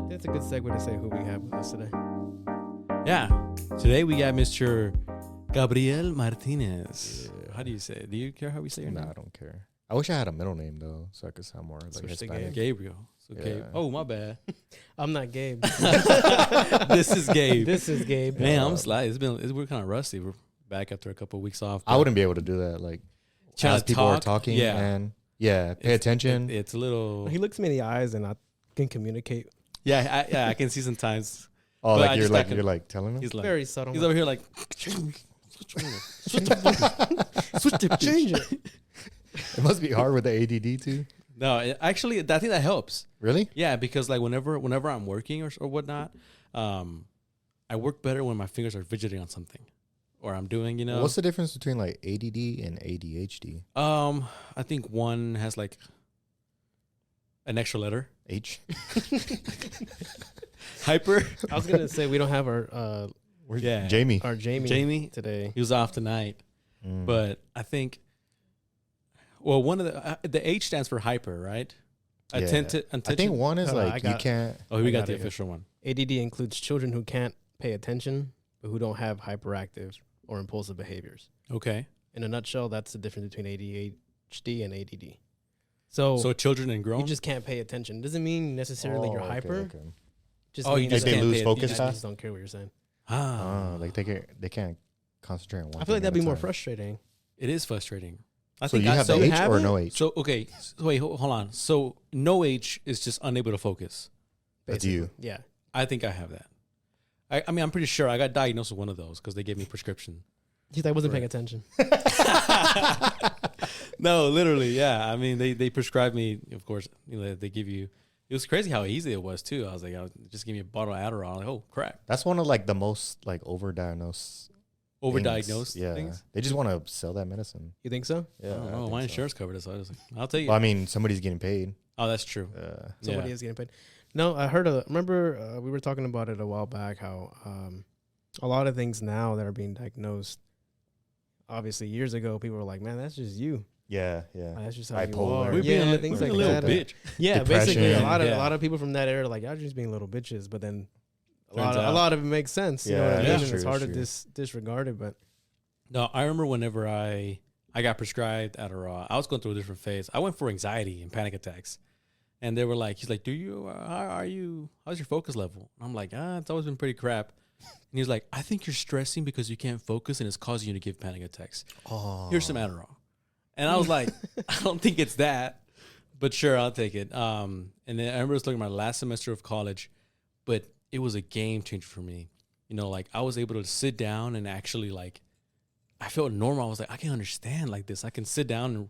That's a good segue to say who we have with us today. Yeah. Today we got Mr. Gabriel Martinez. Yeah. How do you say it? Do you care how we say your name? I don't care. I wish I had a middle name, though, so I could sound more like Hispanic. Gabriel. So yeah. Gabe. Oh, my bad. I'm not Gabe. This is Gabe. This is Gabe. Man, I'm slight. We're kind of rusty. We're back after a couple of weeks off. I wouldn't be able to do that. Like, as people are talking and, pay attention. It's a little... He looks me in the eyes and I can communicate. Yeah, I can see sometimes. Oh, like you're telling him? He's like, very subtle. He's over here like... Switch to change it. It must be hard with the ADD too. No, actually, I think that helps. Really? Yeah, because like whenever I'm working or whatnot, I work better when my fingers are fidgeting on something, or I'm doing, What's the difference between like ADD and ADHD? I think one has like an extra letter. H. Hyper. I was gonna say we don't have our Jamie. Our Jamie today. He was off tonight, but I think. Well, one of the H stands for hyper, right? Yeah. I think one is you can't. Oh, we got the official one. ADD includes children who can't pay attention, but who don't have hyperactive or impulsive behaviors. Okay. In a nutshell, that's the difference between ADHD and ADD. So children and grown? You just can't pay attention. Doesn't mean necessarily you're hyper. Okay. Just you just they lose focus fast? I just don't care what you're saying. Like they can't concentrate on one. I feel like that'd be more frustrating. It is frustrating. So you have the H or no H? So, okay. So wait, hold on. So no H is just unable to focus. That's you. Yeah. I think I have that. I mean, I'm pretty sure I got diagnosed with one of those because they gave me a prescription. You thought I wasn't paying attention. No, literally, yeah. I mean, they prescribed me, of course, they give you. It was crazy how easy it was, too. I was like, just give me a bottle of Adderall. I'm like, oh, crap. That's one of like the most like overdiagnosed things. They just want to sell that medicine. You think so? Yeah. Oh, my insurance covered it, so I was like, I'll take it. Well, I mean, somebody's getting paid. Oh, that's true. Somebody is getting paid. No, I heard remember we were talking about it a while back, how a lot of things now that are being diagnosed, obviously years ago, people were like, man, that's just you. Yeah. That's just how bipolar. you are. We're things being like a little that. bitch. Yeah, Depression. basically a lot of people from that era are like, y'all just being little bitches, but then a lot of it makes sense. You know what I mean? And it's hard to disregard it, but no, I remember whenever I got prescribed Adderall, I was going through a different phase. I went for anxiety and panic attacks. And they were like, he's like, how's your focus level? And I'm like, it's always been pretty crap. And he's like, I think you're stressing because you can't focus and it's causing you to give panic attacks. Oh. Here's some Adderall. And I was like, I don't think it's that, but sure, I'll take it. And then I remember it was like my last semester of college, but it was a game changer for me. Like I was able to sit down and actually like, I felt normal. I was like, I can understand like this. I can sit down and,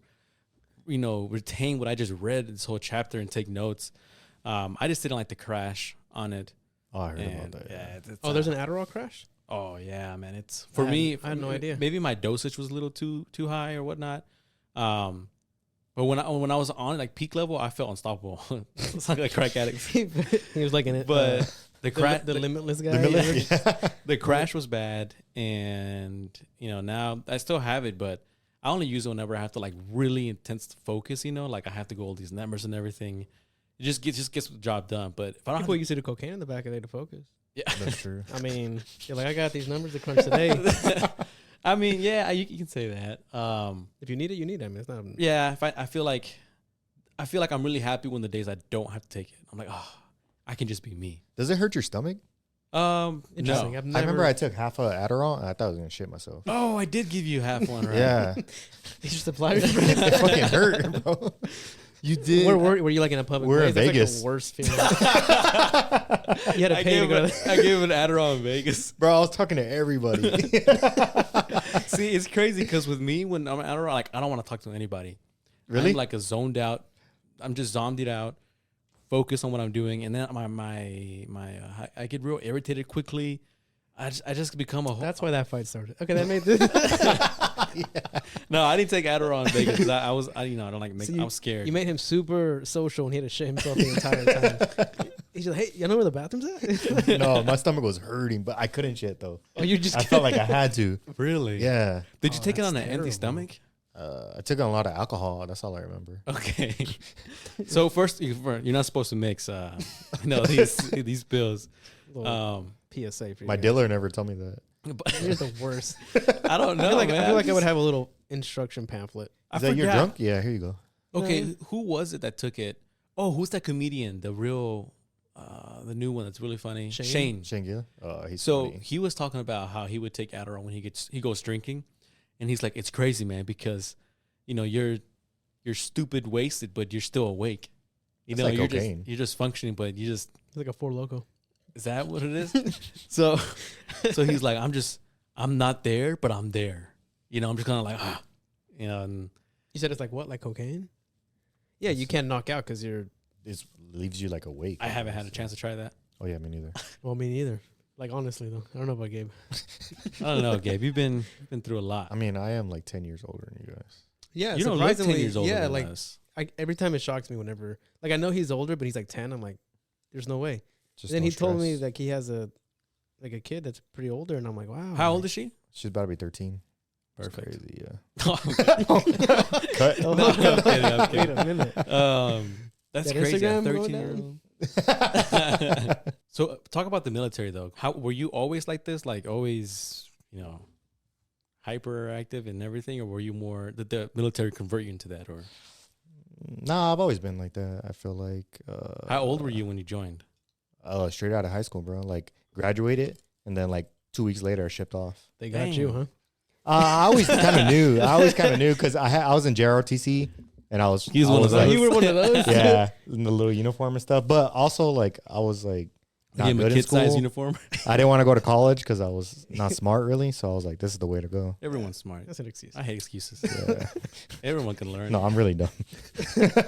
retain what I just read this whole chapter and take notes. I just didn't like the crash on it. Oh, I heard about that. Yeah. there's an Adderall crash? Oh yeah, man. It's for me. I had no idea. Maybe my dosage was a little too high or whatnot. But when I was on like peak level, I felt unstoppable. It's like a crack addict. He was like in it. But the limitless guy. The crash was bad, and now I still have it, but I only use it whenever I have to like really intense focus. Like I have to go all these numbers and everything. It just gets the job done. But if I don't, people used to do cocaine in the back of there to focus. Yeah, that's true. I mean, you're like, I got these numbers to crunch today. I mean, yeah, you can say that. If you need it, you need it. I mean, it's not. Yeah, I feel like I'm really happy when the days I don't have to take it. I'm like, I can just be me. Does it hurt your stomach? Interesting. No. I remember I took half a Adderall and I thought I was gonna shit myself. Oh, I did give you half one, right? Yeah. These are suppliers. It fucking hurt, bro. You did. Were you like in a public We're place? in Vegas. Like the worst feeling. You had to pay to go. I gave an Adderall in Vegas. Bro, I was talking to everybody. See, it's crazy because with me, when I'm at Adderall, like I don't want to talk to anybody. Really? I'm like a zoned out. I'm just zombied out. Focus on what I'm doing, and then I get real irritated quickly. I just become a whole. That's why that fight started. Okay, that made this. Yeah. No, I didn't take Adderall in Vegas because I don't like. I was scared. You made him super social, and he had to shit himself the entire time. He's like, "Hey, you know where the bathroom's at?" No, my stomach was hurting, but I couldn't shit though. Oh, you just. I felt like I had to. Really? Yeah. Did you take it on an empty stomach? I took on a lot of alcohol. That's all I remember. Okay. So first, you're not supposed to mix, these pills. PSA for you My guys. dealer never told me that. You're the worst. I don't know. I feel like I would have a little instruction pamphlet. Is that your drunk? Yeah, here you go. Okay, who was it that took it? Oh, who's that comedian? The real, the new one that's really funny. Shane. Shane Gill. Oh, he's So funny. he was talking about how he would take Adderall when he goes drinking, and he's like, it's crazy, man, because you're stupid wasted, but you're still awake. It's like you're cocaine. you're just functioning, but It's like a Four Loko. is that what it is? so he's like, I'm not there, but I'm there. I'm just kind of like and You said it's like what? Like cocaine? Yeah, you can't knock out because you're. It leaves you like awake. I haven't had a chance to try that. Oh yeah, me neither. Well, me neither. Like honestly though, I don't know about Gabe. I don't know, Gabe. You've been through a lot. I mean, I am like 10 years older than you guys. Yeah, You don't look 10 years older Yeah, than like us. every time it shocks me whenever I know he's older, but he's like 10. I'm like, there's no way. Just And then no he told me stress. like he has a kid that's pretty older, and I'm like, wow. How old is she? She's about to be 13. It's Perfect. crazy, yeah. Cut. No, I'm kidding, I'm Wait kidding. a minute. That's That crazy. Instagram going 13 year old. So talk about the military though. How were you always like this? Like always, hyperactive and everything, or were you more? Did the military convert you into that, or Nah, I've always been like that. I feel like. how old were you when you joined? Straight out of high school, bro. Like graduated, and then like 2 weeks later, I shipped off. They got Dang. you, huh? I always kind of knew. Because I was in JROTC, and I was. He's I one of was, those. like, You were one of those. yeah, in the little uniform and stuff. But also, like, I was like not Give him a good in kid size school. uniform. I didn't want to go to college because I was not smart really. So I was like, this is the way to go. Everyone's smart. That's an excuse. I hate excuses. Yeah. Everyone can learn. No, I'm really dumb.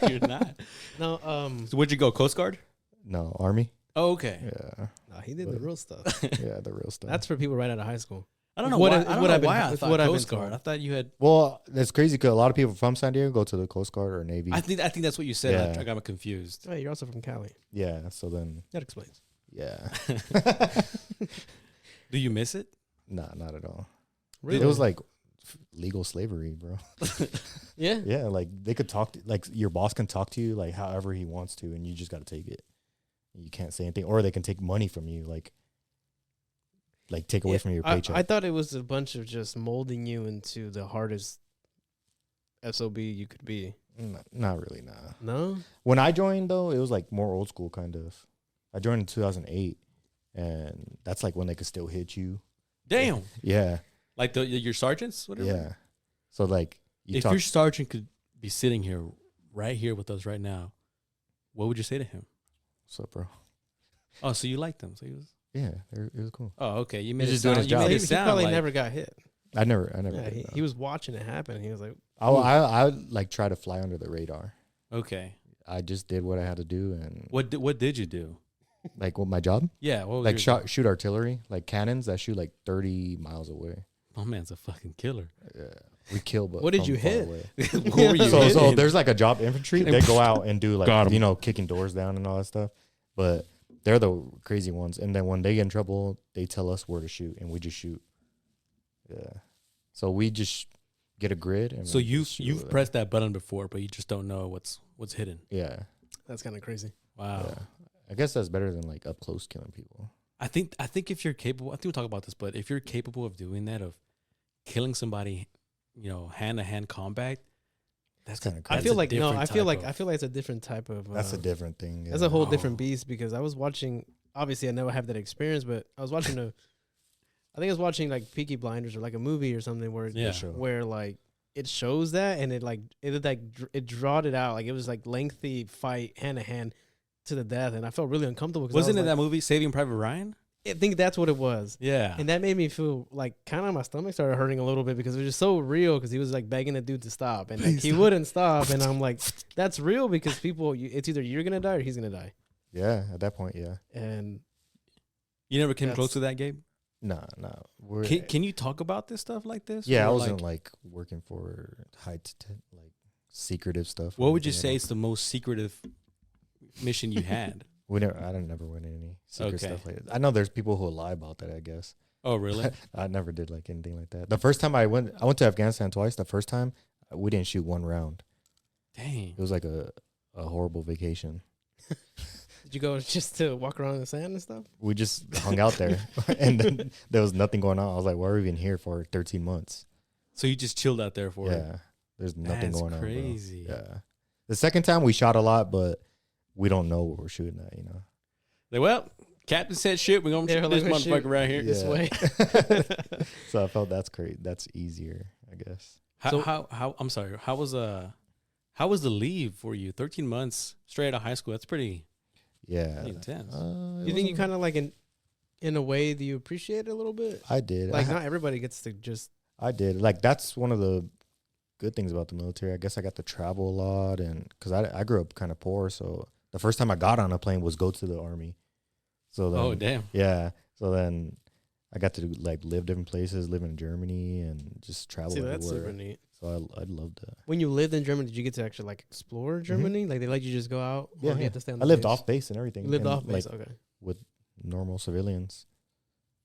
You're not. No, So where'd you go? Coast Guard? No, Army. Oh, okay. Yeah, he did the real stuff. yeah, the real stuff. That's for people right out of high school. I don't know What why. I- I don't what know I've been- why I it's thought what I've been Coast Guard. told. I thought you had. Well, that's crazy because a lot of people from San Diego go to the Coast Guard or Navy. I think that's what you said. Yeah. I got confused. Oh, you're also from Cali. Yeah, so then That explains. yeah, Do you miss it? nah, not at all. Really? It was like legal slavery, bro. Yeah. Yeah, like they could talk like your boss can talk to you like however he wants to, and you just got to take it. You can't say anything, or they can take money from you, like take away from your paycheck. I thought it was a bunch of just molding you into the hardest SOB you could be. Not really, nah. No? When I joined though, it was like more old school kind of. I joined in 2008, and that's like when they could still hit you. Damn. Yeah, Like your sergeants, whatever. yeah. So like If your sergeant could be sitting here, right here with us right now, what would you say to him? what's up, bro? Oh, so you liked him? So he was. Yeah, it was cool. Oh, okay. You made He's it just doing sound. his You job. made He it sound probably like never got hit. I never. Yeah, did, he was watching it happen. And he was like, I like try to fly under the radar. okay. I just did what I had to do, and What did you do? like what my job, Yeah. What was like your- shoot artillery, like cannons that shoot like 30 miles away. My man's a fucking killer. Yeah, we kill, but What did from you far hit? away. What were you So hitting? there's like a job infantry. They go out and do Got 'em. like kicking doors down and all that stuff. But they're the crazy ones. And then when they get in trouble, they tell us where to shoot, and we just shoot. Yeah. So we just get a grid. And So then just shoot you've over there. pressed that button before, but you just don't know what's hidden. Yeah. that's kind of crazy. Wow. Yeah. I guess that's better than like up close killing people. I think if you're capable, I think we'll talk about this, but if you're capable of doing that, of killing somebody, hand to hand combat, That's kind of I crazy. feel like different I feel type like it's a different type of. That's a different thing. That's a whole Oh. different beast because I was watching. Obviously, I never have that experience, but I was watching I think I was watching like Peaky Blinders or like a movie or something where Yeah. where like it shows that and it drawed it out like it was like lengthy fight hand to hand to the death, and I felt really uncomfortable. Wasn't it that movie Saving Private Ryan? I think that's what it was. Yeah. And that made me feel like kind of my stomach started hurting a little bit because it was just so real because he was like begging the dude to stop and like, he wouldn't stop. And I'm like, that's real because it's either you're going to die or he's going to die. Yeah. At that point, yeah. And You never came That's- close to that, Gabe? Nah. We're Can you talk about this stuff like this? yeah. I Or, wasn't like working for like secretive stuff. or what would you anything say at is the most secretive mission you had? all. I don't never win any secret Okay. stuff like that. I know there's people who lie about that. I guess Oh, really? I never did like anything like that. The first time I went to Afghanistan twice. The first time We didn't shoot one round. Dang. It was like a horrible vacation. Did you go just to walk around in the sand and stuff? We just hung out there, and then there was nothing going on. I was like, why are we even here for 13 months? So you just chilled out there for Yeah, there's nothing going on. Crazy. Bro. Yeah. The second time we shot a lot, but we don't know what we're shooting at, you know. Like, well, Captain said shit. We're gonna shoot this motherfucker right here. This way. So I felt that's great. That's easier, I guess. How I'm sorry. How was the leave for you? 13 months straight out of high school. That's pretty intense. Do you think you kind of like in a way that you appreciate it a little bit? I did. Like not everybody gets to just. I did. Like that's one of the good things about the military. I guess I got to travel a lot, and because I grew up kind of poor, so the first time I got on a plane was go to the Army. So then, oh damn. Yeah. So then I got to like live different places, live in Germany, and just travel everywhere. That's super neat. So I loved that. When you lived in Germany, did you get to actually like explore Germany? Like they let you just go out? Yeah, or you had to stay on the I lived base? off base and everything. You lived and off base, like, okay. with normal civilians.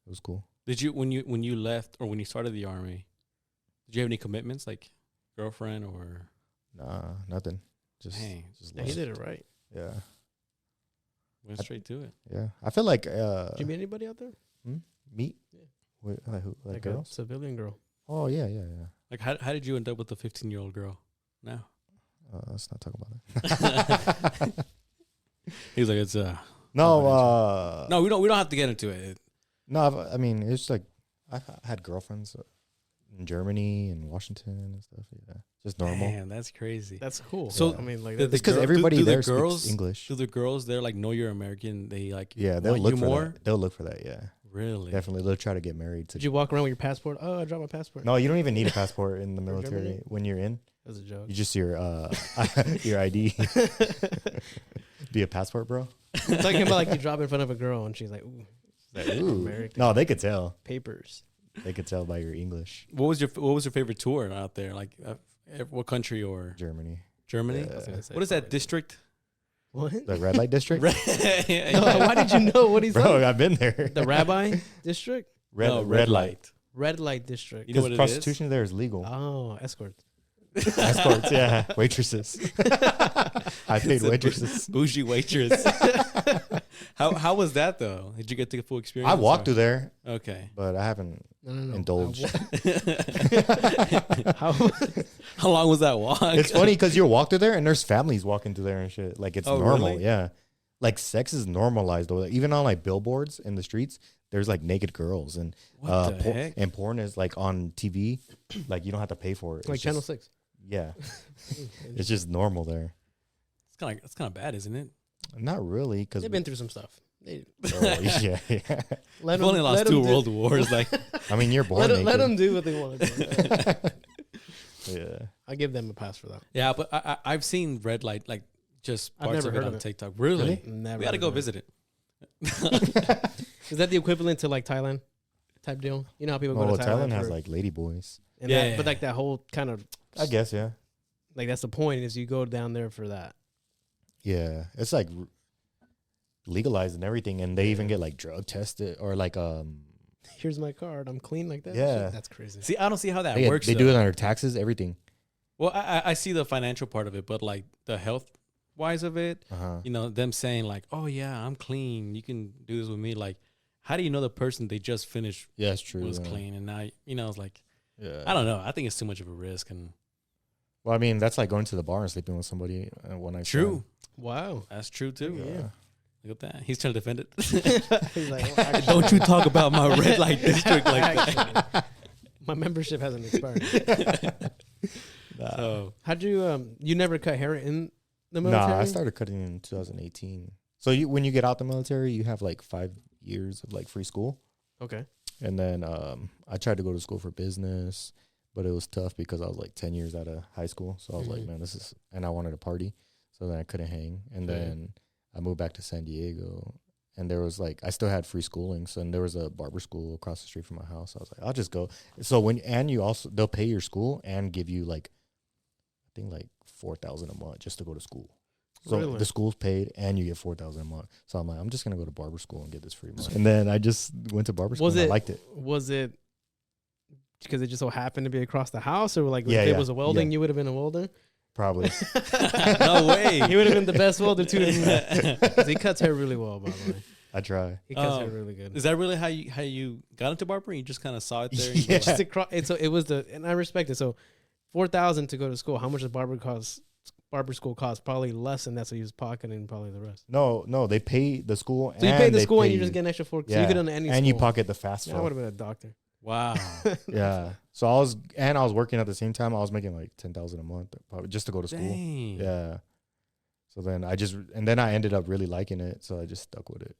It was cool. Did you when you left or when you started the Army? Did you have any commitments like girlfriend or? Nah, nothing. Just Yeah, he did it right. Yeah. Went straight to it. Yeah. I feel like Did you meet anybody out there? meet? Yeah. Wait, who, like Like girls? a civilian girl. Oh yeah. Like how did you end up with a 15-year-old girl? No. Let's not talk about it. He's like, it's No, no, we don't have to get into it. no. I mean, it's like I had girlfriends in Germany and Washington and stuff. Yeah, just normal. Man, that's crazy. That's cool. So, I mean, like the- It's because girl- everybody do the there girls- speaks English. Do the girls there like know you're American? They like Yeah, they'll want look you for more. that. They'll look for that. Yeah, Really? definitely. They'll try to get married. did you walk around with your passport? Oh, I dropped my passport. No, you don't even need a passport in the For military Germany? when you're in. That was a joke. You just your your ID. Be a passport, bro. I'm talking about like you drop in front of a girl and she's like, ooh, Ooh. American. No, they could tell. Papers. They could tell by your English. What was your favorite tour out there? Like what country or Germany. Germany? Yeah. I was gonna say What is that probably- district? What? The red light district? No, why did you know what he's Bro, saying? I've been there. The Rabbi District? red light. Red Light District. You know Because what it prostitution there is legal. Oh, escorts. Escorts, yeah. Waitresses. I paid It's a waitresses. Bougie waitress. How was that though? Did you get the full experience? I walked or- through there, Okay. but I haven't No. indulged. How? How long was that walk? It's funny because you walk through there and there's families walking through there and shit. Like it's Oh, normal, really? yeah. Like sex is normalized though. Even on like billboards in the streets, there's like naked girls and What the heck? and porn is like on TV. Like you don't have to pay for it. It's Like Channel just- 6. Yeah, it's just normal there. It's kind of bad, isn't it? Not really, because They've been through some stuff. They, yeah. let We've only lost 2 world do, wars. Like, I mean, you're born naked. let them do what they want to do. Yeah. I give them a pass for that. yeah, but I've seen red light, like just I've parts never of it heard on of it. TikTok. Really? Never. We got to heard go of it. visit it. Is that the equivalent to like Thailand type deal? You know how people Well, go to Thailand, Thailand has for- like lady boys. and Yeah, that, yeah, but yeah. like that whole kind of I guess, yeah. like that's the point is you go down there for that. Yeah, it's like legalized and everything, and they even get like drug tested or like Here's my card. I'm clean like that. Yeah. Shit, that's crazy. See, I don't see how that they, works. they though. do it on their taxes, everything. Well, I see the financial part of it, but like the health wise of it, you know, them saying like, "Oh yeah, I'm clean. You can do this with me." Like, how do you know the person they just finished Yeah, it's true. was yeah. clean, and now it's like Yeah. I don't know. I think it's too much of a risk. And Well, I mean, that's like going to the bar and sleeping with somebody one night. true, Wow. that's true too. Yeah. Look at that. He's trying to defend it. He's like, "Oh, actually, Don't you talk about my red light district like that. actually, my membership hasn't expired. So How'd you you never cut hair in the military? Nah, I started cutting in 2018. So when you get out the military, you have like 5 years of like free school. Okay. And then I tried to go to school for business, but it was tough because I was like 10 years out of high school. So I was like, Mhm. man, and I wanted to party. So then I couldn't hang. And Right. then I moved back to San Diego. And there was like, I still had free schooling. So and there was a barber school across the street from my house. I was like, I'll just go. So they'll pay your school and give you like, I think like $4,000 a month just to go to school. So Really? the school's paid and you get $4,000 a month. So I'm like, I'm just going to go to barber school and get this free money. And then I just went to barber school and I liked it. Was it because it just so happened to be across the house, or like Yeah, if it yeah, was a welding, yeah. you would have been a welder. Probably. No way. He would have been the best welder too. 'Cause he cuts hair really well, by the way. I try. He cuts hair really good. Is that really how you got into barbering? You just kind of saw it there. And Yeah. Just across, and so it was and I respect it. So $4,000 to go to school. How much does barber school cost? Probably less than that. So he was pocketing probably the rest. No, they pay the school. So you pay the school and you pay- just get an extra $4. So Yeah. you could on any and school. you pocket the fast Yeah, I would have been a doctor. Wow. Yeah. So I was working at the same time. I was making like $10,000 a month, probably just to go to school. Dang. Yeah. So then I ended up really liking it. So I just stuck with it.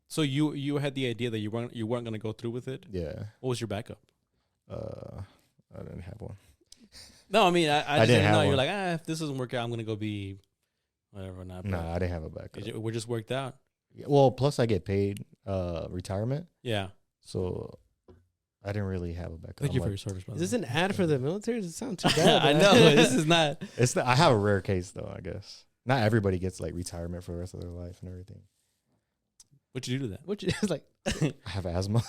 So you had the idea that you weren't going to go through with it. Yeah. What was your backup? I didn't have one. No, I mean I just didn't didn't have know. You're one. like, if this doesn't work out, I'm going to go be whatever. Not. No, I didn't have a backup. We're just worked out. Yeah, well, plus I get paid retirement. Yeah. So I didn't really have a backup. Thank you I'm for your like, service, brother. Is this an ad for the military? Does it sound too bad? I know this is not. I have a rare case though, I guess. Not everybody gets like retirement for the rest of their life and everything. What'd you do to that? Which is like, I have asthma.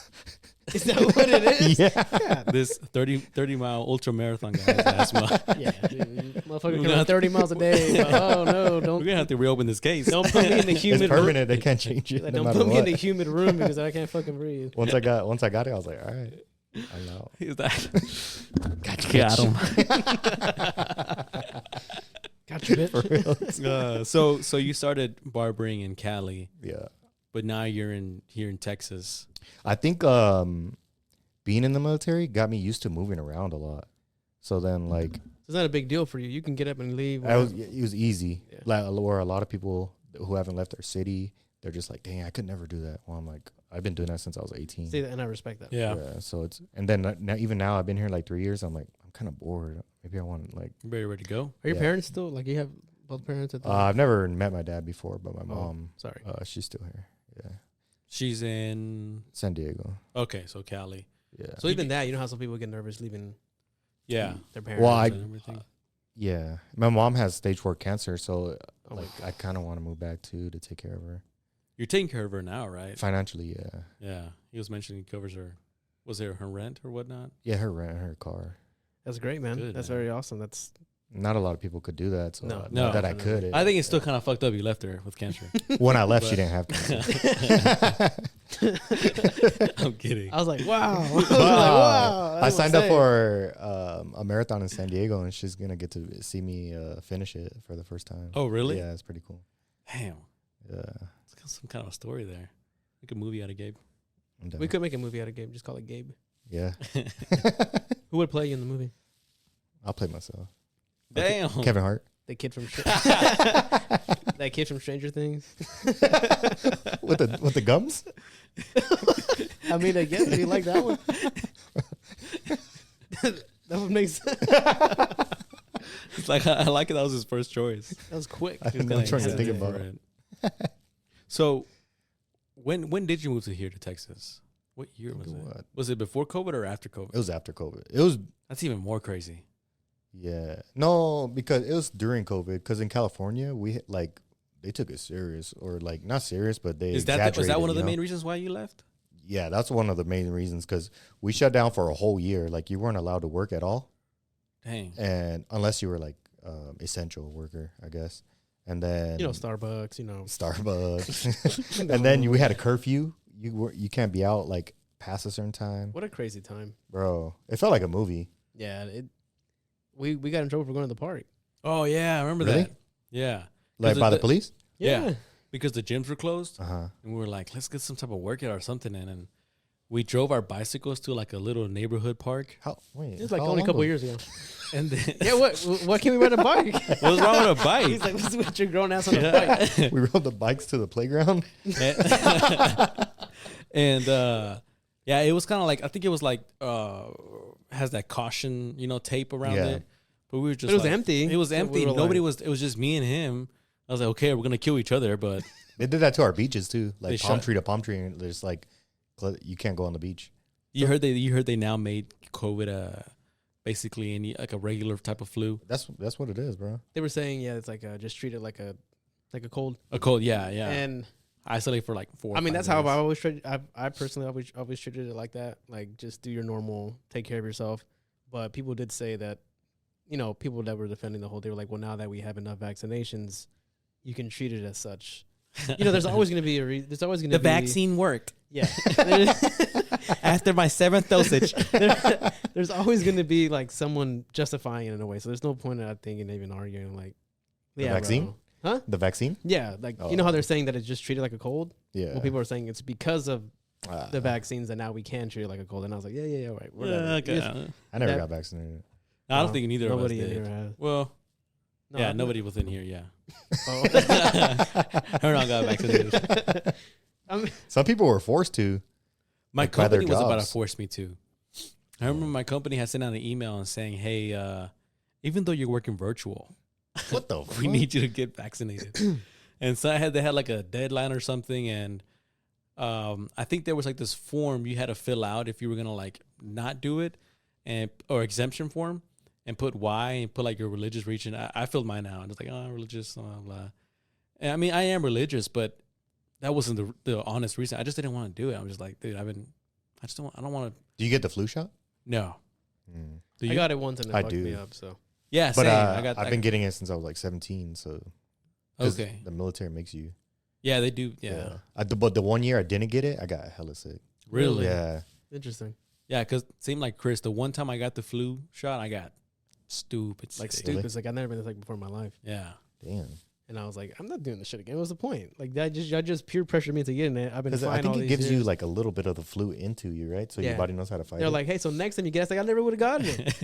is that what it is? Yeah. This 30-mile ultra marathon guy has asthma. Yeah, dude. Motherfucker We're coming gonna 30 miles a day. Oh no, We're don't gonna have to reopen this case. don't put me in the It's humid permanent. They can't change it. room. no Don't matter put me in what. the humid room because I can't fucking breathe. Once I got it, I was like, all right, I'm out. Is that? Got him. Got you, bitch. So you started barbering in Cali, Yeah. but now you're here in Texas. I think being in the military got me used to moving around a lot. So then like It's not a big deal for you. You can get up and leave. it was easy. Yeah. Like where a lot of people who haven't left their city, they're just like, dang, I could never do that. Well, I'm like, I've been doing that since I was 18. See that, and I respect that. Yeah. So and then now I've been here like 3 years. I'm like, I'm kind of bored. Maybe I want like. You ready to go? Are your Yeah. parents still like you have both parents at the? I've never met my dad before, but my Oh, mom, sorry. she's still here. Yeah, She's in. San Diego. Okay, so Cali. Yeah. So even that, you know how some people get nervous leaving Yeah. their parents. Well, And everything. Yeah, my mom has stage 4 cancer, so Oh my like I kind of want to move back too to take care of her You're taking care of her now, right? financially. Yeah, Yeah. He was mentioning he covers her. Was there her rent or whatnot? yeah, her rent, her car. That's great, man. Good, That's man. very awesome. That's Not a lot of people could do that. So No. not No. that I could. I think it's still kind of fucked up. You left her with cancer. When I left, she But- didn't have cancer. I'm kidding. I was like, wow. I was like, Wow. wow. I signed up for a marathon in San Diego, and she's gonna get to see me finish it for the first time. Oh, really? Yeah, it's pretty cool. Damn. Yeah, It's got some kind of a story there. Make a movie out of Gabe. I'm down. We could make a movie out of Gabe. Just call it Gabe. Yeah, Who would play you in the movie? I'll play myself. Damn. Kevin Hart. The kid from that kid from Stranger Things. with the gums. I mean, I guess you like that one. That would make sense. It's like I like it. That was his first choice. That was quick. I didn't know Kinda trying to think hesitant about for it. So, when did you move to here to Texas? What year was it? What? Was it before COVID or after COVID? It was after COVID. It was That's even more crazy. no, because it was during COVID. Because in California, they took it serious, or like not serious, but they Was that exaggerated, one of the you know? main reasons why you left? Yeah, that's one of the main reasons. Because we shut down for a whole year. Like you weren't allowed to work at all, Dang. and unless you were like essential worker, I guess. And then Starbucks. Starbucks, and then we had a curfew. You can't be out like past a certain time, What a crazy time. bro. It felt like a movie. Yeah. We got in trouble for going to the park. Oh yeah, I remember Really? that. Yeah. Like Because by the the- police. Yeah. Because the gyms were closed, And and we were like, let's get some type of workout or something in. And we drove our bicycles to like a little neighborhood park. How? Wait, It was like how only a long couple ago? years ago. And then, Yeah. What can we ride a bike? what's wrong with a bike? He's like, what's with your grown ass on a bike? We rode the bikes to the playground. And yeah, it was kind of like, I think it was like has that caution, tape around Yeah. it. But we were just It was like- empty. It was So we empty. were Nobody like- was. It was just me and him. I was like, okay, we're gonna kill each other, but They did that to our beaches too, They like palm shut- tree to palm tree, and there's like you can't go on the beach. you heard they now made COVID basically any like a regular type of flu. That's what it is, bro. They were saying, yeah, it's like just treat it like a cold. A cold, yeah. And isolate for like 4. I mean, 5 that's how days. I always treated. I personally always treated it like that. Like, just do your normal, take care of yourself. But people did say that, people that were defending the whole, they were like, well, now that we have enough vaccinations, you can treat it as such. There's always going to be there's always going to The be vaccine worked. Yeah. After my 7th dosage. There's always going to be like someone justifying it in a way. So there's no point in I think in even arguing like, The yeah, vaccine? bro. Huh? The vaccine? Yeah, like Oh. you know how they're saying that it's just treated like a cold. Yeah. Well, people are saying it's because of the vaccines that now we can treat it like a cold. And I was like, yeah, right. Whatever. Okay. Yes. I never that- got vaccinated. I don't think neither of us Nobody did. either has. Well, No, yeah, I'm nobody within here, yeah. Oh. Her not got vaccinated. Some people were forced to. My Like, by their company was about to jobs. force me to. I remember my company had sent out an email and saying, hey, even though you're working virtual, What the we need you to get vaccinated. And so they had like a deadline or something. And I think there was like this form you had to fill out if you were going to like not do it, or exemption form, and put why and put like your religious region. I filled mine out. And it's like, oh, religious, blah, blah. And I mean, I am religious, but that wasn't the honest reason. I just didn't want to do it. I was just like, dude, I don't want to. Do you get the flu shot? No. Mm. Do I you? got it once and it I fucked do. me up. So Yeah, But same. I've been getting it since I was like 17. So 'cause okay. the military makes you. Yeah, they do. Yeah. But the 1 year I didn't get it, I got hella sick. Really? Yeah. interesting. Yeah, because seemed like Chris, the one time I got the flu shot, I got stupid Like sick. stupid. It's like I've never been sick before in my life. Yeah. Damn. And I was like, I'm not doing this shit again. What's the point? Like that just peer pressured me into getting it. I've been Because fine I think all it these gives years. you like a little bit of the flu into you, right? So your Yeah. body knows how to fight They're it. like, hey, so next time you get it, it's like I never would have gotten it.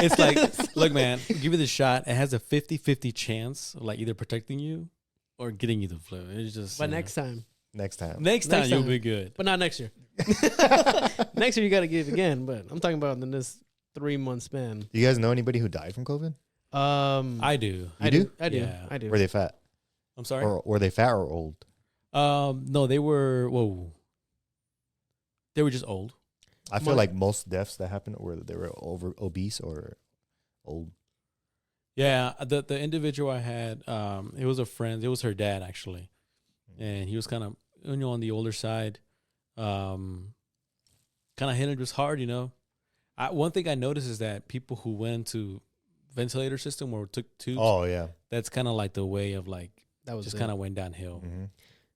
It's like, look, man, give you the shot. It has a 50-50 chance of like either protecting you or getting you the flu. It's just. But next time. next time. Next time next you'll time. be good. But not next year. Next year you got to get it again. But I'm talking about in this 3-month span. Do you guys know anybody who died from COVID? I do. You do? I do. Yeah. I do. Were they fat? I'm sorry. Or were they fat or old? No, they were. Whoa. They were just old. I feel My- like most deaths that happened were they were obese or old. Yeah, the individual I had, it was a friend. It was her dad actually, and he was kind of on the older side. Kind of hit it just hard, one thing I noticed is that people who went to ventilator system or took tubes, Oh yeah. that's kind of like the way of like That was just it. kind of went downhill. Mm-hmm.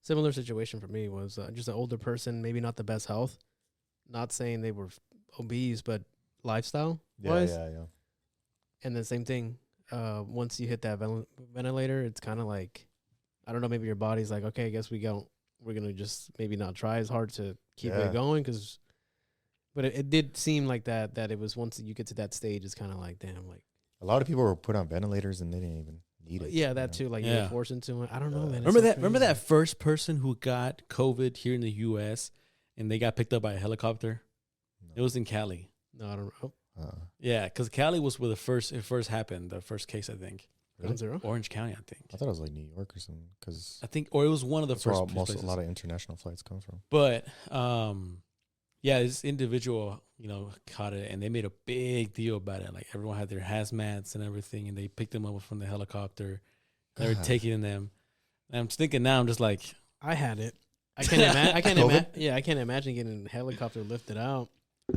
Similar situation for me was just an older person, maybe not the best health. Not saying they were obese, but lifestyle Yeah, wise. yeah. And the same thing, once you hit that ventilator, it's kind of like, I don't know, maybe your body's like, okay, I guess we're going to just maybe not try as hard to keep Yeah. it going. But it did seem like that it was once you get to that stage, it's kind of like, damn, like, A lot of people were put on ventilators and they didn't even need it. yeah, that too. Like, Yeah. you're forced into it. I don't know, man. It's Remember so that? Remember crazy. that first person who got COVID here in the U.S. and they got picked up by a helicopter? It was in Cali. No, I don't know. Yeah, because Cali was where it first happened. The first case, I think, Really? Ground Zero? Orange County, I think. I thought it was like New York or something because I think, or it was one of the that's where first a places. lot of international flights come from. But yeah, this individual, caught it, and they made a big deal about it. Like everyone had their hazmats and everything, and they picked them up from the helicopter. They were God. taking them. And I'm thinking now, I'm just like, I had it. I can't imagine. I can't COVID? imagine. Yeah, I can't imagine getting a helicopter lifted out.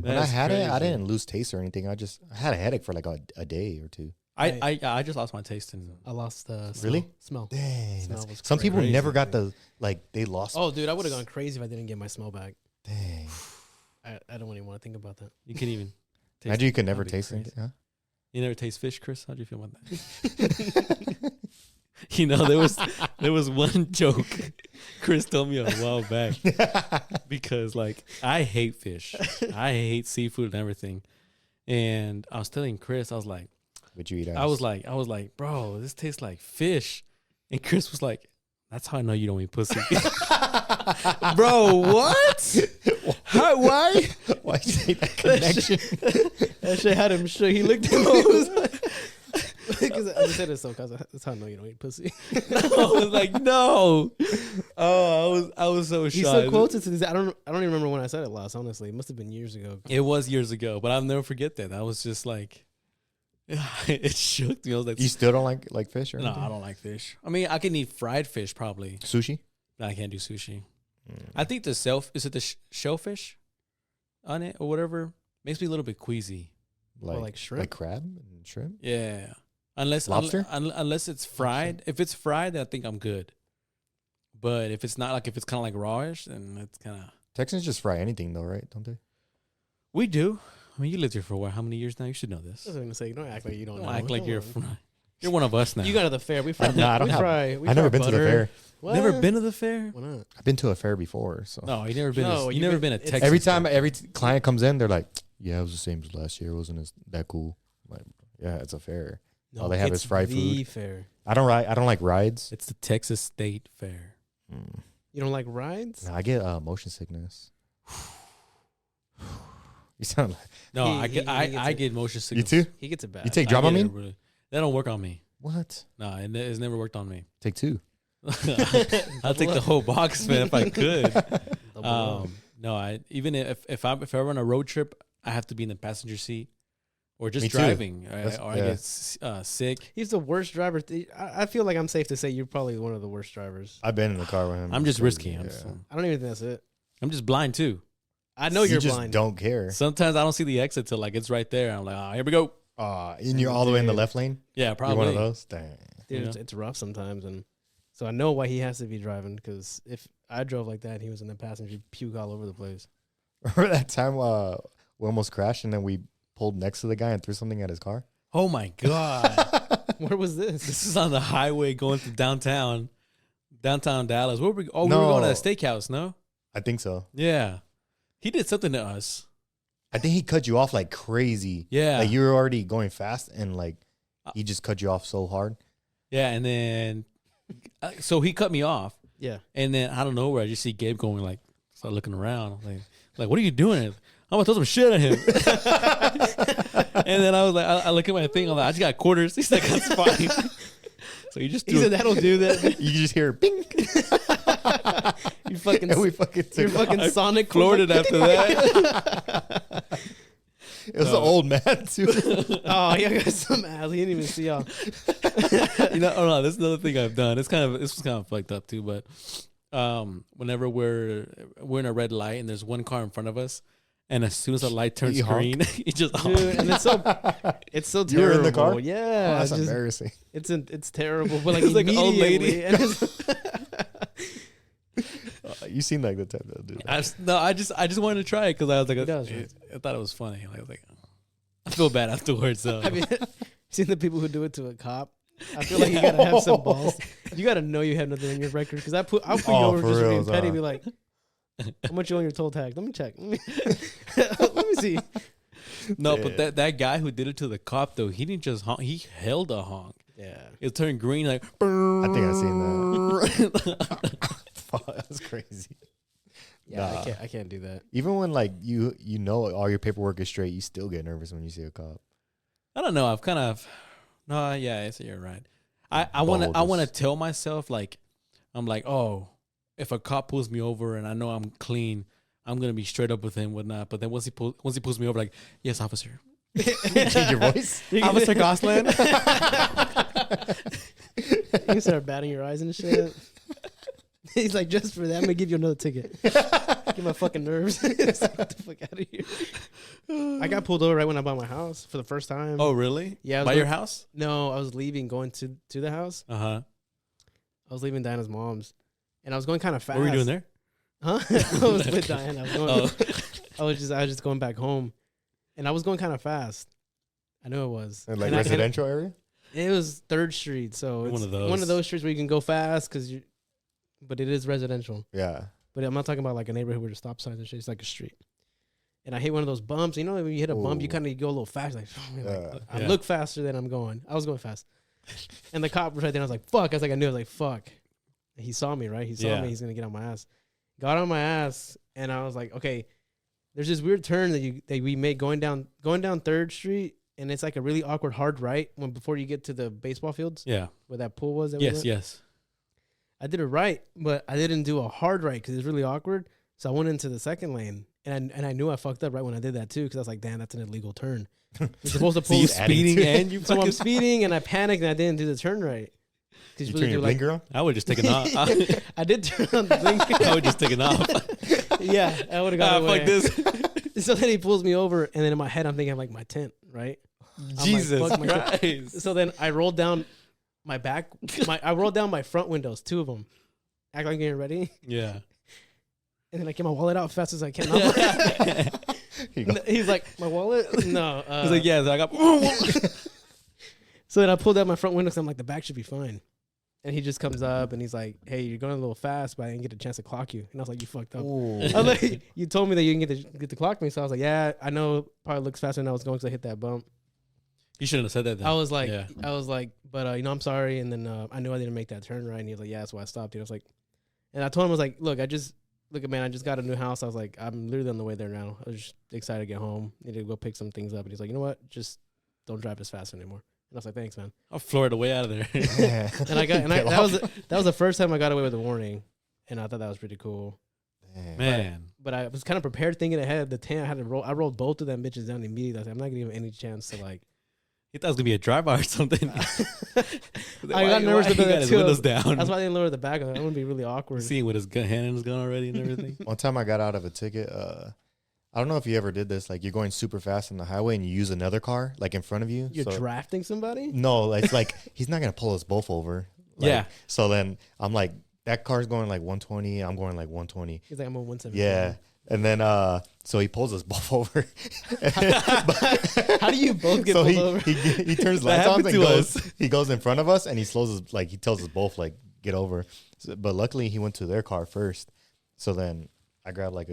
When I had it, I didn't lose taste or anything. I had a headache for like a day or two. I just lost my taste in. I lost the Really? smell. Dang. Smell was Some people crazy. never got they lost. Oh, dude, I would have gone crazy if I didn't get my smell back. Dang. I don't even want to think about that. You couldn't even. taste Imagine you it. could never That'd be taste crazy. anything. Huh? You never taste fish, Chris? How do you feel about that? there was one joke Chris told me a while back because like I hate fish, I hate seafood and everything, and I was telling Chris, I was like, But you eat ass. I was like, bro, this tastes like fish, and Chris was like, that's how I know you don't eat pussy. Bro, what? How, why? Why you say that connection? That shit had him shook. He looked at me. He was like, because I just said it so because that's how I know you don't eat pussy. I was like, no. Oh, I was so shocked. He still quotes it to this. I don't even remember when I said it last. Honestly, it must have been years ago. It was years ago, but I'll never forget that. I was just like, it shook me. I was like, You still don't like fish or no, anything? I don't like fish. I mean, I can eat fried fish probably. Sushi? I can't do sushi. Mm. I think is it the shellfish on it or whatever makes me a little bit queasy. like shrimp? like crab and shrimp. Yeah, unless Lobster? unless it's fried. If it's fried, then I think I'm good. But if it's not, like if it's kind of like rawish, then it's kind of. Texans just fry anything though, right? Don't they? We do. I mean, you lived here for a while. How many years now? You should know this. I was gonna say, don't act like you don't know. Act like Come you're on. you're one of us now. You got to the fair. We fry. Nah, I don't we have- fry. We I've never fry been to the butter. fair. What? Never been to the fair? Why not? I've been to a fair before, so No, you never been. No, you you've never been- been to it's- Texas. every time client comes in, they're like, "Yeah, it was the same as last year. It wasn't as that cool." I'm like, yeah, it's a fair. All they have it's is fried the food. fair. I don't like rides. It's the Texas State Fair. Mm. You don't like rides? No, I get motion sickness. You sound like No, He- I get he I gets I it. get motion you sickness. too. He gets it bad. You take I get it Dramamine? really. That don't work on me. What? No, it's never worked on me. Take 2. I'll take the whole box, man, if I could. Double up. No, I even if I run on a road trip, I have to be in the passenger seat or just Me too. driving, That's- or I yeah. get sick. He's the worst driver. I feel like I'm safe to say you're probably one of the worst drivers. I've been in the car with him. I'm just It's risky. crazy, yeah. I don't even think that's it. I'm just blind too. I know you're you just blind. don't care. Sometimes I don't see the exit till like it's right there. I'm like, here we go. And you're all the way in the Dude. left lane. Yeah, probably. You're one of those. Dang. Dude, Yeah. it's rough sometimes, and so I know why he has to be driving. Because if I drove like that, and he was in the passenger, he'd puke all over the place. Remember that time we almost crashed and then we pulled next to the guy and threw something at his car? Oh my god. Where was this? This is on the highway going to downtown Dallas. Where were we? Oh, we No. were going to a steakhouse. No. I think so. Yeah, he did something to us. I think he cut you off like crazy. Yeah. Like you were already going fast and like he just cut you off so hard. Yeah, and then so he cut me off, Yeah. and then out of nowhere I just see Gabe going like, start looking around, like what are you doing? I'm gonna throw some shit at him. And then I was like, I look at my thing, I'm like, I just got quarters. He's like, that's fine. So you just He said that'll do that. You just hear bing. You fucking. And we fucking You're took off. fucking Sonic. floored it after that. It was an old man too. Oh, yeah, I got some ass. He didn't even see y'all. Oh no, this is another thing I've done. This was kind of fucked up too, but whenever we're in a red light and there's one car in front of us, and as soon as the light turns You honk? green, he just Dude, and it's so terrible. You were in the car? Yeah, That's it's just- embarrassing. it's terrible. But like It's like an old immediately, lady. and it's- You seem like the type that do that. I just wanted to try it because I was like, He does, right? I thought it was funny. Like, I was like, I feel bad afterwards. So have you seen the people who do it to a cop? I feel like you gotta have some balls. You gotta know you have nothing on your record because I'll put you Oh, over for just for being reals, petty. huh? Be like, how much you on your toll tag? Let me check. Let me see. no, Yeah. but that guy who did it to the cop though, he didn't just honk. He held a honk. Yeah. It turned green like. I think I seen that. Fuck, that's crazy. Yeah, Nah. I can't do that. Even when like you know all your paperwork is straight, you still get nervous when you see a cop. I don't know. I've kind of no. Yeah, you're right. I want to Just- tell myself like I'm like, oh, if a cop pulls me over and I know I'm clean, I'm gonna be straight up with him, whatnot. But then once he pulls me over, like, yes, officer, Change your voice. Officer Gosland. You start batting your eyes and shit. He's like, just for that, I'm gonna give you another ticket. Get my fucking nerves. It's like, get the fuck out of here. I got pulled over right when I bought my house for the first time. Oh, really? Yeah, I was By going- your house? No, I was leaving, going to the house. Uh-huh. I was leaving Diana's mom's, and I was going kind of fast. What were you doing there? Huh? I was with Diana. I was going. Oh. I was just going back home, and I was going kind of fast. I know it was. Like And residential area? it was 3rd Street, so One it's of those. one of those streets where you can go fast but it is residential. Yeah. But I'm not talking about like a neighborhood with the stop signs and shit. It's like a street. And I hate one of those bumps. You know, when you hit a bump, you Ooh. kind of go a little fast. Like, I Yeah. look faster than I'm going. I was going fast. And the cop was right there. And I was like, fuck. I knew. I was like, fuck. He saw me, right? He saw Yeah. me. He's going to get on my ass. Got on my ass. And I was like, okay, there's this weird turn that we made going down 3rd Street. And it's like a really awkward hard right before you get to the baseball fields Yeah. where that pool was. That we Yes, went. yes. I did it right, but I didn't do a hard right because it's really awkward. So I went into the second lane, and I knew I fucked up right when I did that too because I was like, damn, that's an illegal turn. You're supposed to So pull. you Speeding adding to and you So I'm fucking speeding, and I panicked, and I didn't do the turn right. Did You really turn your do, like, blinker on? I would just take it off. I did turn on the blinker. I would just take it off. Yeah, I would have got away. Fuck this. So then he pulls me over, and then in my head I'm thinking like my tent, right? Jesus fuck my tent. Christ. So then I rolled down my back. I rolled down my front windows, 2 of them. Act like I'm getting ready, Yeah. and then I get my wallet out as fast as I can. Here you go. He's like, my wallet? No. He's like, yeah. So I got. So then I pulled out my front window because I'm like, the back should be fine. And he just comes up and he's like, hey, you're going a little fast, but I didn't get a chance to clock you. And I was like, you fucked up. Ooh. I was like, you told me that you didn't get to clock me. So I was like, yeah, I know probably looks faster than I was going because I hit that bump. You shouldn't have said that then. I was like, Yeah. but I'm sorry. And then I knew I didn't make that turn right. And he was like, yeah, that's why I stopped you. I was like, and I told him, I was like, look, man, I just got a new house. I was like, I'm literally on the way there now. I was just excited to get home. Need to go pick some things up. And he's like, you know what? Just don't drive as fast anymore. And I was like, thanks, man. I'll floor it away out of there. Yeah. And that was the first time I got away with a warning. And I thought that was pretty cool. Damn. Man. But I was kind of prepared thinking ahead. The 10, I rolled both of them bitches down immediately. I was like, I'm not going to give him any chance to like. He thought it was going to be a drive-by or something. I got nervous He about got that his too. windows down. That's why I didn't lower the back. That would be really awkward. Seeing with his hand in his gun already and everything. One time I got out of a ticket. I don't know if you ever did this. Like you're going super fast on the highway and you use another car like in front of you. You're drafting somebody? No, it's like he's not gonna pull us both over. Like, Yeah. So then I'm like, that car's going like 120. I'm going like 120. He's like, I'm on 170. Yeah. And then so he pulls us both over. How do you both get so pulled over? he turns That lights on happened and to goes. us. He goes in front of us and he slows us, like he tells us both like get over. So, but luckily he went to their car first. So then I grabbed like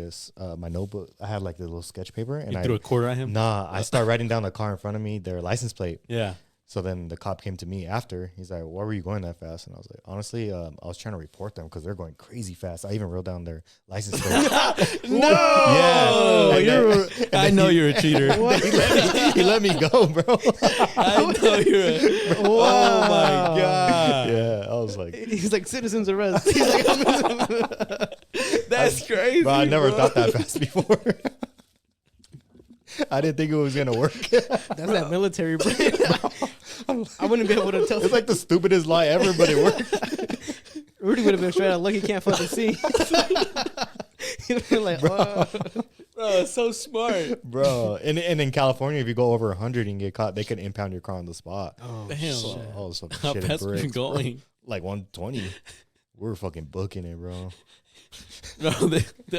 my notebook. I had like the little sketch paper and You I threw a quarter at him? I start writing down the car in front of me, their license plate. Yeah. So then the cop came to me after. He's like, why were you going that fast? And I was like, honestly, I was trying to report them because they're going crazy fast. I even wrote down their license plate. No! Yeah. I know you're a cheater. He let me go, bro. I know you're a... Oh, my God. Yeah, I was like, He's like, citizens arrest. He's like, That's crazy, bro, I never bro. thought that fast before. I didn't think it was going to work. that's that military brain. I wouldn't be able to tell. It's like the stupidest lie ever, but it worked. Rudy would have been straight out. Look, he can't fucking see. He'd have been like, oh. Bro, it's so smart. Bro, and in California, if you go over 100 and get caught, they can impound your car on the spot. Oh, Damn. shit. Oh, so How shit fast and were you bricks, bro. going? Like 120. We were fucking booking it, bro. Bro,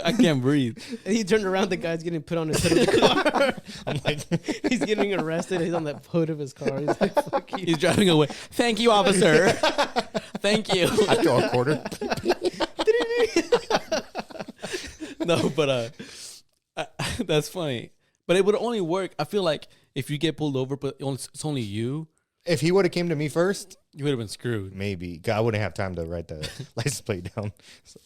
I can't breathe. And he turned around. The guy's getting put on his hood of the car. I'm like, He's getting arrested. He's on the hood of his car. He's like, fuck you. He's driving away. Thank you, officer. Thank you. I throw a quarter. No, but that's funny. But it would only work. I feel like if you get pulled over, but it's only you, If he would have came to me first, you would have been screwed. maybe. 'Cause I wouldn't have time to write the license plate down. So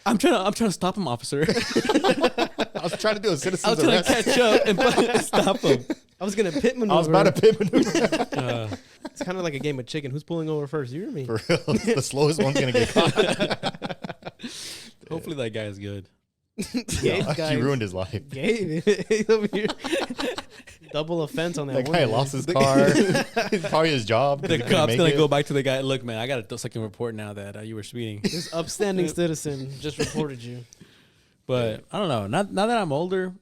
I'm trying to stop him, officer. I was trying to do a I was citizen's trying arrest. to catch up and stop him. I was going to pit maneuver. I was about to pit maneuver. It's kind of like a game of chicken. Who's pulling over first? You or me? For real. The slowest one's going to get caught. Hopefully that guy is good. Gabe's guy. You ruined his life. Gabe. He's over here. Double offense on that That one. guy lost his car. It's probably his job. 'cause The he couldn't cop's make gonna it. go back to the guy. Look, man, I got a second report now that you were speeding. This upstanding citizen just reported you. But I don't know. Now that I'm older,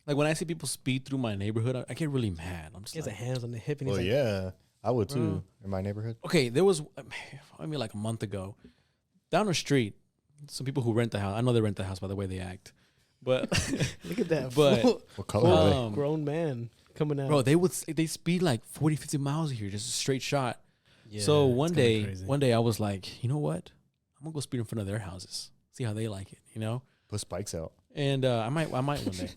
like when I see people speed through my neighborhood, I get really mad. I'm just He has a like, hands on the hip and he's Well, like, yeah. I would too Bro. in my neighborhood. okay, there was, I mean, like a month ago, down the street, some people who rent the house. I know they rent the house by the way they act, but look at that. But- full What color are they? grown man coming out. bro, they speed like 40, 50 miles here, just a straight shot. Yeah, So it's one kinda crazy. day I was like, you know what? I'm gonna go speed in front of their houses, see how they like it, you know. Put spikes out. And I might one day.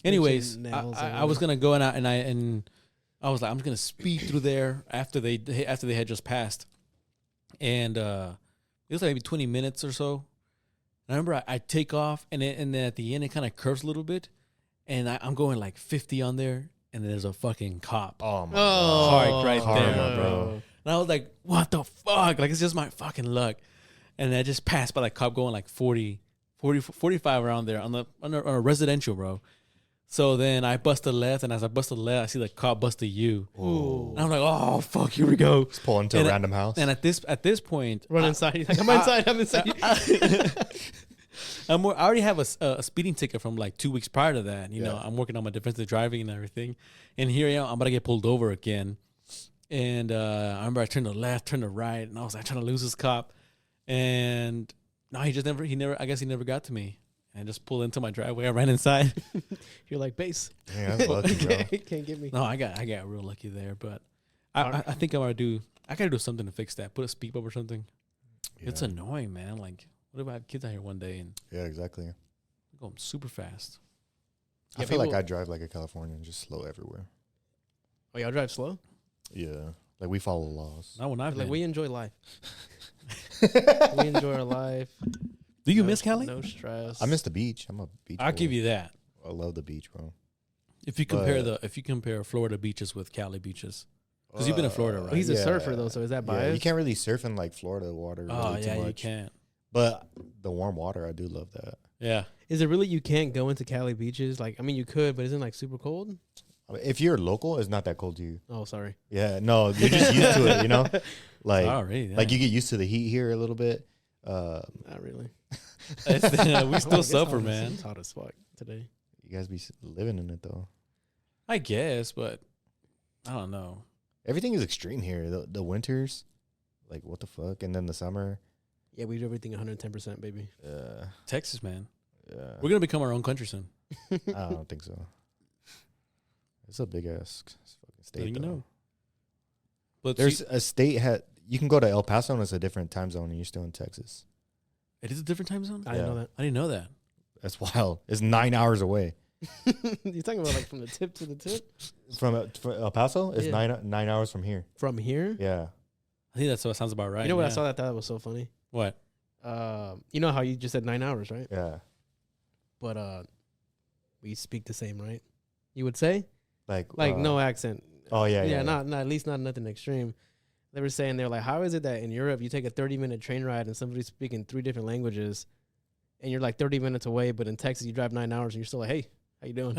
Anyways, nails I was gonna go and I was like, I'm just gonna speed through there after they had just passed, and it was like maybe 20 minutes or so. And I remember I take off, and then at the end it kind of curves a little bit, and I'm going like 50 on there, and then there's a fucking cop. Oh, my Parked right Karma, there, bro. And I was like, what the fuck? Like, it's just my fucking luck. And I just passed by that cop going like 40, 45 around there on a residential, bro. So then I busted left, and as I busted left, I see the cop busted you. Ooh. And I'm like, oh fuck, here we go. Just pull into And a random house. And at this point, Run inside. He's like, I'm inside. I'm inside. I already have a speeding ticket from like 2 weeks prior to that. You know, Yeah. I'm working on my defensive driving and everything. And here I am, I'm about to get pulled over again. And I remember I turned to the left, turned to the right, and I was like trying to lose this cop. And no, I guess he never got to me. And just pulled into my driveway. I ran inside. You're like, base. Yeah, that's lucky, bro. Can't get me. No, I got real lucky there. But I think I gotta do something to fix that. Put a speed bump or something. Yeah. It's annoying, man. Like, what if I have kids out here one day and Yeah, exactly. they're going super fast? I feel like I drive like a Californian, just slow everywhere. Oh, y'all drive slow? Yeah, like we follow laws. Not when I've Like, been. we enjoy life. We enjoy our life. Do you No- miss Cali? No stress. I miss the beach. I'm a beach. I'll boy. give you that. I love the beach, bro. If you compare Florida beaches with Cali beaches, 'Cause you've been in Florida, right? Well, he's a surfer, though, so is that Yeah, biased? you can't really surf in like Florida water. Really oh too yeah, you much. can't. But the warm water, I do love that. Yeah, Is it really you can't go into Cali beaches? Like, I mean, you could, but isn't it like super cold? I mean, if you're local, it's not that cold to you. Oh, sorry. Yeah, no, you're just used to it, you know. Like, already. like you get used to the heat here a little bit. Not really. We still It's suffer, hot as- man. It's hot as fuck today. You guys be living in it though. I guess, but I don't know. Everything is extreme here. The winters, like what the fuck, and then the summer. Yeah, we do everything 110%, baby. Texas, man. Yeah. We're gonna become our own country soon. I don't think so. It's a big ass fucking state. Letting you though. know. But There's a state you can go to El Paso and it's a different time zone and you're still in Texas. it is a different time zone. I didn't know I didn't know that. That's wild. It's 9 hours away that. You're talking about like from the tip to the tip? from El Paso. It's Yeah. 9 hours from here. From here? Yeah. I think that's what sounds about right. You know what I yeah. saw that was so funny? What? You know how you just said 9 hours, right? Yeah. But we speak the same, right? You would say? Like No accent. Oh yeah. Yeah, not at least not nothing extreme. They were saying they're like, how is it that in Europe you take a 30-minute train ride and somebody's speaking 3 different languages, and you're like 30 minutes away, but in Texas you drive 9 hours and you're still like, hey, how you doing?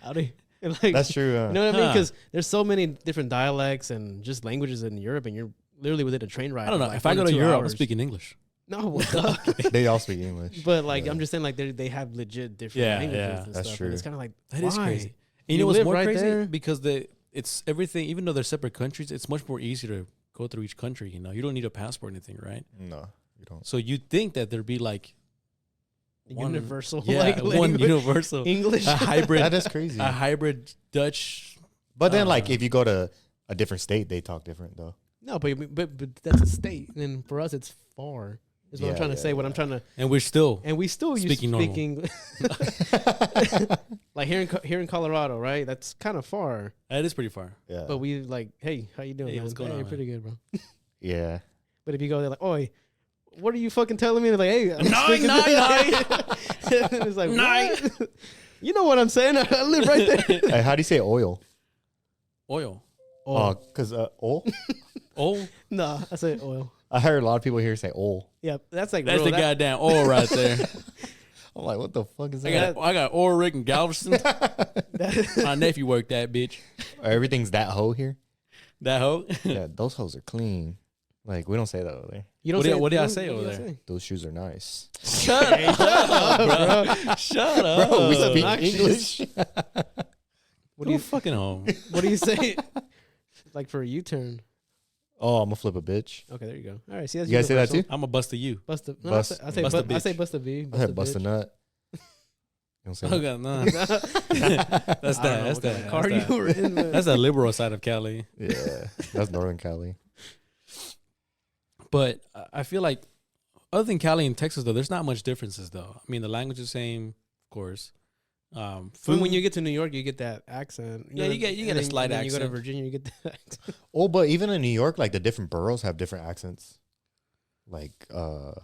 Howdy. And like, That's true. you know what I mean? Huh. Because there's so many different dialects and just languages in Europe, and you're literally within a train ride. I don't know. of, like, If I 1 go to 2 Europe, I'm hours. speaking English. No, what the? they all speak English. But like, Yeah. I'm just saying, like they have legit different Yeah, languages yeah. and That's stuff. true. And it's kind of like That is why? crazy. And you You know what's live more right crazy? there? Because it's everything. Even though they're separate countries, it's much more easy to go through each country. You know, you don't need a passport or anything, right? No, you don't. So you'd think that there'd be like one- Universal, yeah, like one language. universal English. a hybrid, That is crazy. a hybrid Dutch. But then, like, Uh, if you go to a different state, they talk different though. No, but that's a state, and for us, it's far. Is what I'm Yeah, trying to yeah, say. What yeah. I'm trying to, And we're still and we still use Speaking normal. speaking like here in Colorado, right? That's kind of far, that is pretty far. Yeah. but we like, hey, how you doing? Hey, man? what's going Hey, on, pretty good, bro. yeah. But if you go there, like, oi, what are you fucking telling me? They're like, hey, I'm Nine, speaking nine, to-" And it's like, what? You know what I'm saying? I live right there. Hey, how do you say oil? Oil. Oh, because oil. Oh, Nah, I say oil. I heard a lot of people here say oil. Yeah, that's like that's real. the That- goddamn oil right there. I'm like, what the fuck is I that? got oil rig in Galveston. My nephew worked that bitch. Everything's that hoe here. That hoe. Yeah, those hoes are clean. Like, we don't say that over there. You don't What do say you- what do you y'all don't- say what over do y'all there? say? Those shoes are nice. Shut up, bro. Shut up. Bro, we speak obnoxious. English. What do you fucking home? What do you say? Like for a U-turn. Oh, I'm gonna flip a bitch. Okay, there you go. All right, see that's You guys say that universal. too? I'm a bust to you. Bust a, no, Bust- I say bust a I say bitch. bust a V. I Bust had a bust a bitch. nut. You don't say Oh that. god, no. That's That's I that. don't know That's what kind that. of car That's you that. were in, man. That's the liberal side of Cali. Yeah, that's Northern Cali. But I feel like other than Cali and Texas, though, there's not much differences, though. I mean, the language is the same, of course. Food, When you get to New York, you get that accent. Yeah, you get a and then- slight and then You go to accent. Virginia, you get that accent. Oh, but even in New York, like the different boroughs have different accents. Like,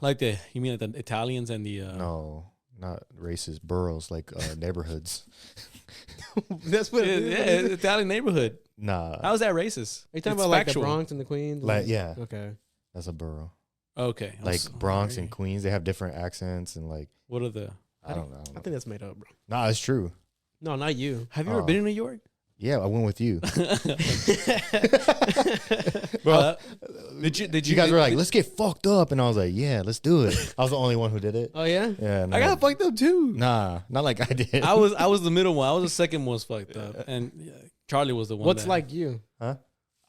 like you mean like the Italians and the no, not racist boroughs, like neighborhoods. That's what. yeah, Italian neighborhood. Nah, How is that racist? Are you talking It's about like factual. the Bronx and the Queens? like yeah, Okay. that's a borough. Okay, I'm Like Bronx sorry. and Queens, they have different accents and like What are the I don't know. I think that's made up, bro. Nah, it's true. No, not you. Have you ever been in New York? Yeah, I went with you. Bro, did You guys were like, let's get fucked up. And I was like, yeah, let's do it. I was the only one who did it. Oh yeah. Yeah. I got fucked up too. Nah, not like I did. I was the middle one. I was the second most fucked up, and Charlie was the one. What's like you? Huh?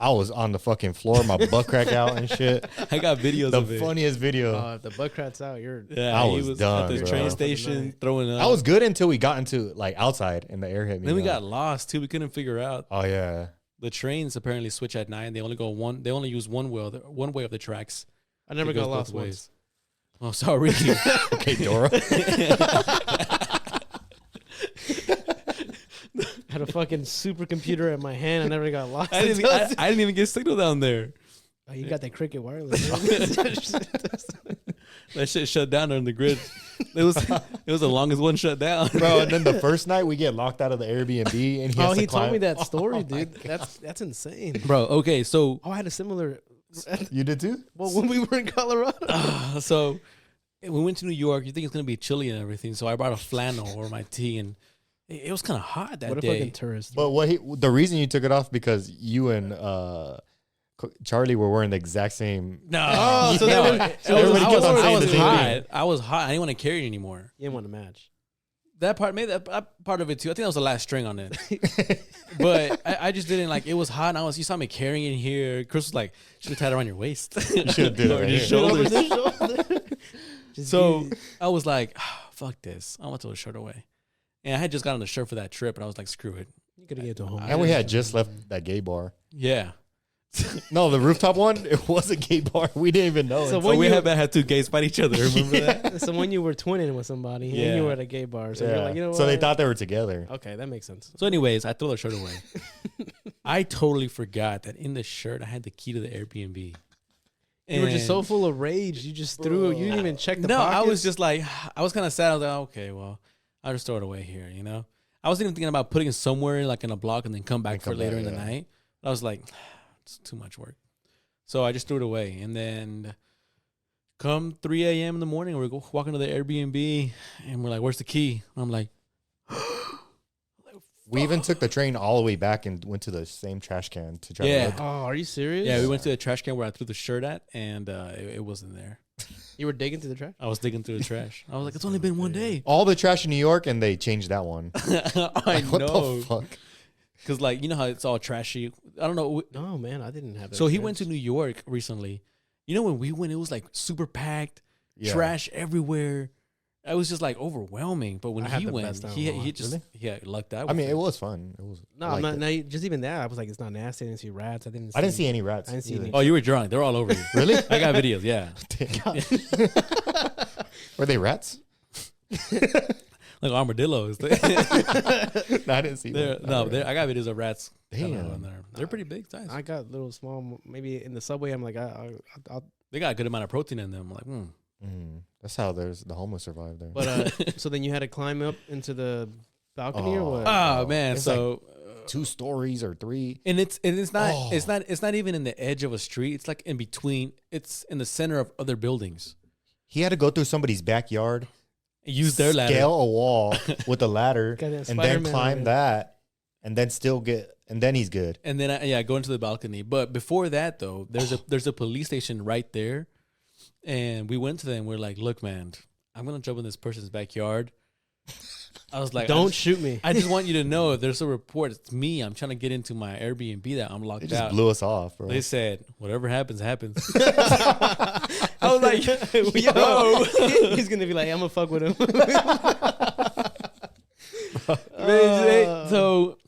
I was on the fucking floor, my butt crack out and shit. I got videos The of it. funniest video. If the butt crack's out, you're. Yeah, I he was was done, at the bro. train station throwing up. I was good until we got into like outside and the air hit me. Then we though. got lost too. We couldn't figure out. Oh yeah. The trains apparently switch at night. They only go one. They only use one way of the tracks. I never It goes got lost both once. Oh, sorry. Okay, Dora. Had a fucking supercomputer in my hand. I never got lost. I didn't even get signal down there. Oh, you got that Cricket wireless. That shit shut down on the grid. It was the longest one shut down, Bro, and then the first night we get locked out of the Airbnb and He told me that story, Oh, dude. That's insane. bro. Okay, so Oh, I had a similar. You did too? Well, when we were in Colorado. so we went to New York. You think it's gonna be chilly and everything, so I brought a flannel or my tea, and it was kind of hot that What a day. fucking tourist. But the reason you took it off because you and Charlie were wearing the exact same. No, Oh, so no, then- everybody kept on I saying was the same hot. thing. I was hot. I didn't want to carry it anymore. You didn't want to match. That part, maybe that part of it too. I think that was the last string on it. But I just didn't like. It was hot. And you saw me carrying it here. Chris was like, "Should have tied it around your waist." You should have did it Or right your here. shoulders. Over the shoulder. Just So give- I was like, "Fuck this! I want to throw the shirt away." And I had just gotten the shirt for that trip, and I was like, "Screw it." you could have gave it to home. And we had just left that gay bar. Yeah. No, the rooftop one, it was a gay bar. We didn't even know. So it. when we you- had two gays fight each other. Remember that? So when you were twinning with somebody, and Yeah. you were at a gay bar, so you're Yeah. like, you know what? So they thought they were together. Okay, that makes sense. So, anyways, I threw the shirt away. I totally forgot that in the shirt I had the key to the Airbnb. You were just so And- full of rage. You just threw it. You didn't even check the No, I was pockets? just like, I was kind of sad. I was like, okay, well, I'll just throw it away here, you know? I wasn't even thinking about putting it somewhere like in a block and then come back And for come later back, in the yeah. night. I was like, it's too much work. So I just threw it away. And then come 3 a.m. in the morning, we're walking to the Airbnb and we're like, where's the key? And I'm like, We even took the train all the way back and went to the same trash can to try Yeah. to look. Oh, are you serious? yeah, we went to the trash can where I threw the shirt at and it wasn't there. You were digging through the trash? I was digging through the trash. I was like, it's only been one day. All the trash in New York, and they changed that one. I Like, what know. the fuck? Because, like, you know how it's all trashy. I don't know. No, man, I didn't have that. So he trash. went to New York recently. You know, when we went, it was like super packed, Yeah. trash everywhere. It was just like overwhelming. But when I had he the went, best time he of my life. just lucked out. I with mean, it. it was fun. It was. No, I I'm liked not. it. No, just even that, I was like, it's not nasty. I didn't see rats. I didn't see any rats. I didn't see either. any- Oh, you were drunk. They're all over you. Really? I got videos. Yeah, Were they rats? like armadillos. No, I didn't see them. I got videos of rats. Damn. in there. They're pretty big size. I got little small, maybe in the subway. I'm like, I'll They got a good amount of protein in them. I'm like, That's how there's the homeless survive there. But so then you had to climb up into the balcony or Oh. what? oh man. It's So 2 stories or 3. and it's not Oh. it's not even in the edge of a street. It's like in between. It's in the center of other buildings. He had to go through somebody's backyard, Use their ladder. scale a wall with a ladder, Goddamn and then Spider-Man climb over that, and then and then he's good. And then I go into the balcony. But before that though, there's a police station right there. And we went to them. We're like, look, man, I'm gonna jump in this person's backyard. I was like, Don't shoot me. I just want you to know if there's a report, it's me. I'm trying to get into my Airbnb that I'm They locked just out. blew us off, bro. They said, whatever happens, happens. I was like, Yo, he's gonna be like, I'm gonna fuck with him.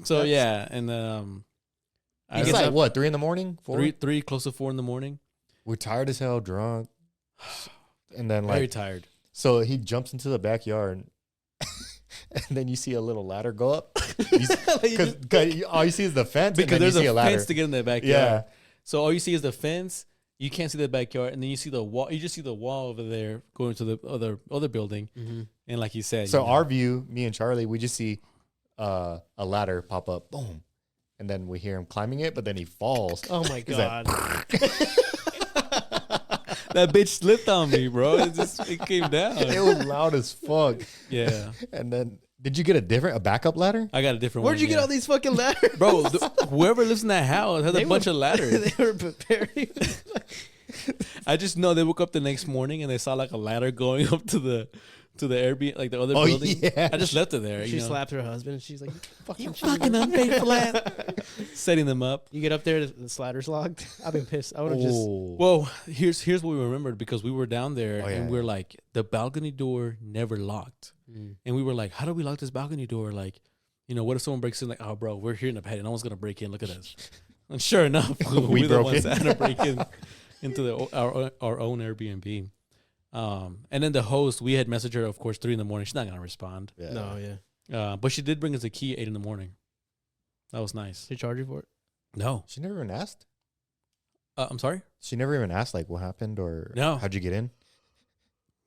so yeah, and I It's was like up what, 3 in the morning? 4? three close to 4 in the morning. We're tired as hell, drunk, and then Very like, tired. so he jumps into the backyard, and then you see a little ladder go up, because all you see is the fence, Because and then there's you see a a ladder. fence to get in the backyard. Yeah, So all you see is the fence. You can't see the backyard, and then you see the wall. You just see the wall over there going to the other building. And like you said, so our view, me and Charlie, we just see a ladder pop up, boom, and then we hear him climbing it, but then he falls. Oh my He's like, god. That bitch slipped on me, bro. It came down. It was loud as fuck. Yeah. And then, did you get a backup ladder? I got a different Where'd one. you get all these fucking ladders? Bro, whoever lives in that house has a bunch of ladders. They were preparing. I just know they woke up the next morning and they saw like a ladder going up to the Airbnb, like the other building. Yeah. I just left it there. She you know? slapped her husband and she's like, You fucking unfaithful ass. Setting them up. You get up there, the slider's locked. I've been pissed. I would have just. Well, here's what we remembered because we were down there and we're yeah. like, the balcony door never locked. And we were like, how do we lock this balcony door? Like, what if someone breaks in? Like, oh, bro, we're here in the pad. No one's going to break in. Look at us. And sure enough, We we're the broke ones in. that had to break in into our own Airbnb. And then the host, we had messaged her, of course, 3 a.m. She's not going to respond. Yeah. No, yeah. But she did bring us a key at 8 a.m. That was nice. They charge you for it? No. She never even asked? I'm sorry? She never even asked, like, what happened or No. how'd you get in?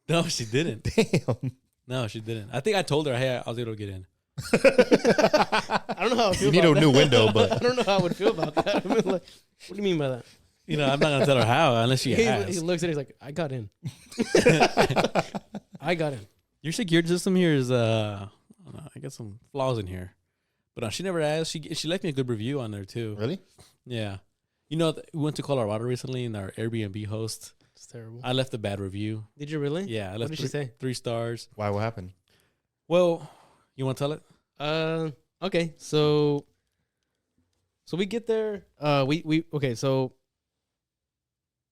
No, she didn't. Damn. No, she didn't. I think I told her, hey, I was able to get in. I don't know how I feel You need about a new that. window, I but don't know how I would feel about that. I mean, like, what do you mean by that? I'm not going to tell her how unless she He asks. looks at it, he's like, I got in. I got in. Your security system here is, I don't know, I got some flaws in here. But she never asked. She left me a good review on there, too. really? Yeah. We went to Colorado recently, and our Airbnb host, It's terrible. I left a bad review. Did you really? Yeah, I What left did she say? 3 stars. Why? What happened? Well, you want to tell it? Okay. So we get there. Okay. So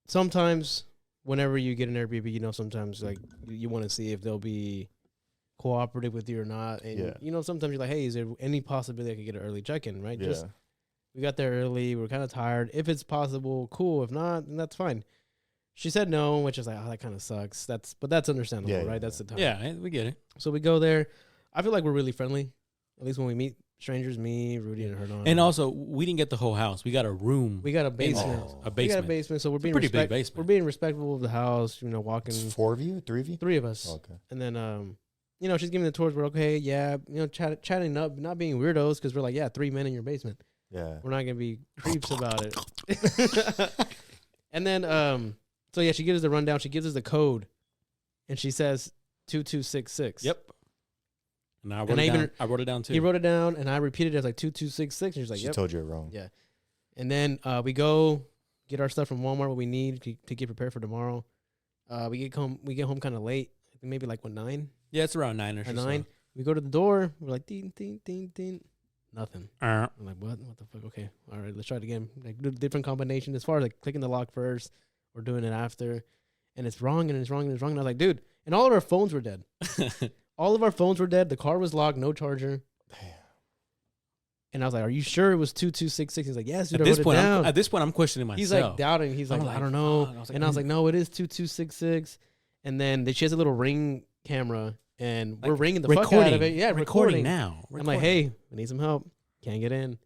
sometimes whenever you get an Airbnb, sometimes like you want to see if they'll be cooperative with you or not. And sometimes you're like, hey, is there any possibility I could get an early check-in? Right? Yeah. We got there early. We're kind of tired. If it's possible, cool. If not, then that's fine. She said no, which is like, oh, that kind of sucks. But that's understandable, Yeah, right? yeah, That's the time. Yeah, we get it. So we go there. I feel like we're really friendly. At least when we meet strangers, me, Rudy, and Hernan. And also, we didn't get the whole house. We got a room. we got a basement. Oh. A We got a basement. basement, so we're being pretty big basement. We're being respectful of the house. Walking It's 4 of you? 3 of you? 3 of us, Oh, okay. and then she's giving the tours. We're okay, yeah, chatting up, not being weirdos because we're like, yeah, 3 men in your basement. Yeah. We're not gonna be creeps about it. And then so yeah, she gives us the rundown. She gives us the code, and she says 2266. Yep. And I wrote it down too. He wrote it down, and I repeated it as like 2266. And she's like, She yep. told you it wrong. Yeah. And then we go get our stuff from Walmart, what we need to get prepared for tomorrow. We get home kind of late, maybe like 9? Yeah, it's around 9 or so. 9. We go to the door. We're like, ding, ding, ding, ding. Nothing. I'm like, what? What the fuck? Okay. All right, let's try it again. Like, do a different combination. As far as like clicking the lock first or doing it after. And it's wrong, and it's wrong, and it's wrong. And I was like, dude, and all of our phones were dead. All of our phones were dead. The car was locked, no charger. Damn. And I was like, "Are you sure it was 2266?" He's like, "Yes, dude." At this point, I'm questioning myself. He's like doubting. He's like, I'm "I like, don't know." fuck. And I was like, "No, it is 2266." And then she has a little ring camera, and we're ringing the fuck out of it. Yeah, recording. now. I'm like, "Hey, we need some help. Can't get in."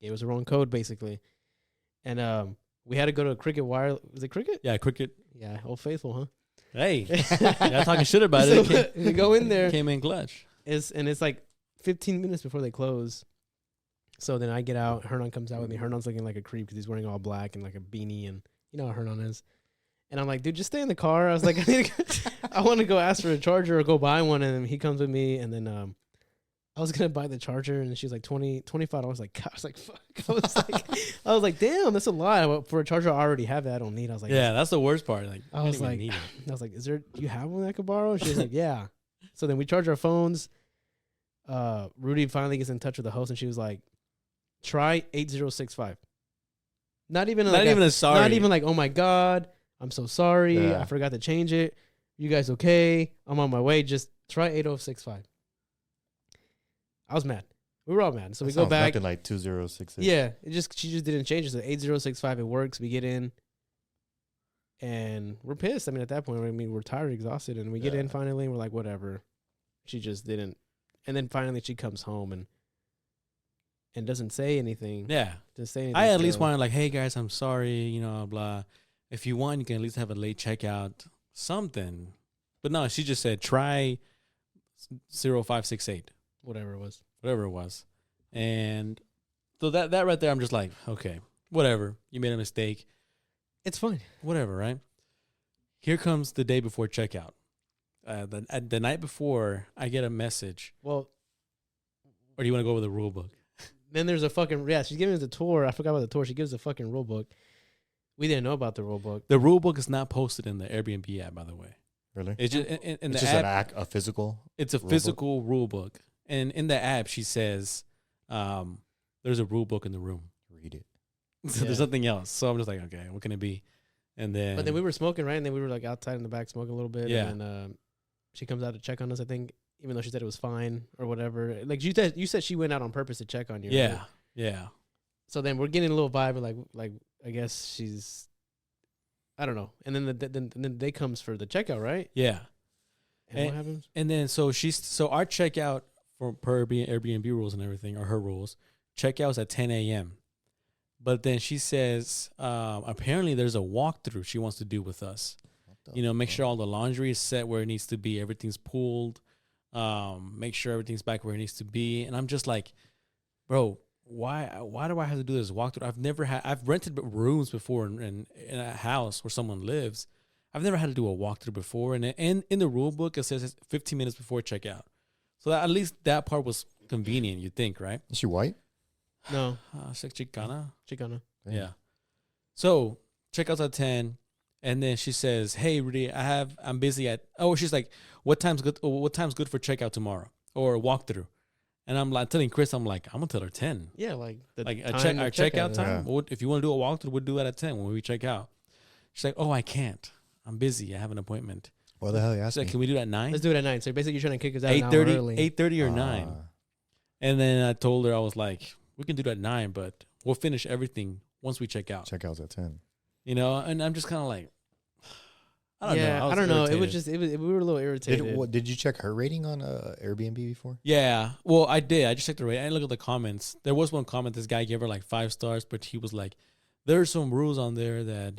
Gave us the wrong code, basically. And we had to go to a Cricket Wire. Was it Cricket? Yeah, Cricket. Yeah, Old Faithful, huh? Hey, y'all talking shit about So it. we go in there. Came in clutch. It's like 15 minutes before they close. So then I get out. Hernan comes out with me. Hernan's looking like a creep because he's wearing all black and like a beanie, and you know how Hernan is. And I'm like, dude, just stay in the car. I was like, I want to go ask for a charger or go buy one. And then he comes with me, and then I was gonna buy the charger, and she's like $25. Like, I was like, fuck. I was like, damn, that's a lot for a charger. I already have it. I don't need. I was like, Yeah, that's the worst part. Like, I was like, do you have one I could borrow? And she was like, yeah. So then we charge our phones. Rudy finally gets in touch with the host, and she was like, try 8065. Not even a sorry. Not even like, oh my God, I'm so sorry. Yeah. I forgot to change it. You guys okay? I'm on my way. Just try 8065. I was mad. We were all mad. So we go back. Nothing like 2066. Yeah, she just didn't change it. So 8065, it works. We get in, and we're pissed. I mean, at that point, we're tired, exhausted, and we get in finally, and we're like, whatever. She just didn't. And then finally, she comes home and doesn't say anything. Yeah. Doesn't say anything. I at least wanted like, hey guys, I'm sorry, blah. If you want, you can at least have a late checkout, something. But no, she just said try 0568. Whatever it was. And so that right there, I'm just like, okay, whatever. You made a mistake. It's fine. Whatever, right? here comes the day before checkout. The night before, I get a message. Well, or do you want to go over the rule book? then there's a fucking she's giving us the tour. I forgot about the tour. She gives a fucking rule book. We didn't know about the rule book. The rule book is not posted in the Airbnb app, by the way. Really? It's just in It's the just app. a physical. It's a rule physical rule book, and in the app she says, "There's a rule book in the room." Read it. So Yeah. there's nothing else. So I'm just like, okay, what can it be? And then, But then we were smoking, right? And then we were like outside in the back smoking a little bit. Yeah. And then she comes out to check on us, I think, even though she said it was fine or whatever. Like you said she went out on purpose to check on you. yeah, right? yeah. So then we're getting a little vibe of like I guess she's, I don't know. And then the day comes for the checkout, right? Yeah. And what happens? And then so our checkout for per Airbnb rules and everything, or her rules, checkouts at 10 a.m. But then she says apparently there's a walkthrough she wants to do with us. Make sure all the laundry is set where it needs to be, everything's pooled, make sure everything's back where it needs to be. And I'm just like, bro, why do I have to do this walkthrough? I've rented rooms before in a house where someone lives. I've never had to do a walkthrough before. And in the rule book, it says it's 15 minutes before checkout. So at least that part was convenient, you'd think, right? Is she white? No. She's like Chicana. Chicana. Damn. Yeah. So checkouts at 10. And then she says, "Hey, Rudy, I'm busy at." Oh, she's like, "What time's good? What time's good for checkout tomorrow or walkthrough?" And I'm like telling Chris, I'm gonna tell her 10. Yeah, like the Like time our of checkout time. Yeah. Well, if you want to do a walkthrough, we'll do that at 10 when we check out. She's like, "Oh, I can't. I'm busy. I have an appointment." What the hell are you She's asking? like, "Can we do that at 9? Let's do it at 9. So basically, you're trying to kick us out 8:30, 8:30, early. 8:30 or 9?" Ah. And then I told her, I was like, "We can do that at 9, but we'll finish everything once we check out." Checkouts at 10. And I'm just kind of like, I don't know. I don't know. It was irritated. just we were a little irritated. Did you check her rating on Airbnb before? Yeah. Well, I did. I just checked the rate. I didn't look at the comments. There was one comment. This guy gave her like 5 stars, but he was like, "There's some rules on there that,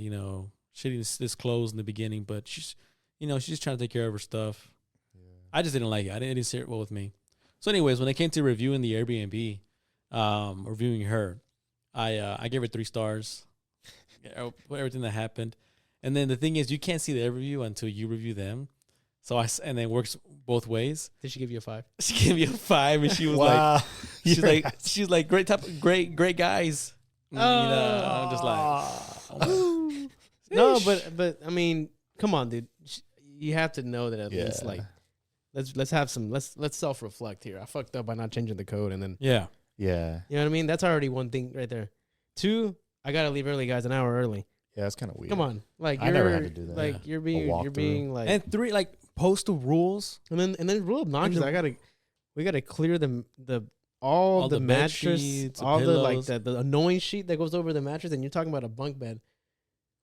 she didn't disclose in the beginning, but she's just trying to take care of her stuff." Yeah. I just didn't like it. I didn't sit it well with me. So anyways, when it came to reviewing the Airbnb, reviewing her, I gave her 3 stars. Everything that happened. And then the thing is, you can't see their review until you review them. So and then it works both ways. Did she give you a 5? She gave me a 5, and she was Wow. she's like great guys. I'm just like, No, but I mean, come on, dude. You have to know that at Yeah. least like let's have some let's self reflect here. I fucked up by not changing the code, and then yeah, Yeah. you know what I mean. That's already one thing right there. 2, I gotta leave early, guys, an hour early. Yeah, that's kind of weird. Come on, like I never had to do that. Like Yeah. you're being like, and 3 like post the rules. and then real obnoxious. We gotta clear all the the bed mattress, sheets, the all the like pillows. the annoying sheet that goes over the mattress, and you're talking about a bunk bed.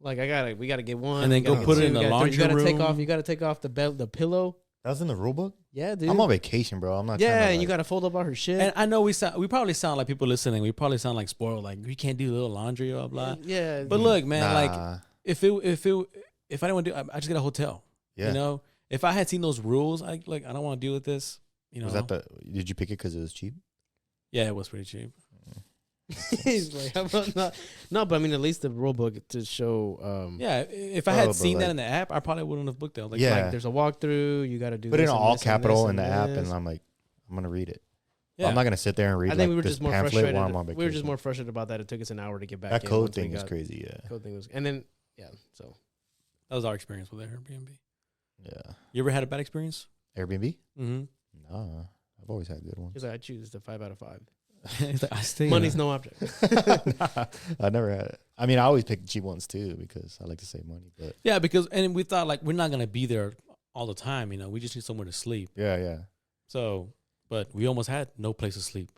Like we gotta get one, And then we go gotta put get it in two, the we gotta laundry you gotta take room. off. You gotta take off the pillow. That was in the rule book? Yeah, dude. I'm on vacation, bro. I'm not Yeah, trying to, and you like- gotta fold up all her shit. And I know we probably sound like people listening. We probably sound like spoiled. Like we can't do little laundry, blah blah. Yeah, But look, man, like Nah. if I didn't want to do, I just get a hotel. Yeah. If I had seen those rules, I don't want to deal with this. Was that did you pick it because it was cheap? Yeah, it was pretty cheap. he's like, how about not? No, but I mean, at least the rule book to show. Yeah, if I Oh, had but seen that like- in the app, I probably wouldn't have booked it. I was like, Yeah. like there's a walkthrough. You gotta do. Put it this in and all this and capital this in the and app, this. and I'm like, I'm gonna read it. yeah. I'm not gonna sit there and read. I think we were this just more pamphlet frustrated. while I'm on We were vacation. just more frustrated about that. It took us an hour to get back. That in code once we thing is got- crazy. Yeah. Code thing was, and then yeah. So That was our experience with Airbnb. Yeah. You ever had a bad experience? Airbnb? Mm-hmm. Nah, I've always had good ones. he's like, I choose the 5 out of 5. It's like, I stay. Money's no object. Nah, I never had it. I mean, I always pick cheap ones too because I like to save money. But Yeah, and we thought like we're not gonna be there all the time. We just need somewhere to sleep. yeah. So, but we almost had no place to sleep.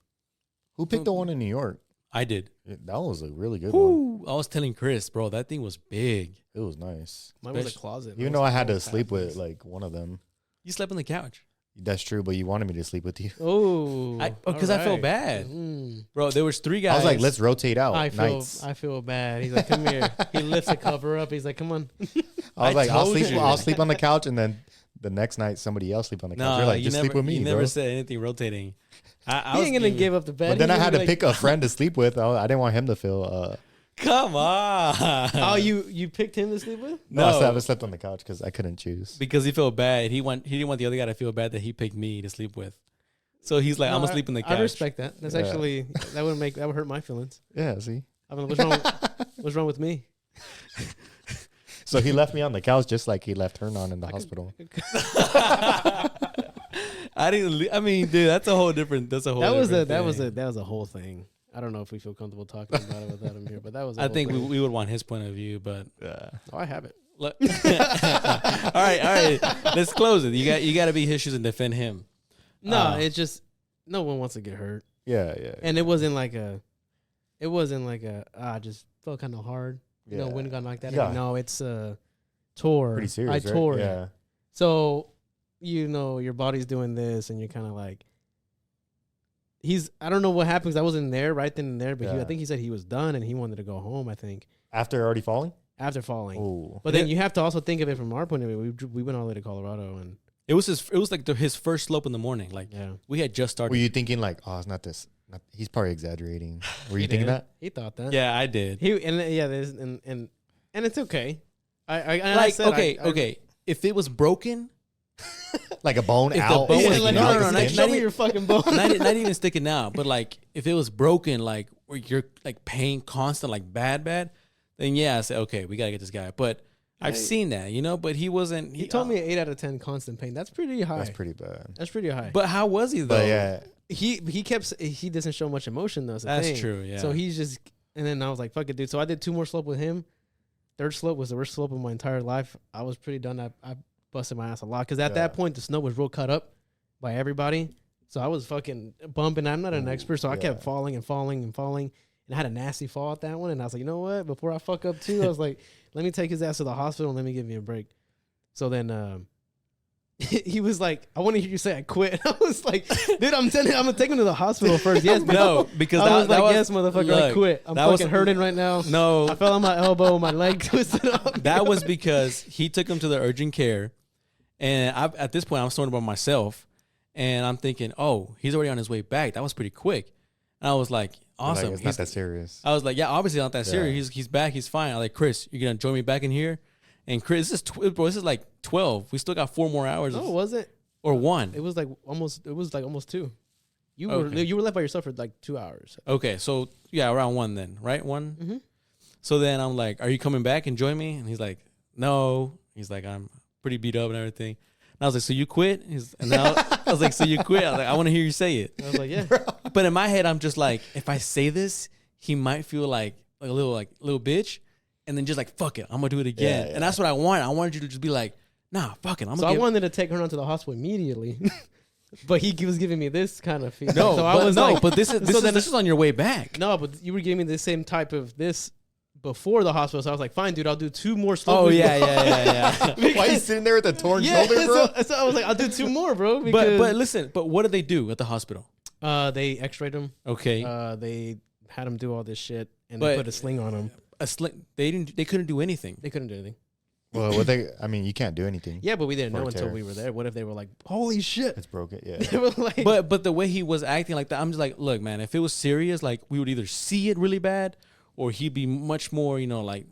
Who picked the one in New York? I did. That was a really good one. Woo! I was telling Chris, bro, that thing was big. It was nice. Mine was a closet. Even though I had to sleep with like one of them. You slept on the couch, That's true, but you wanted me to sleep with you. Oh, because I felt bad, bro. There was 3 guys. I was like, let's rotate out I nights. feel bad. He's like, come here. He lifts the cover up. He's like, come on. I was like, told you. I'll sleep on the couch, and then the next night somebody else sleep on the couch. No, You're like, you just never, sleep with me, You bro. never said anything rotating. I He was ain't gonna give up the bed. But then I He's had to gonna be pick a friend to sleep with. I didn't want him to feel Come on. Oh, you picked him to sleep with? No, I still haven't slept on the couch because I couldn't choose. Because he felt bad. He didn't want the other guy to feel bad that he picked me to sleep with. So he's like, No, I'm gonna sleep in the couch. I respect that. That's actually that would hurt my feelings. Yeah, see. I mean, what's wrong with me? So he left me on the couch just like he left Hernan in the hospital. I mean, dude, that's a whole different. That was a whole thing. I don't know if we feel comfortable talking about it without him here, but that was. I think we would want his point of view, but Oh, I have it. all right. Let's close it. You got to be his shoes and defend him. No, it's just no one wants to get hurt, Yeah. and it wasn't like I just felt kind of hard. You know, wind got knocked out. Yeah. No, it's tore. Pretty serious, I right? tore it. Yeah. So, you know, your body's doing this, and you're kind of like, I don't know what happened because I wasn't there right then and there, but I think he said he was done and he wanted to go home, I think. After already falling? After falling. Oh. But then you have to also think of it from our point of view. We went all the way to Colorado, and it was like his first slope in the morning. Like we had just started. Were you thinking like, oh, it's not this? He's probably exaggerating. Were you thinking that? He thought that. Yeah, I did. And it's okay. Okay. If it was broken, like a bone if out. the bone was no, show me your fucking bone. not even sticking out, but like if it was broken, like where you're like pain constant, like bad, then I say okay, we gotta get this guy. But I've seen that, you know. But he wasn't. He told me 8 out of 10 constant pain. That's pretty high. That's pretty bad. That's pretty high. But how was he though? But yeah. He doesn't show much emotion though. That's true. Yeah. So he's just, and then I was like, fuck it, dude. So I did 2 more slope with him. Third slope was the worst slope of my entire life. I was pretty done. I busted my ass a lot because at that point the snow was real cut up by everybody. So I was fucking bumping. I'm not an expert, so I kept falling and falling and falling. And I had a nasty fall at that one. And I was like, you know what? Before I fuck up too, I was like, let me take his ass to the hospital and let me give me a break. So then he was like, I want to hear you say I quit. I was like, dude, I'm telling you, I'm going to take him to the hospital first. Yes, no, because I was like, yes, motherfucker, look, I quit. I'm fucking hurting right now. No. I fell on my elbow, my leg twisted up. That was because he took him to the urgent care. And at this point, I was talking about myself. And I'm thinking, oh, he's already on his way back. That was pretty quick. And I was like, awesome. Like, it's not that serious. I was like, yeah, obviously not that serious. He's back. He's fine. I was like, Chris, you're going to join me back in here? And Chris, this is like 12. We still got 4 more hours. No, was it? Or 1. It was like almost 2. You were left by yourself for like 2 hours. Okay, so yeah, around 1 then, right? 1? Mm-hmm. So then I'm like, are you coming back and join me? And he's like, no. He's like, I'm pretty beat up and everything. And I was like, so you quit? I was like, so you quit? I was like, I want to hear you say it. I was like, yeah. But in my head, I'm just like, if I say this, he might feel like a little bitch, and then just like, fuck it, I'm gonna do it again. And that's what I want. I wanted you to just be like, nah, fuck it. I wanted to take her on to the hospital immediately. But he was giving me this kind of feedback. No, so I was like, but this is on your way back. No, but you were giving me the same type of this before the hospital. So I was like, fine, dude, I'll do 2 more slopes. Oh, yeah. Why are you sitting there with a torn shoulder, bro? So I was like, I'll do 2 more, bro. But listen, what did they do at the hospital? They x-rayed him. Okay. They had him do all this shit, and they put a sling on him. A sling? They couldn't do anything. They couldn't do anything. Well, you can't do anything. Yeah, but we didn't know until we were there. What if they were like, holy shit. It's broken, yeah. They were like, but the way he was acting like that, I'm just like, look, man, if it was serious, like we would either see it really bad or he'd be much more, like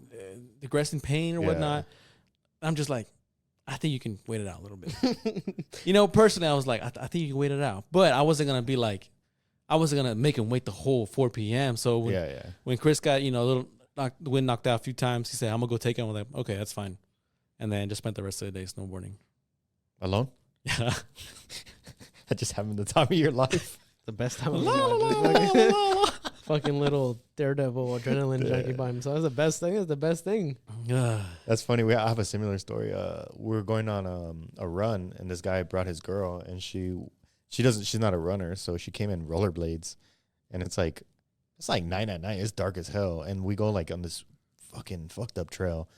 aggressive pain or whatnot. I'm just like, I think you can wait it out a little bit. Personally, I was like, I think you can wait it out. But I wasn't going to be like, I wasn't going to make him wait the whole 4 p.m. So when Chris got, a little the wind knocked out a few times, he said, I'm going to go take him. I'm like, okay, that's fine. And then just spent the rest of the day snowboarding. Alone? Yeah. That just happened the time of your life. The best time of my life. Fucking little daredevil adrenaline junkie by himself. That's the best thing. It's the best thing. That's funny. I have a similar story. We were going on a run, and this guy brought his girl, and she's not a runner, so she came in rollerblades, and it's like 9 at night. It's dark as hell, and we go like on this fucking fucked up trail.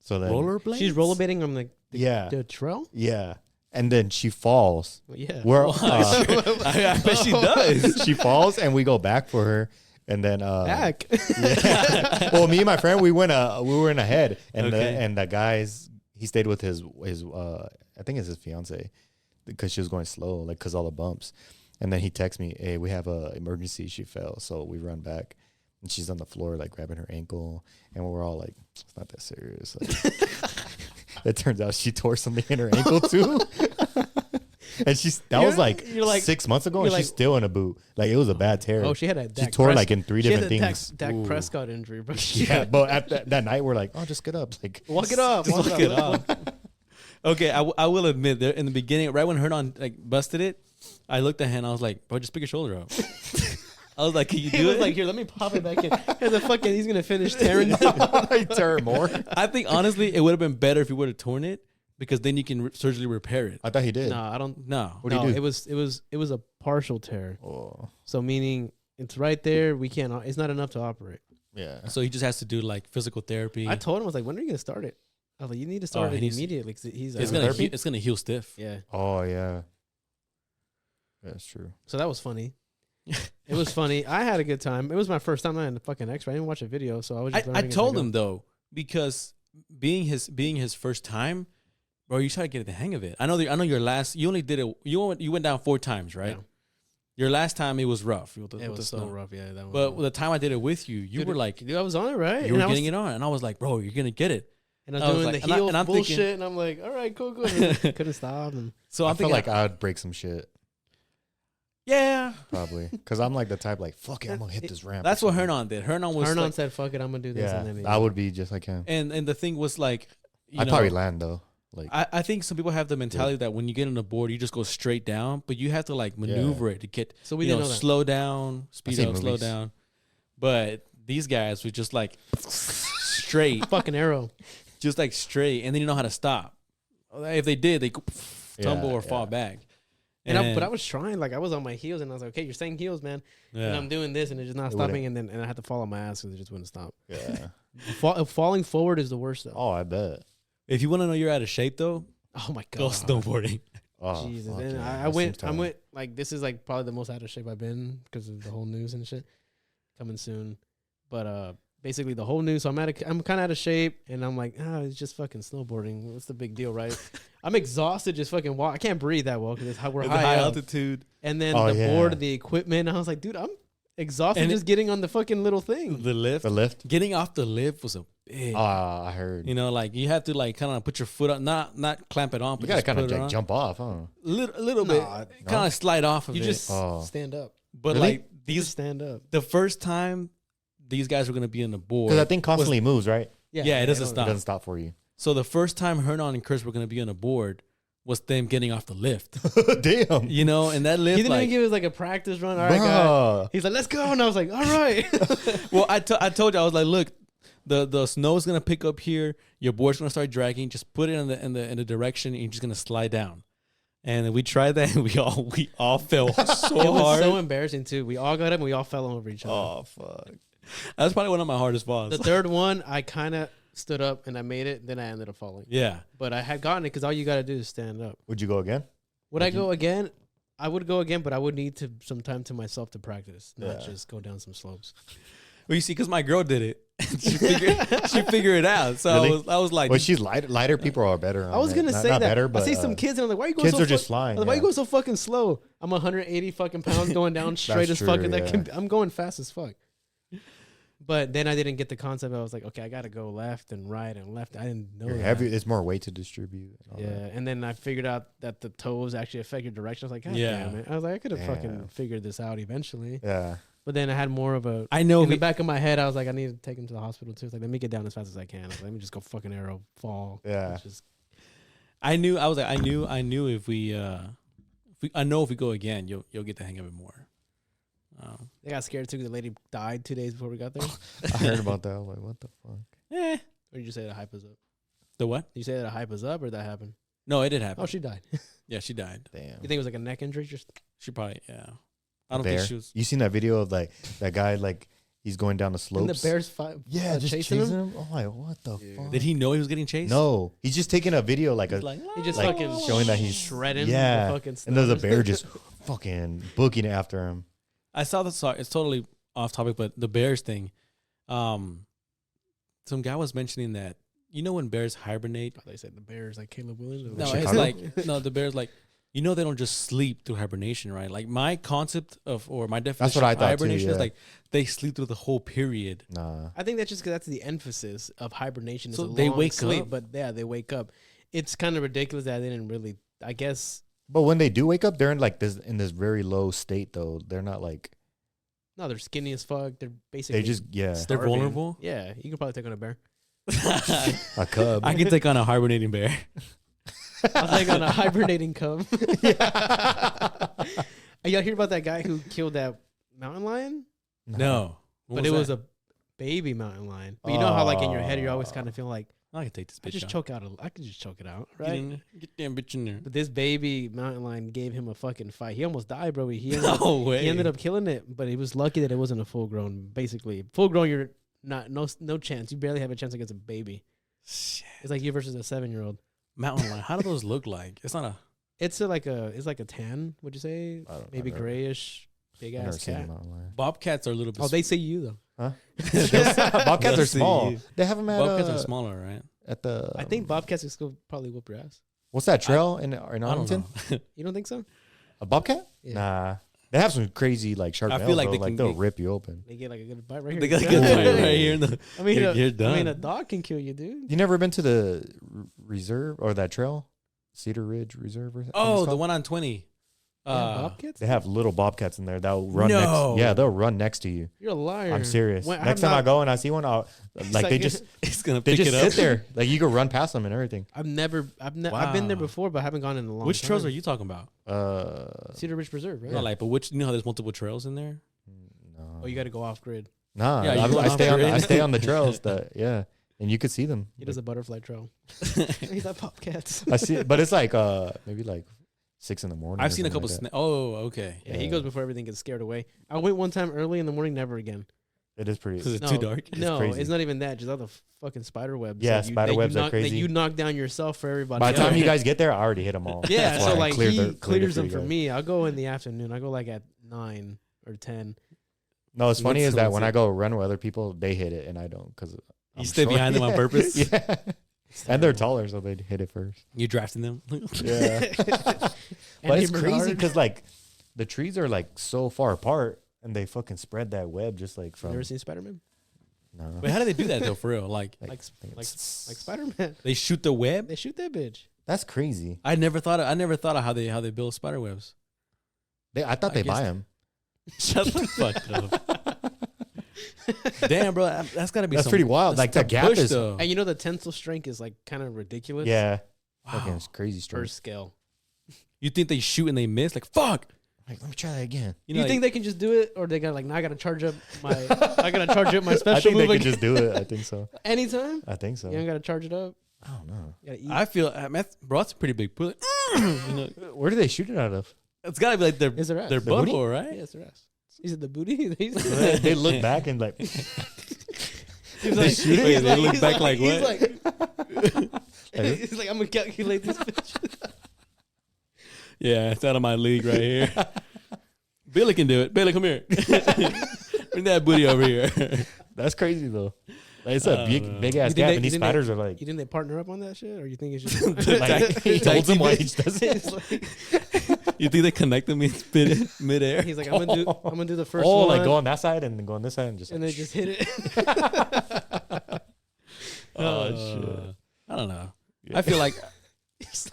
So then rollerblades? She's rollerblading on the trail? Yeah. And then she falls. Well, yeah. I bet she does. She falls, and we go back for her. And then back. Yeah. Well, me and my friend, we were in ahead, and the guys, he stayed with his I think it's his fiance, because she was going slow, like because all the bumps. And then he texts me, hey, we have a emergency. She fell, so we run back. And she's on the floor, like, grabbing her ankle. And we're all like, it's not that serious. Like, it turns out she tore something in her ankle, too. And that was like 6 months ago, and she's still in a boot. Like, it was a bad tear. Oh, she had a She tore like in 3 different things. Dak Prescott injury, bro. Yeah, but at that night, we're like, oh, just get up. Like, walk it up. Walk it up. Okay, I will admit, there in the beginning, right when Hernan like busted it, I looked at him and I was like, bro, just pick your shoulder up. I was like, can you He do was it? like, here, let me pop it back in. And the fucking, he's gonna finish tearing it. tear more. I think honestly, it would have been better if you would have torn it, because then you can surgically repair it. I thought he did. No, I don't. No. What do you do? It was a partial tear. Oh, So meaning it's right there. We can't. It's not enough to operate. yeah. So he just has to do like physical therapy. I told him, I was like, when are you gonna start it? I was like, you need to start it he's- immediately. Cause he's it's Therapy? gonna heal stiff. yeah. Oh, yeah. That's true. So that was funny. It was funny. I had a good time. It was my first time in the fucking X-ray. I didn't watch a video, so I was just. I learning as told go. him though, because being his first time, bro, you try to get the hang of it. I know your last. You only did it. You went down 4 times, right? Yeah. Your last time it was rough. With the It was so snow. rough, yeah. That was But rough. the time I did it with you, you Dude, were like, dude, I was on it, right? you were And I was- getting it on, and I was like, bro, you're gonna get it. And I I was was doing like- the heel and I'm bullshit, thinking- and I'm like, all right, cool. Couldn't stop. And So I I'm feel thinking, like I'd break some shit, yeah, probably. Because I'm like the type, like, fuck it, I'm going to hit this ramp. that's or what something. Hernan did. Hernan was Hernan like, said, fuck it, I'm going to do this. Yeah, And then I would be just like him. and the thing was like, I'd probably land, though. Like, I think some people have the mentality that when you get on the board, you just go straight down, but you have to like maneuver it to get, So we you didn't know, know that. slow down, speed seen up, slow movies. down. But these guys were just like straight, fucking arrow. just like straight, and they didn't know how to stop. If they did, they tumble Yeah, or fall yeah. back. But I was trying, like I was on my heels, and I was like, okay, you're saying heels, man. And yeah. I'm doing this, and it's just not It wouldn't- stopping, and I had to fall on my ass because it just wouldn't stop. yeah. Falling forward is the worst, though. Oh, I bet. If you want to know you're out of shape, though, Oh my god. go snowboarding. Oh, Jesus. fuck And yeah, I that went, seems I time. went, like, this is like probably the most out of shape I've been because of the whole news and shit coming soon. But basically the whole news. So I'm kind of out of shape, and I'm like, it's just fucking snowboarding. What's the big deal, right? I'm exhausted just fucking walk. I can't breathe that well because we're With high, the high up. altitude, And then Oh, the yeah. board, the equipment. I was like, dude, I'm exhausted And just getting on the fucking little thing. the lift, The lift? getting off the lift was a big. I heard. You know, like you have to like kind of put your foot on, not clamp it on, You but got to just kind put of it like on. jump off, huh? Little Nah, bit, no. kind of slide off of You it. just Oh. stand up. But Really? like You these, just stand up. the first time these guys were gonna be on the board, Because that thing constantly moves, right? Yeah, it doesn't don't- stop. It doesn't stop for you. so the first time Hernan and Chris were gonna be on the board was them getting off the lift. Damn. You know, and that lift, He didn't like, even give us like a practice run. All right, guys. Bruh. He's like, let's go. And I was like, all right. well, I told you, I was like, look, the snow's gonna pick up here. Your board's gonna start dragging. Just put it in the direction, and you're just gonna slide down. And we tried that, and we all fell so It was hard. so embarrassing too. We all got up and we all fell over each other. Oh, fuck. That's probably one of my hardest falls. The third one, I kind of stood up and I made it. Then I ended up falling. Yeah. But I had gotten it because all you got to do is stand up. Would you go again? Would I go again? I would go again, but I would need some time to myself to practice, not Yeah. just go down some slopes. Well, you see, because my girl did it, she figured it out. So Really? I was like, Well, she's lighter people are better. I was gonna not, say not that. better, but I see some kids and I'm like, why are you going kids so are just fuck- flying. I was like, why you yeah. going so fucking slow? I'm 180 fucking pounds going down straight as true, fuck. And yeah. I'm going fast as fuck. But then I didn't get the concept. I was like, okay, I got to go left and right and left. I didn't know You're that. heavy. There's more weight to distribute. and all Yeah, that. and then I figured out that the toes actually affect your direction. I was like, God Yeah. damn it. I was like, I could have fucking Damn. figured this out eventually. Yeah. But then I had more of a I know in the we, back of my head. I was like, I need to take him to the hospital too. It's like, let me get down as fast as I can. I was like, let me just go fucking arrow fall. Yeah. It's just, I knew if we if we go again, you'll get the hang of it more. they got scared too. 'Cause the lady died 2 days before we got there. I heard about that. I was like, what the fuck? Eh. Or did you say that hype us up? The what? Did you say that hype us up or that happened? No, it did happen. Oh, she died. Yeah, she died. Damn. You think it was like a neck injury? Just She probably, yeah. I don't Bear. think she was. You seen that video of like that guy like he's going down the slopes? and the bears fight. Yeah, just chasing him. him. Oh my, what the Dude. fuck? Did he know he was getting chased? No, he's just taking a video like He's a, like, He just Like, fucking showing that he's- shredding. yeah, the fucking and there's a snow. bear just fucking booking after him. I saw the song. It's totally off topic, but the bears thing. Some guy was mentioning that, you know, when bears hibernate. They said the bears like Caleb Williams. No, Chicago? it's like, no, the bears like You know they don't just sleep through hibernation, right? Like my concept of or my definition what I of thought too, hibernation is yeah. like they sleep through the whole period. Nah. I think that's just because that's the emphasis of hibernation. Is So a they long wake sleep, up? but yeah, they wake up. It's kind of ridiculous that they didn't really. I guess But when they do wake up, they're in like this very low state though. They're not like no, they're skinny as fuck. They're basically they just They're starving. vulnerable. Yeah, you can probably take on a bear. a cub. I can take on a hibernating bear. I'll take on a hibernating cub. Y'all hear about that guy who killed that mountain lion? No, But it was a baby mountain lion. But you know how like in your head you always kind of feel like I can take this bitch. I just out. choke out. I can just choke it out, Get right? in there. Get that bitch in there. But this baby mountain lion gave him a fucking fight. He almost died, bro. He ended, up, No way. he ended up killing it, but he was lucky that it wasn't a full grown. Basically, full grown, you're not no chance. You barely have a chance against a baby. Shit. It's like you versus a 7-year-old. Mountain lion. How do those look like? It's not a. It's like a tan. Would you say maybe grayish, big I've never ass seen a cat? mountain lion. Bobcats are a little bit. Oh, they say you though. Huh? Bobcats They'll are see small. you. They have them at Bobcats are uh, smaller, right? at the. I think bobcats can still probably whoop your ass. What's that trail in I don't Arlington? know. You don't think so? A bobcat? Yeah. Nah. They have some crazy like sharp I nails. feel like Though. they Like can they'll get- rip you open. They get like a good bite right here. They got a good Yeah. fight right here. In the, I mean, You're I done. mean, a dog can kill you, dude. You never been to the reserve or that trail, Cedar Ridge Reserve? Or oh, the one on 20. Yeah, bobcats. They have little bobcats in there that'll run No. next. Yeah, they'll run next to you. You're a liar. I'm serious. When- Next I'm time I not- go and I see one, I'll like they like- just It's gonna they pick just it up. sit there. Like you can run past them and everything. I've been there Wow. before, but I haven't gone in a long Which time. trails are you talking about? Cedar Ridge Preserve, right? Not like, but which? You know how there's multiple trails in there? No. Oh, you got to go off grid. Nah, Yeah, you I going stay off on grid. I stay on the trails that and you could see them. He does a butterfly trail. He's like bobcats. I see, but it's like maybe like 6 in the morning. I've or seen a something couple. like that. Oh, okay. Yeah, he Yeah. goes before everything gets scared away. I went one time early in the morning, never again. It is pretty. Because it's too dark. No, crazy. it's not even that. Just all the fucking spider webs. Yeah, that you- spider that you webs are knock- crazy. That you knock down yourself for everybody. By the time else. you guys get there, I already hit them all. Yeah, That's so why I like cleared he cleared it clears them you for guys. me. I'll go in the afternoon. I go like at 9 or 10. No, what's funny What's- is that what's when it? I go run with other people, they hit it and I don't because You stay behind them on purpose? Yeah, and they're taller, so they hit it first. You drafting them? Yeah, but Andy it's crazy Bernard. because like the trees are like so far apart and they fucking spread that web just like You from. ever seen Spider Man? No, Wait, how do they do that though? For real? Like Like I think like it's- Spider Man. they shoot the web? They shoot that bitch. that's crazy. I never thought of how they build spider webs. I thought I they guess- buy them. Shut the fuck up. Damn, bro, that's gotta be. That's some- pretty wild. that's Like the tough gap push, is. though. And you know the tensile strength is like kind of ridiculous. Yeah, Wow. fucking it's crazy Per strength. scale. You think they shoot and they miss? Like fuck. Like, let me try that again. You, know, think like, they can just do it, or they got like now I gotta charge up my my special I think they move could just do it. I think so. anytime? I think so. You don't gotta charge it up. I don't know. You gotta eat. I feel, bro, that's a pretty big pull. You know, Where do they shoot it out of? it's gotta be like their Is their ass? their The booty? butthole, right? Yeah, it's their ass. Is it the booty? They look back and like. He's They shoot it? he's They look he's back like he's what? he's like, I'm gonna calculate this bitch. Yeah, it's out of my league right here. Billy can do it. Billy, come here. Bring that booty over here. That's crazy though. Like, it's a big ass You think gap, they- and you these think spiders are like. You think they partner up on that shit, or you think it's just like he holds them while he does it. It's like- You think they connect them in midair? he's like, I'm gonna do the first Oh, one, like go on that side and then go on this side and just. and like, they just hit it. Oh, shit. I don't know. I feel like It's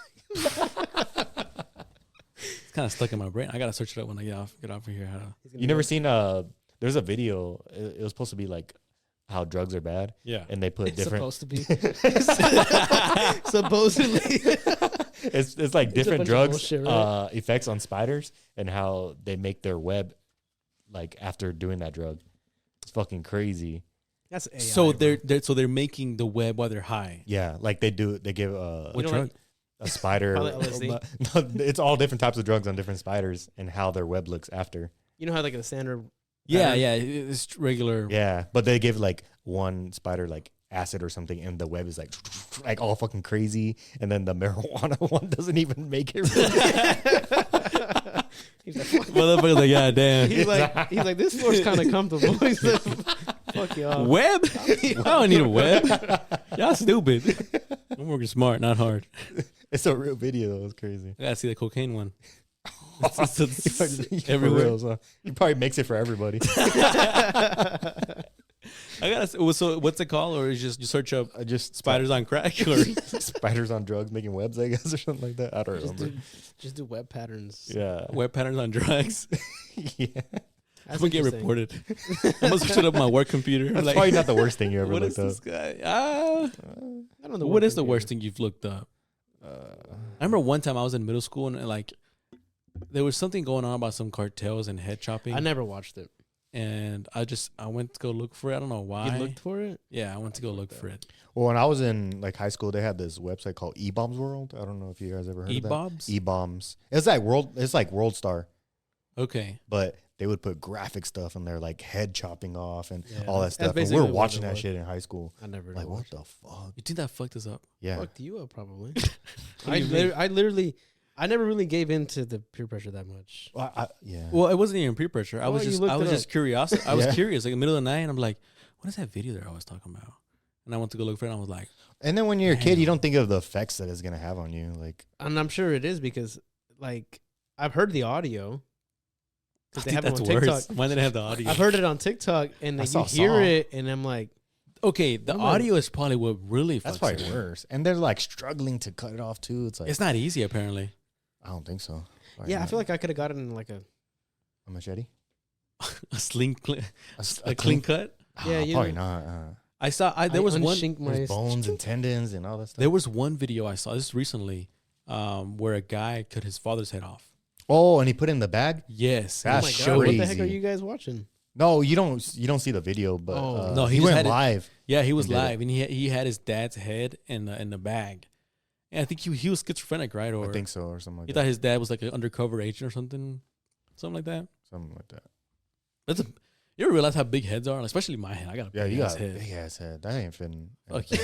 it's kind of stuck in my brain. I gotta search it up when I get off of here. How to, You never seen there's a video. It was supposed to be like how drugs are bad, yeah. and they put It's different. supposed to be. Supposedly. It's like It's a different bunch of drugs bullshit, right? effects on spiders and how they make their web like after doing that drug. It's fucking crazy. That's AI, So bro. they're making the web while they're high. Yeah, like they give What You know, drug? like- a spider. Probably LSD. No, it's all different types of drugs on different spiders and how their web looks after. You know how like the standard. Yeah, pattern? yeah. It's regular. Yeah, but they give like one spider like acid or something, and the web is like all fucking crazy, and then the marijuana one doesn't even make it. He's like, fuck. Motherfucker's like, yeah, damn. He's like, this floor's kind of comfortable. He's like, fuck y'all. Web? I don't need a web. Y'all stupid. I'm working smart, not hard. It's a real video. It's crazy. I gotta see the cocaine one. Everywhere. Everywhere. So he probably makes it for everybody. I gotta. So what's it called? Or is just you search up Just spiders on crack or spiders on drugs making webs, I guess, or something like that. I don't remember. Just do web patterns. Yeah. web patterns on drugs? Yeah. That's I'm gonna get interesting. reported. I must have it up on my work computer. That's Like, probably not the worst thing you ever what is looked up. this guy? I don't know. What is the worst thing you've looked up? Uh, I remember one time I was in middle school and like there was something going on about some cartels and head chopping. I never watched it. And I went to go look for it. I don't know why. You looked for it? Yeah, I went to go look for it. well, when I was in like high school, they had this website called E-Bombs World. I don't know if you guys ever heard of that. E-Bobs? E-Bombs. It's like World Star, Okay. but they would put graphic stuff in there, like head chopping off and Yeah, all that that's stuff. And basically we were what watching it that was. shit in high school. I never Like, what watched the fuck? You think that fucked us up? Yeah. Fucked you up probably. What do you mean? I literally, I never really gave into the peer pressure that much. Yeah. Well, it wasn't even peer pressure. I Oh, was you just looked it just curious. I was Yeah. curious. Like in the middle of the night, and I'm like, what is that video they're always talking about? And I went to go look for it. And I was like, And then when you're a kid, Damn. you don't think of the effects that it's gonna have on you. Like, And I'm sure it is because, like, I've heard the audio. I Because they think have it that's on TikTok. worse. Why did they have the audio? I've heard it on TikTok, and I then saw you hear Saw. it, and I'm like, Okay, the I'm like- audio is probably what really that's fucks probably it up. worse. And they're like struggling to cut it off too. It's like, It's not easy, apparently. I don't think so. Probably yeah, I not. feel like I could have gotten like a, a machete, A clean cut. Yeah, you probably know. not. I saw. There was one. unshink my There's bones and tendons and all that stuff. There was one video I saw this recently, where a guy cut his father's head off. Oh, and he put it in the bag. Yes, Oh That's my showed god, what it. the heck are crazy. you guys watching? No, you don't see the video, but Oh. No, he he just went had it- live. Yeah, he was He did live, and he had his dad's head in the bag. And I think he was schizophrenic, right? Or I think so, or something like he that. thought his dad was like an undercover agent or something like that. Something like that. That's you ever realize how big heads are, especially my head. I got a Yeah, big you ass got a head. big ass head. That ain't fitting. Okay.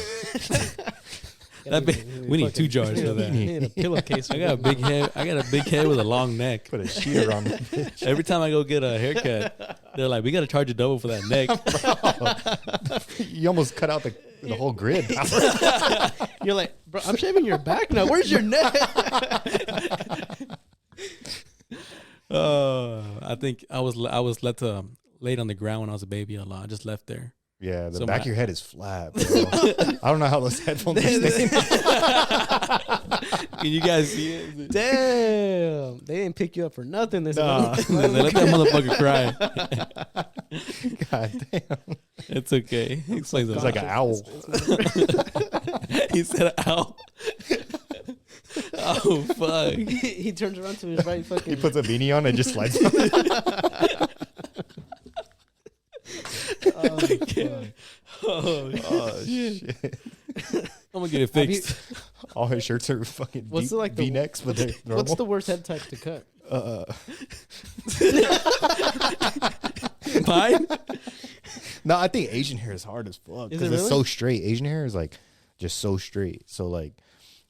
That big- we need 2 jars for that. We need a pillowcase. I got a big head. I got a big head with a long neck. Put a sheet around the bitch. Every time I go get a haircut, they're like, "We got to charge you double for that neck." You almost cut out the whole grid. You're like, bro, I'm shaving your back now. Where's your neck? I think I was laid on the ground when I was a baby a lot. I just left there. Yeah, the So back my- of your head is flat, bro. I don't know how those headphones are staying. Can you guys see it? Damn, they didn't pick you up for nothing. They said, Nah. They let that motherfucker cry. God damn. It's okay. He explains it. It's like an owl. He said owl. Oh fuck. he turns around to his right fucking. He puts a beanie on and just slides. Oh, fuck. Oh, Oh shit! I'm gonna get it Have you- fixed. All his shirts are fucking What's the, like, the- V-necks, but they're normal. What's the worst head type to cut? Mine? No, I think Asian hair is hard as fuck Is because it it's really? so straight. Asian hair is like just so straight. So like,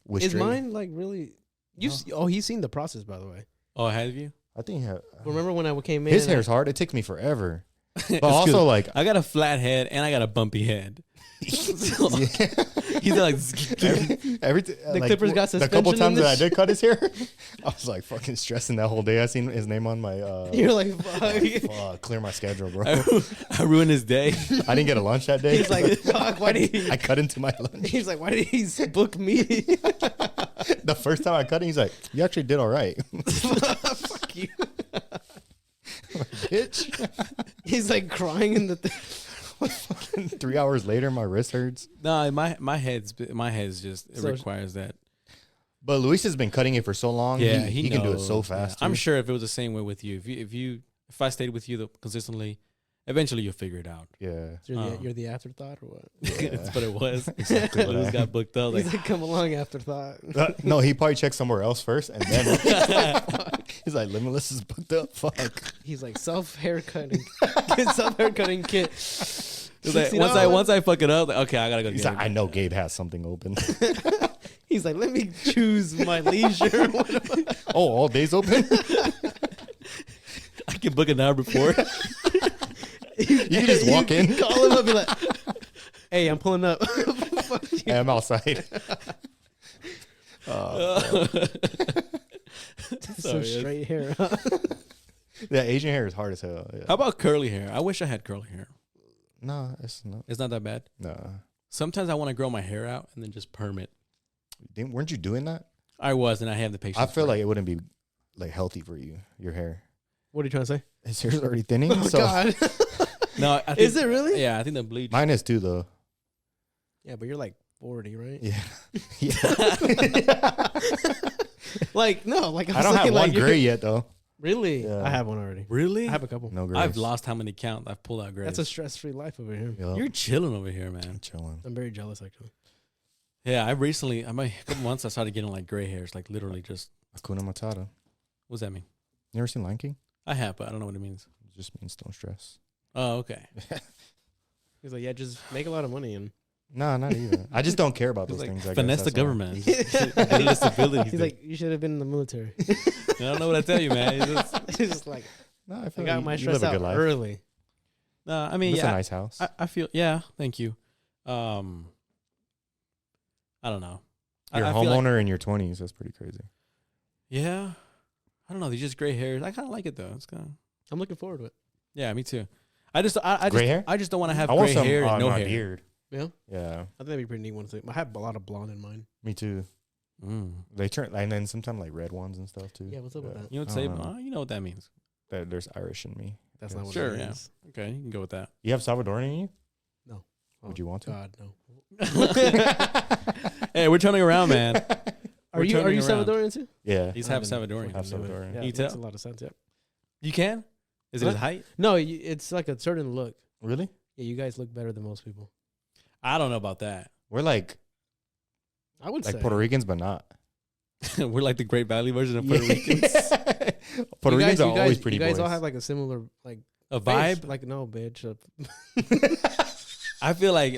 with Is straight, mine like really? He's seen the process, by the way. Oh, have you? I think Remember when I came in? his and hair is hard. It takes me forever. But It's also good. like, I got a flat head and I got a bumpy head. So, yeah. he's like, The Clippers got the couple suspension in times that I this did cut his hair, I was like fucking stressing that whole day. I seen his name on my You're like, fuck. fuck, clear my schedule, bro. I ruined his day. I didn't get a lunch that day. He's like, fuck. Why did he? I cut into my lunch. He's like, why did he book me? The first time I cut it, he's like, "You actually did all right, Fuck you. bitch." He's like crying in the. 3 hours later, my wrist hurts. No, my head's just it So- requires that. But Luis has been cutting it for so long. Yeah, he can do it knows. so Yeah. fast. I'm too. sure if it was the same way with you, if I stayed with you consistently, eventually you'll figure it out. Yeah, You're the afterthought or what? That's what it was. Exactly When it that. got booked up, like He's like, come along, afterthought. no, he probably checked somewhere else first, and then he's like, "Limitless is booked up." Fuck. He's like self haircutting, self haircutting kit. It's like, $60. once I fuck it up, like, okay, I gotta go He's get like, it. "I know Gabe has something open." He's like, let me choose my leisure. Oh, all days open. I can book an hour before. You can just walk in. Call him up, be like, hey, I'm pulling up. Fuck you. Hey, I'm outside. Oh, Some Sorry. straight hair. yeah, Asian hair is hard as hell. Yeah. How about curly hair? I wish I had curly hair. No, it's not. It's not that bad. No. Sometimes I want to grow my hair out and then just perm it. Weren't you doing that? I was, and I have the patience. I feel for it. like it wouldn't be like healthy for you, your hair. What are you trying to say? His hair's already thinning. Oh so God. No, I think, Is it really? Yeah, I think the bleach. mine is too, though. Yeah, but you're like 40, right? Yeah. yeah. Like no, like I don't have saying, one like, gray yet, though. Really? Yeah. I have one already. Really? I have a couple. No gray. I've lost how many count I've pulled out grays. That's a stress-free life over here. Yep. You're chilling over here, man. I'm chilling. I'm very jealous, actually. Yeah, a couple months I started getting like gray hairs, like literally just. Hakuna Matata. What's that mean? You ever seen Lion King? I have, but I don't know what it means. It just means don't stress. Oh, okay. He's like, yeah, just make a lot of money and. No, not even. I just don't care about It's those like things. I finesse guess, the that's all. government. He's Disabilities. He's like, you should have been in the military. I don't know what I tell you, man. It's just, He's just like, No, I I feel got like my you stress live a out good life. early. no, I mean, It's a yeah, nice house. I feel, yeah, thank you. I don't know. You're a I feel like- homeowner in your 20s. That's pretty crazy. yeah, I don't know. They're just gray hairs. I kind of like it though. It's kind of, I'm looking forward to it. yeah, me too. I Gray hair? I just don't want to have I want gray some hair and no my hair. beard. Yeah, Yeah, I think that'd be pretty neat one. I have a lot of blonde in mine. me too. Mm. They turn, and then sometimes like red ones and stuff too. Yeah, what's up with that? You know what I say? don't know. You know what that means. There's Irish in me. That's not what Sure, it yeah. is. Okay, you can go with that. You have Salvadorian in you? No. Would you want to? God, no. Hey, we're turning around, man. Are We're you turning around. Salvadorian too? Yeah. He's I half didn't Salvadorian. Half fucking know it. Salvadorian. Yeah, You it tell? makes a lot of sense. Yeah. You can? Is it What? his height? No, it's like a certain look. Really? Yeah, you guys look better than most people. I don't know about that. We're like I would say. Puerto Ricans, but not. We're like the Great Valley version of Puerto Ricans. Puerto You Ricans guys- are you guys- always pretty You guys boys. all have like a similar like A face. vibe. Like no, bitch. I feel like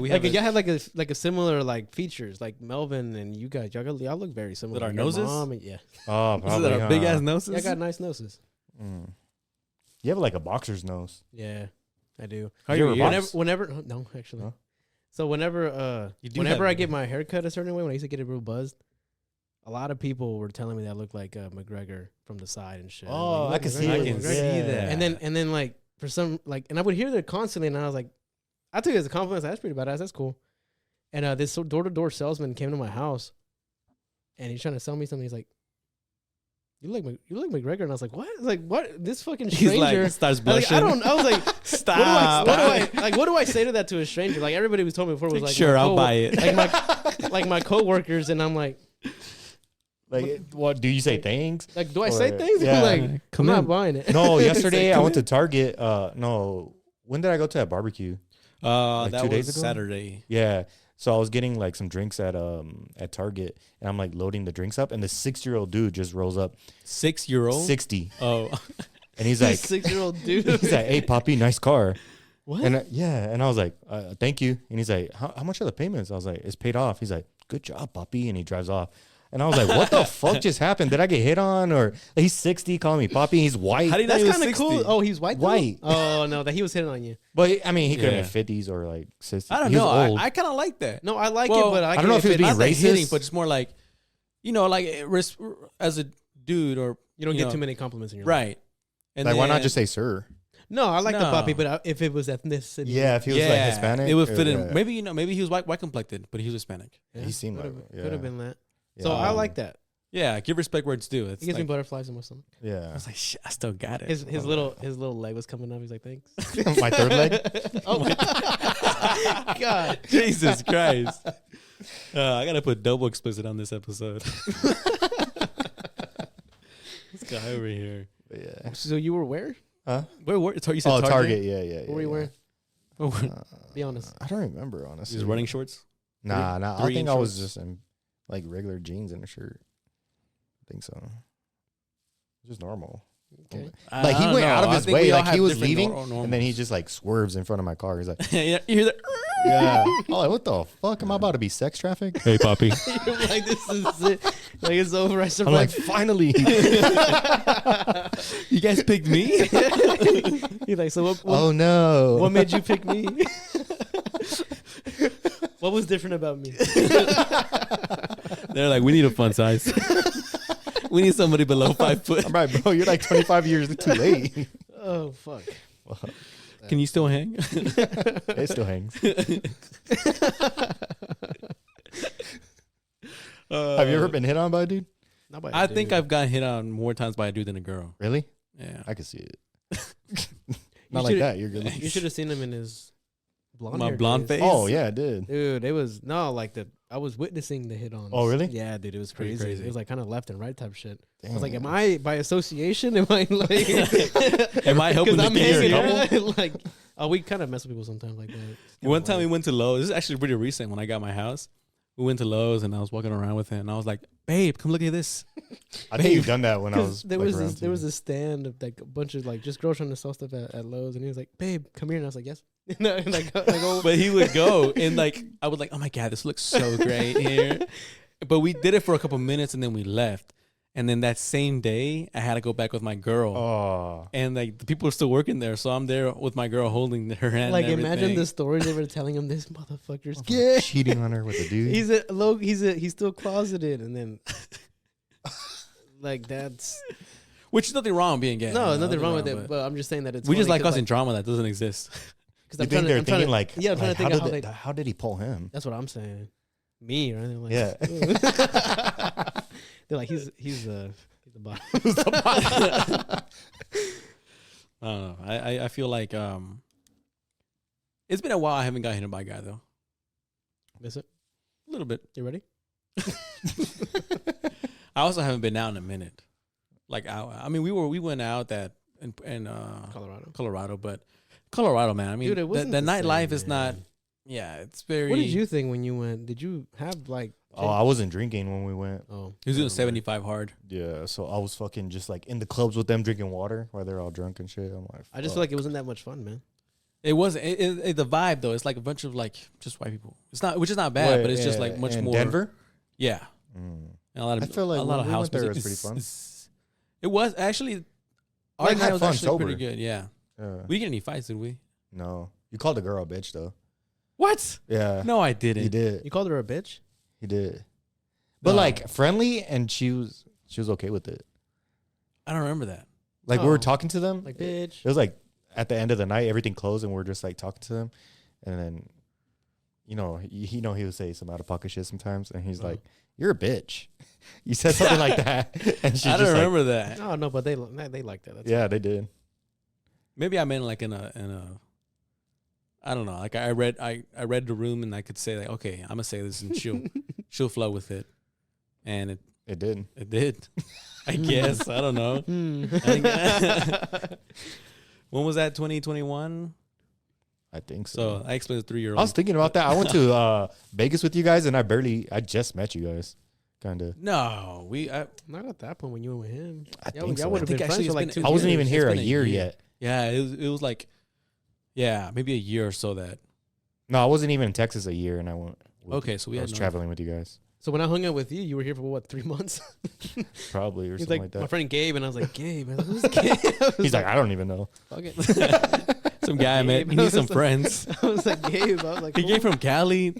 we have. Like y'all have like a similar like features. Like Melvin and you guys, y'all look very similar. With our Your noses? mom and- yeah, Oh, Is probably. it our big huh? ass noses? yeah, I got nice noses. Mm. You have like a boxer's nose. Yeah, I do. How You are ever you? box? Whenever, no, actually. Huh? So whenever You do whenever have- I get my hair cut a certain way, when I used to get it real buzzed, a lot of people were telling me that I look like McGregor from the side and shit. Oh, Like, I can look, see McGregor, it. I can McGregor. see that. And then like for some like, and I would hear that constantly, and I was like, I took it as a compliment. That's pretty badass. That's cool. And this door-to-door salesman came to my house, and he's trying to sell me something. He's like, "You look McGregor," and I was like, "What?" I was like, "What? This fucking He's stranger." like starts I was blushing. like, I don't. I was like, Stop. What do I say to that to a stranger? Like everybody was told me before was like, Sure, my I'll buy it. Like my coworkers, and I'm like, What do you say? Thanks. do I say Or- things? yeah. Like, Come I'm in. not buying it. No, yesterday I Come went in. to Target. No, when did I go to that barbecue? Like That 2 was days ago? Saturday. Yeah. So I was getting like some drinks at Target, and I'm like loading the drinks up, and the 6-year-old dude just rolls up, 6-year-old. 60, Oh, and he's like, 6-year-old dude. he's like, "Hey, Poppy, nice car." What? And and I was like, "Thank you." And he's like, "How much are the payments?" I was like, "It's paid off." He's like, "Good job, Poppy," and he drives off. And I was like, "What the fuck just happened? Did I get hit on?" Or he's 60, calling me Poppy. He's white. how do you know That's he was kind of 60? cool. Oh, he's white. though? White. Oh no, that he was hitting on you. But I mean, he could Yeah. have been 50s or like 60s. I don't He was know. old. I kind of like that. No, I like Well, it, but I don't know if he was being Not that hitting, racist. but it's more like, like as a dude or you don't get know, too many compliments in your life. right. And Like, why not then- just say sir? No, I like the No. puppy, but if it was ethnicity, Yeah, if he was like Hispanic, It would fit in. yeah. Maybe maybe he was white complected, but he was Hispanic. He seemed like it, could have yeah. been that. Yeah. So I like that. Yeah, give respect where it's due. It's He gives me like, butterflies in my stomach. I Yeah. was like, shit, I still got it. His little leg was coming up. He's like, thanks. My third leg. Oh God. Jesus Christ. I gotta put double explicit on this episode. This guy over here. Yeah. So you were where? Huh? Where you said Oh, Target? Target. Yeah. What were you wearing? Where- Be honest. I don't remember honestly. These running shorts? Nah. I 3 think inch I was shorts? just in like regular jeans and a shirt. I think so. Just normal. Okay. Like he I don't went out know. of I his think we way. all Like he have was different leaving, normals. and then he just like swerves in front of my car. He's like, Yeah, you hear that? "Yeah." I'm like, what the fuck? Am I about to be sex trafficked? Hey, Poppy. You're like, this is it. Like it's over. I I'm survived. like, finally. You guys picked me? He's like, so what Oh no. what made you pick me? What was different about me? They're like, we need a fun size. We need somebody below 5 foot. I'm right, bro. You're like 25 years too late. Oh fuck. Can you still hang? It still hangs. Have you ever been hit on by a dude? Not by a I dude. think I've gotten hit on more times by a dude than a girl. Really? Yeah. I can see it. You Not like should've- that. You're good. You should have seen him in his blonde. My hair blonde days. face? Oh yeah, it did. Dude, it was I was witnessing the hit on. Oh, really? Yeah, dude, it was Pretty crazy. crazy. It was like kind of left and right type shit. I was like, Damn. am I by association? Am I like? Am I helping Because to I'm get hanging your couple? out. Like, oh, we kind of mess with people sometimes like that. One time we went to Lowe's. This is actually pretty recent when I got my house. We went to Lowe's and I was walking around with him and I was like, babe, come look at this. I think you've done that when I was. there like, was around there was too. a stand of like a bunch of like just girls trying to sell stuff at Lowe's, and he was like, "Babe, come here," and I was like, "Yes." No, and like, oh. But he would go and like, I was like, oh my God, this looks so great here. But we did it for a couple minutes and then we left. And then that same day, I had to go back with my girl. Oh, And like the people are still working there. So I'm there with my girl holding her hand. Like, and imagine everything. the stories they were telling him. This motherfucker's gay. cheating on her with a dude. He's still closeted, and then like that's Which is nothing wrong with being gay. no, You know, nothing wrong with it. but But I'm just saying that it's we just funny like 'cause, causing drama that doesn't exist. You think they're thinking like, yeah, I'm trying like, to think of how they. how did he pull him? That's what I'm saying. Me, right? They're like, Yeah. they're like he's the bottom. I don't know. I feel like it's been a while. I haven't got hit by a guy though. Miss it? A little bit. You ready? I also haven't been out in a minute. Like I mean, we went out that in Colorado, but Colorado, man. I mean, Dude, it the wasn't the nightlife same, is not. man. Yeah, it's very. What did you think when you went? Did you have like? Oh, I wasn't drinking when we went. Oh, He was doing never mind. 75 hard. Yeah, so I was fucking just like in the clubs with them drinking water while they're all drunk and shit. I'm like, I just feel like it wasn't that much fun, man. It wasn't the vibe though. It's like a bunch of like just white people. It's not, which is not bad, but it's just like much in more. Denver. Yeah, Mm. and a lot of I feel like a lot when of we house went there, music. it was pretty fun. It was actually. Our Like, night had was fun actually sober. pretty good. Yeah, Yeah. we didn't get any fights, did we? No, you called the girl a bitch though. What? Yeah, No, I didn't. he did. You called her a bitch? He did. But No. like friendly, and she was okay with it. I don't remember that. Like we Oh. were talking to them. Like, It bitch. was like at the end of the night, everything closed, and we're just like talking to them, and then, he would say some out of pocket shit sometimes, and he's Oh. like, "You're a bitch." You said something like that, and she I just don't like, remember that. No, no, but they like that. That's yeah, they did. Maybe I meant like in a. I don't know. Like I read the room and I could say like, okay, I'm gonna say this and she'll flow with it, and It did. it did. I guess I don't know. Hmm. When was that? 2021. I think so. So I explained to 3-year-old. I was thinking about that. I went to Vegas with you guys, and I just met you guys, kind of. No, Not at that point when you went with him. I Y'all think so. would I have think been friends actually for like it's 2 been- I wasn't years. even here It's a been a year year. yet. Yeah, it was like, yeah, maybe a year or so that. No, I wasn't even in Texas a year, and I went. Okay, so we I had was no- traveling with you guys, So when I hung out with you, you were here for what, 3 months? probably, or He's something like, like my that. friend Gabe, and I was like, Gabe, I was like, who's Gabe? I was He's like, I don't even know. fuck it. Some guy I met. He needs some friends. I was like, Gabe. I was like, He cool. came from Cali.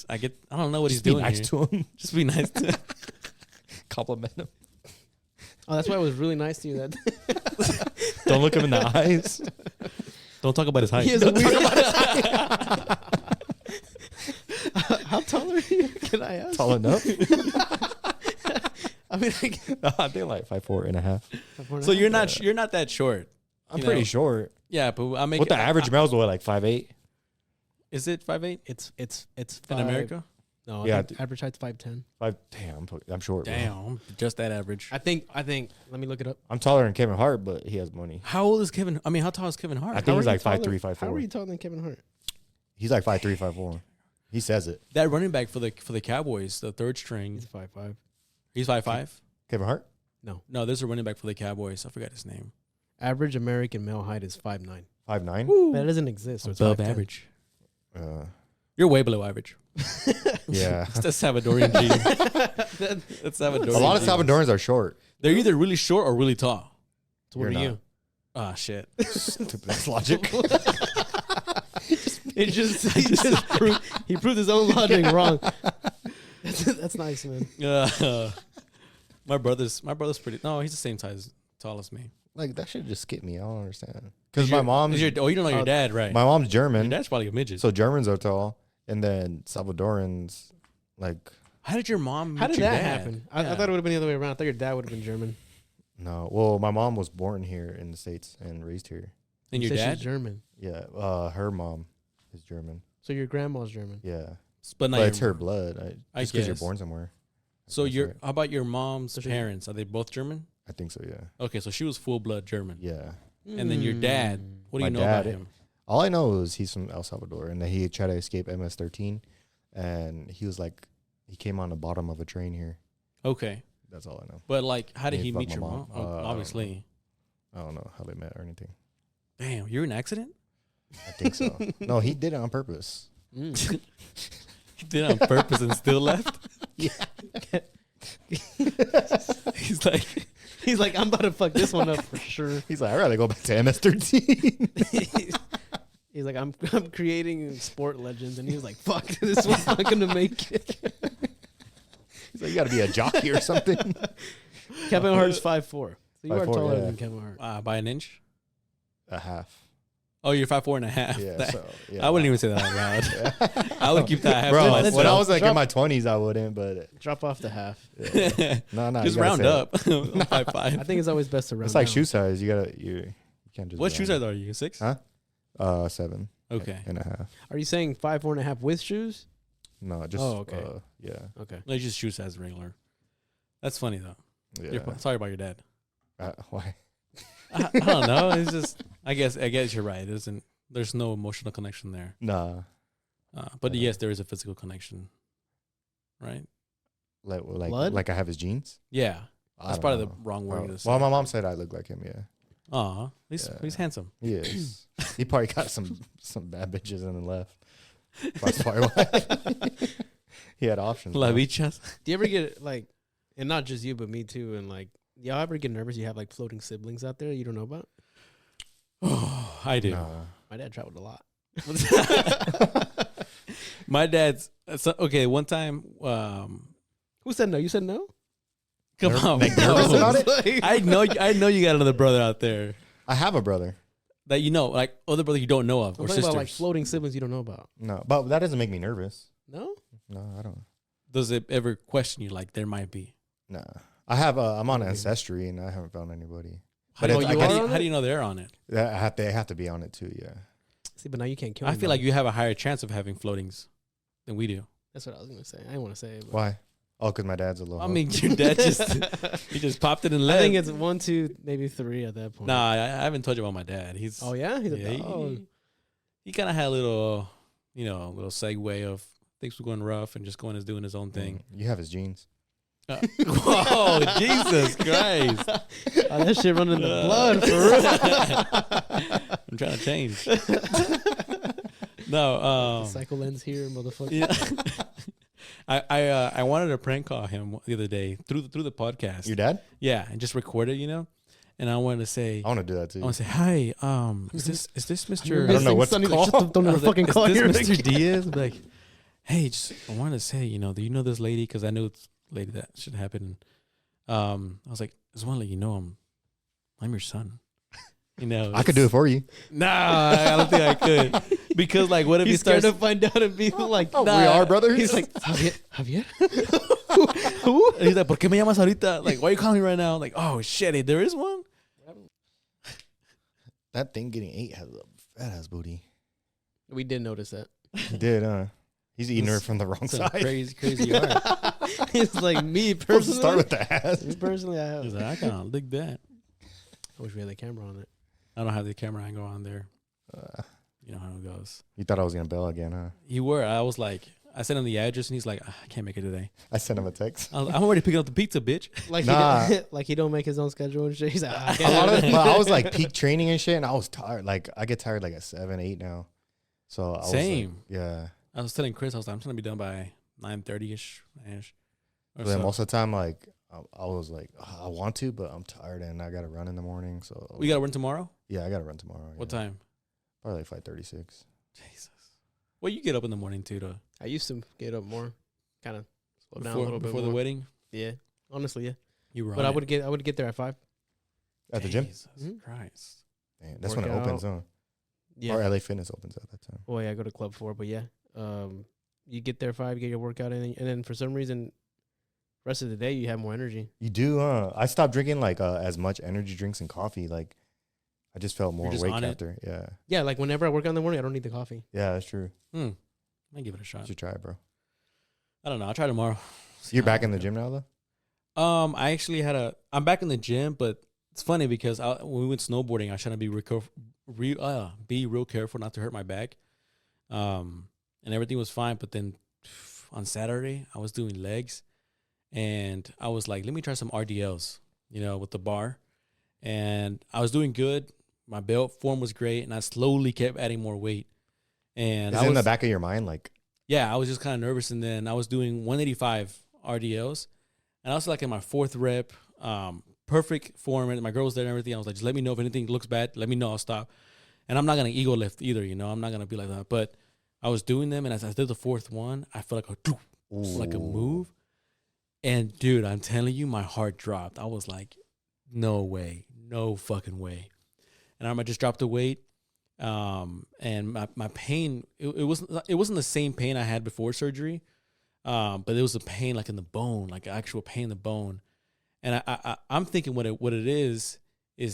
I don't know what Just he's be doing nice here. to him. Just be nice to. Compliment him. Oh, that's why I was really nice to you. That Don't look him in the eyes. Don't talk about his height. he is a weird. How tall are you? Can I ask? Tall enough. I mean, like, I think like 5'4.5". So you're not that short. I'm You pretty know, short. Yeah, but I make What the average male's what, like 5'8"? Is it 5'8" it's in five- America? No, Yeah, I think average height's 5'10". Damn, I'm short. bro. Damn, just that average. I think. Let me look it up. I'm taller than Kevin Hart, but he has money. How old is Kevin? I mean, how tall is Kevin Hart? I think he's How are like you taller- 5'3", 5'4". How are you taller than Kevin Hart? He's like 5'3", 5'4". He says it. That running back for the Cowboys, the third string, He's 5'5". he's 5'5". Kevin Hart? No, there's a running back for the Cowboys. I forgot his name. Average American male height is 5'9". 5'9". That doesn't exist. So it's Above 5'10". average. Uh, You're way below average. yeah. That's Salvadorian genes. That's Salvadorian. A lot of genes. Salvadorans are short. They're either really short or really tall. So what You're are not. you? Ah, shit. Stupid. That's logic. It just he proved his own logic wrong. That's nice, man. My brother's pretty. No, he's the same size, tall as me. Like that should just skip me. I don't understand. Because my mom's. You don't know your dad, right? My mom's German. Your dad's probably a midget. So Germans are tall, and then Salvadorans, like. How did your mom? How did your that dad? happen? I thought it would have been the other way around. I thought your dad would have been German. No, well, my mom was born here in the States and raised here. And You your said dad? she's German. Yeah, her mom is German. So your grandma's German. Yeah, But not but your, it's her blood. Just because you're guess. born somewhere. So That's your right. how about your mom's So she- parents? Are they both German? I think so. Yeah, Okay, so she was full blood German. yeah. And then your dad. What do you My know about dad- him? All I know is he's from El Salvador, and that he tried to escape MS-13, and he was like, he came on the bottom of a train here. Okay, That's all I know. but like, how did Yeah, he fuck meet my your mom. mom? Obviously. I don't know how they met or anything. Damn, you're in an accident. I think so. No, he did it on purpose. He did it on purpose and still left. He's like, I'm about to fuck this one up for sure. He's like, I'd rather go back to MS-13. He's like, I'm creating sport legends, and he was like, fuck, this one's not gonna make it. He's like, you got to be a jockey or something. Kevin Hart's 5'4". So you are 5'4", taller yeah. than Kevin Hart. by an inch. A half. Oh, you're 5'4.5". Yeah, That- so yeah. I wouldn't even say that out loud. I would keep that half Bro, to let's when I myself. was like drop- in my 20s, I wouldn't, but Drop off the half. no, Just you gotta round say it. up. 5'5". I think it's always best to round It's like down. shoe size. You can't just. What round shoe it. size are you? 6? Huh? 7. Okay. And a half. Are you saying 5'4.5" with shoes? No, just. Oh, okay. Yeah. Okay. No, just shoe size regular. That's funny though. Yeah. Sorry about your dad. Why? I don't know. It's just. I guess you're right. There's no emotional connection there. Nah. But yes, there is a physical connection. Right? Blood? Like I have his genes. Yeah. I That's don't probably know. the wrong word to say. Well, my mom said I look like him. Yeah. Aw, he's Yeah. handsome. He is. He probably got some bad bitches and then left. That's probably why. He had options. La bro. bichas. Do you ever get like, and not just you, but me too, and like, y'all ever get nervous? You have like floating siblings out there you don't know about? Oh, I do. Nah. My dad traveled a lot. My dad's okay. One time, Who said no? You said no? come on, like no. nervous about it? Like- I know you got another brother out there I have a brother. that you know, like other brother you don't know of, I'm or talking sisters. about like floating siblings you don't know about. No, but that doesn't make me nervous. No? No, I don't. Does it ever question you? Like there might be. Nah. I have. I'm on Okay. Ancestry and I haven't found anybody. How, But do, it's- you, I how, guess- do you, how do you know they're on it? They have to be on it too. Yeah. See, but now you can't kill I me, feel though. like you have a higher chance of having floatings than we do. That's what I was gonna say. I didn't want to say it. But Why? Oh, because my dad's a little. I mean, your dad he just popped it and I left. think it's 1, 2, maybe 3 at that point. Nah, I haven't told you about my dad. He's Oh yeah. He's yeah, a dog. he kind of had a little, little segue of things were going rough and just going and doing his own thing. You have his genes. Whoa, Jesus Christ! Oh, that shit running in the blood for real. I'm trying to change. No, The cycle ends here, motherfucker. yeah. I wanted to prank call him the other day through the podcast. Your dad? Yeah, and just record it, And I wanted to say, I want to do that too. I want to say, hi, is this Mr. I don't know what's Sonny, called. Just don't I ever was like, fucking is call this here. Mr. Diaz? I'd be like, hey, I wanted to say, do you know this lady? Because I knew it's a lady that should happen. I was like, I just want to let you know I'm your son. I could do it for you. Nah, I don't think I could. Because like, what if He's he starts? scared to find out and be like, Oh, Nah. we are brothers. he's like, Javier? Who? And he's like, ¿Por qué me llamas ahorita? Like, why are you calling me right now? Like, oh shit, there is one. That thing getting 8 has a fat ass booty. We did notice that. He did, huh? He's eating her from the wrong It's a side. crazy art. It's like me Supposed to personally. start with the ass. Me personally, I have. He's like, I kind of dig that. I wish we had the camera on it. I don't have the camera angle on there. You know how it goes. You thought I was gonna bail again, huh? You were. I was like, I sent him the address, and he's like, I can't make it today. I sent him a text. I'm already picking up the pizza, bitch. Like Nah. like he don't make his own schedule and shit. He's like, I A lot can't. of, but I was like peak training and shit, and I was tired. Like I get tired like at 7, 8 now. So I was Same. like, yeah. I was telling Chris, I was like, I'm trying to be done by 9:30ish. But then most of the time, like I was like, I want to, but I'm tired and I gotta run in the morning. So We got to run tomorrow. yeah, I gotta run tomorrow. What yeah. time? Probably like 5:36. Jesus. Well, you get up in the morning too, though. I used to get up more, kind of slow down a little bit Before the more. wedding. Yeah, honestly, yeah. You were. But on I would get there at 5. At the gym? Jesus Mhm. Christ. Man, that's when it opens, huh? Yeah. Or LA Fitness opens at that time. Well, yeah, I go to Club 4, but yeah, you get there at 5, get your workout in, and then for some reason, rest of the day you have more energy. You do, huh? I stopped drinking like as much energy drinks and coffee. Like, I just felt more just awake on it? after. Yeah, Yeah, like whenever I work out in the morning, I don't need the coffee. yeah, that's true. I give it a You shot. should try it, bro. I don't know. I'll try tomorrow. See You're how I back in the work gym now, though. out. I actually I'm back in the gym, but it's funny because when we went snowboarding, I was trying to be real careful not to hurt my back. And everything was fine. But then on Saturday, I was doing legs, and I was like, let me try some RDLs, with the bar. And I was doing good. My belt form was great, and I slowly kept adding more weight. And Is it in the back of your mind, like, yeah, I was just kind of nervous, and then I was doing 185 RDLs, and I was like in my 4th rep, perfect form, and my girl was there and everything. I was like, just let me know if anything looks bad. Let me know, I'll stop. And I'm not gonna ego lift either, I'm not gonna be like that. But I was doing them, and as I did the 4th one, I felt like a move, and dude, I'm telling you, my heart dropped. I was like, no way, no fucking way. And I just dropped the weight. And my pain, it wasn't the same pain I had before surgery. But it was a pain like in the bone, like actual pain in the bone. And I'm thinking what it is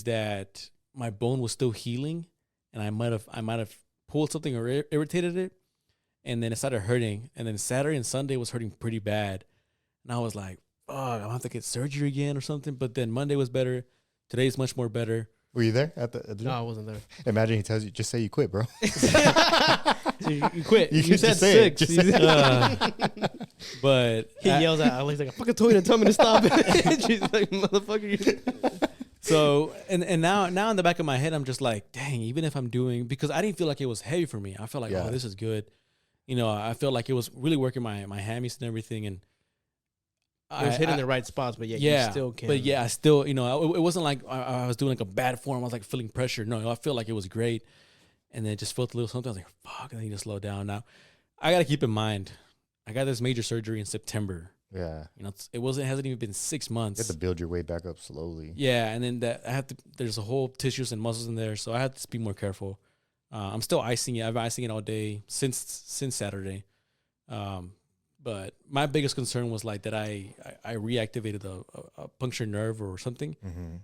that my bone was still healing, and I might have pulled something or irritated it, and then it started hurting. And then Saturday and Sunday was hurting pretty bad. And I was like, fuck, I'll have to get surgery again or something. But then Monday was better. Today's much more better. were you there at the gym? No, I wasn't there. Imagine he tells you, just say you quit, bro. So you quit. You You, could said just say it. 6. Just But He yells at Alex like, I fucking told you to tell me to stop it. She's like, motherfucker. so and now in the back of my head, I'm just like, dang, even if I'm doing, because I didn't feel like it was heavy for me. I felt like, Yeah. oh, this is good. I felt like it was really working my hammies and everything. And I was hitting the right spots, but yeah, you still can't. but yeah, I still, it wasn't like I was doing like a bad form. I was like feeling pressure. No, I felt like it was great. And then it just felt a little something. I was like, fuck, I need to slow down. Now, I got to keep in mind, I got this major surgery in September. Yeah. It hasn't even been 6 months. You have to build your way back up slowly. Yeah, and then there's a whole tissues and muscles in there, so I have to be more careful. I'm still icing it. I've been icing it all day since Saturday. But my biggest concern was like that I reactivated a punctured nerve or something,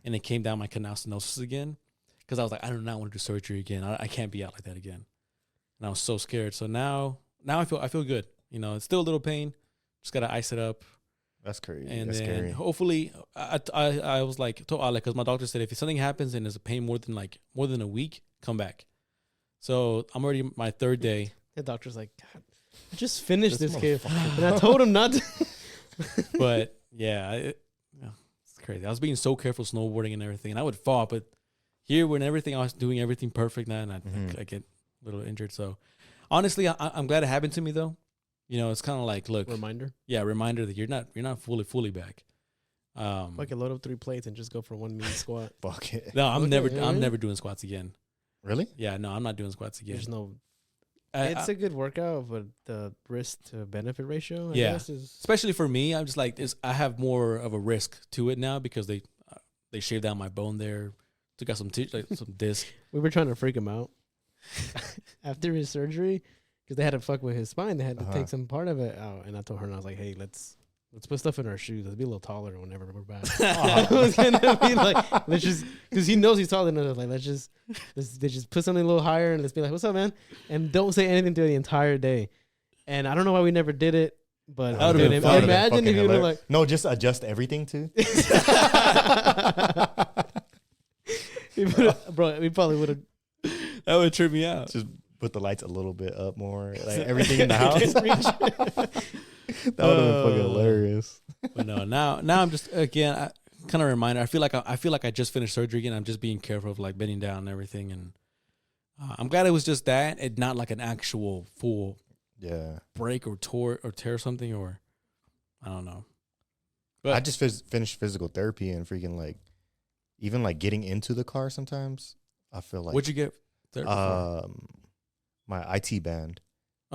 and it came down my canal stenosis again. Because I was like, I do not want to do surgery again. I can't be out like that again. And I was so scared. So now I feel good. It's still a little pain. Just gotta ice it up. That's crazy. And That's then scary. hopefully, I was like, told Alec, because my doctor said if something happens and there's a pain more than a week, come back. So I'm already my 3rd day. The doctor's like, God, I just finished this kid. motherfucker. And I told him not to. But yeah, it's crazy. I was being so careful snowboarding and everything, and I would fall. But here, when I was doing everything perfect now, and I get a little injured. So honestly, I'm glad it happened to me though. It's kind of like, look, Reminder. Reminder that you're not fully back. Fucking load up 3 plates and just go for one mean squat. Fuck it. No, I'm Okay. never doing squats again. Really? Yeah, no, I'm not doing squats again. There's no. I- It's a good workout, but the risk to benefit ratio, I Yeah. guess, is. especially for me, I'm just like this. I have more of a risk to it now because they shaved down my bone there, took out some some disc. We were trying to freak him out after his surgery because they had to fuck with his spine. They had to take some part of it out, and I told her, and I was like, "Hey, let's put stuff in our shoes. Let's be a little taller whenever we're back." I was gonna be like, let's just, because he knows he's taller than us. Like, let's just put something a little higher and let's be like, "What's up, man?" And don't say anything to her the entire day. And I don't know why we never did it, but That would've been fun. imagine if you were like, No, just adjust everything too. bro, we probably would have. That would trip me out. Just put the lights a little bit up more. Like everything in the house. That would have been fucking hilarious. But no, now I'm just again kind of reminder. I feel like I just finished surgery again. I'm just being careful of like bending down and everything, and I'm glad it was just that and not like an actual full break or tear something, or I don't know. But I just finished physical therapy and freaking like even like getting into the car sometimes I feel like what'd you get there? my IT band.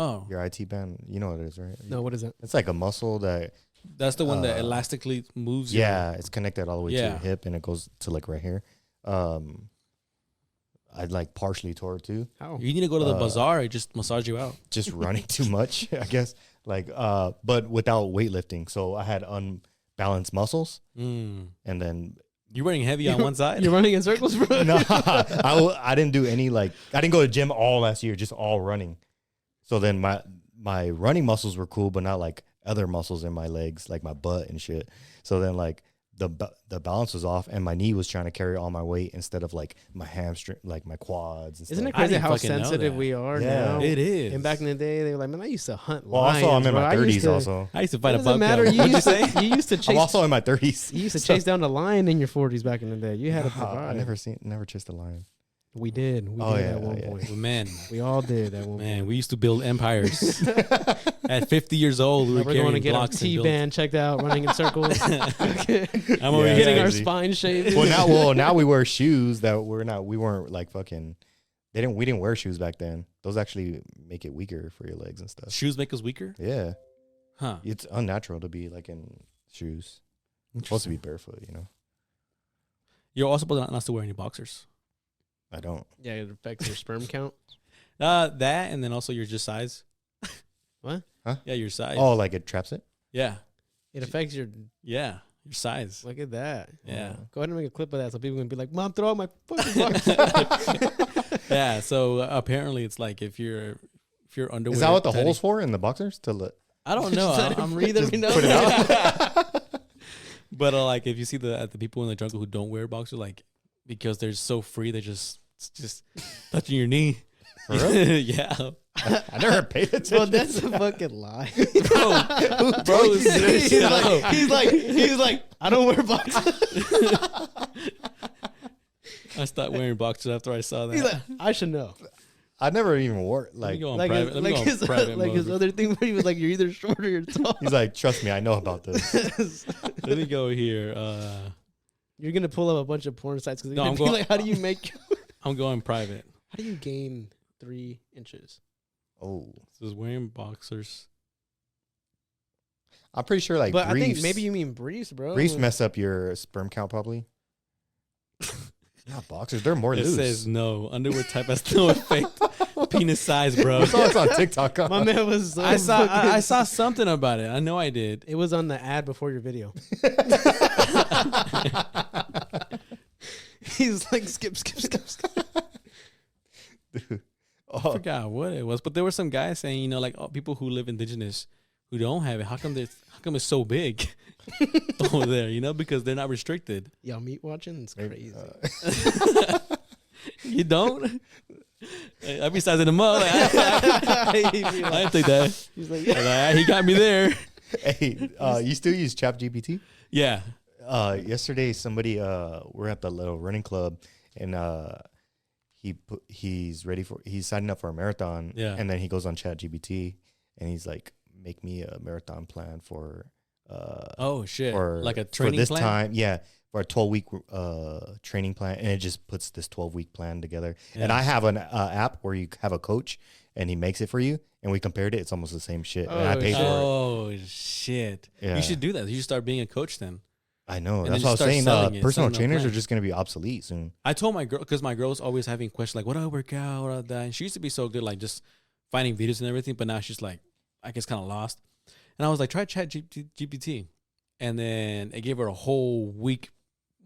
Oh, Your IT band, you know what it is, right? No, what is that? It's like a muscle that that's the one that elastically moves. yeah, it's connected all the way to Yeah. your hip and it goes to like right here. I'd like partially tore it too. How? You need to go to the bazaar and just massage you out. Just running too much, I guess. Like but without weightlifting. So I had unbalanced muscles and then You're running heavy on one side. You're running in circles, bro. no, I didn't do any I didn't go to gym all last year, just all running. So then my running muscles were cool, but not like other muscles in my legs, like my butt and shit. So then like the balance was off, and my knee was trying to carry all my weight instead of like my hamstring, like my quads. And Isn't it stuff. crazy didn't how fucking know sensitive that. we are Yeah. now? It is. And back in the day, they were like, man, I used to hunt Well, lions. also I'm in bro. my I used 30s. to- Also, I used to fight a It doesn't buck. matter. You What'd you used, say? to, you used to chase. I'm also in my 30s. You used to chase down the lion in your 40s back in the day. You had to I provide. never chased a lion. We did. We Oh, did yeah, at one yeah. point. Man, We all did at one man, point. we used to build empires. At 50 years old, we Now were we're going to carrying get our blocks and build- T-band checked out, running in circles. I'm Yeah, already Getting our crazy. spine shaved. Now we wear shoes that we weren't like fucking. We didn't wear shoes back then. Those actually make it weaker for your legs and stuff. Shoes make us weaker? Yeah, Huh. it's unnatural to be like in shoes. It's supposed to be barefoot, you know. You're also supposed not to wear any boxers. I don't. Yeah, it affects your sperm count. That and then also your just size. What? Huh? Yeah, your size. Oh, like it traps it. Yeah. It affects your. Yeah. Your size. Look at that. Yeah. Go ahead and make a clip of that so people can be like, "Mom, throw out my fucking box." Yeah. So apparently it's like if your underwear. Is that what the tiny- hole's for in the boxers to let? I don't know. I'm reading. Let me know. Put it out. But like if you see the people in the jungle who don't wear boxers, like because they're so free, they just touching your knee. For real? Yeah. I never paid attention. Well, that's a fucking lie. Bro, he's like, I don't wear boxers. I stopped wearing boxers after I saw that. He's like, I should know. I never even wore Let me like. go on Like, private. Let me go on his, private like his mode. other thing where he was like, you're either short or you're tall. He's like, trust me, I know about this. Let me go here. You're gonna pull up a bunch of porn sites because No, no, I'm be going- like, how do you make? I'm going private. How do you gain 3 inches? Oh, This is wearing boxers. I'm pretty sure like But I think briefs. maybe you mean briefs, bro. briefs mess up your sperm count probably. Not boxers, they're more It loose. says no. Underwear type has no effect. Penis size, bro. I saw it's on TikTok. My man was. So I fucking- saw something about it. I know I did. It was on the ad before your video. He's like, skip. I Oh, forgot what it was, but there were some guys saying, you know, like people who live indigenous who don't have it. How come it's so big over there? You know, because they're not restricted. Y'all meat watching? It's crazy. You don't? I be sizing them up. Like, I didn't think that. He's like, Like, he got me there. hey, you still use ChatGPT? Yeah. Yesterday somebody we're at the little running club and he's signing up for a marathon. Yeah. And then he goes on ChatGPT and he's like, make me a marathon plan for Oh shit! for Like a training for this plan? time. Yeah. For a 12-week training plan, and it just puts this 12-week plan together. Yeah. And I have an app where you have a coach, and he makes it for you. And we compared it; it's almost the same shit. And I Oh, paid for it. Oh shit! Yeah. You should do that. You should start being a coach then. I know. And That's then what I was just start saying. selling it, Personal selling the trainers are plan. just going to be obsolete soon. I told my girl because my girl's always having questions like, "What do I work out?" What do I do? And she used to be so good, like just finding videos and everything. But now she's like, I guess, kind of lost. And I was like, try ChatGPT, and then it gave her a whole week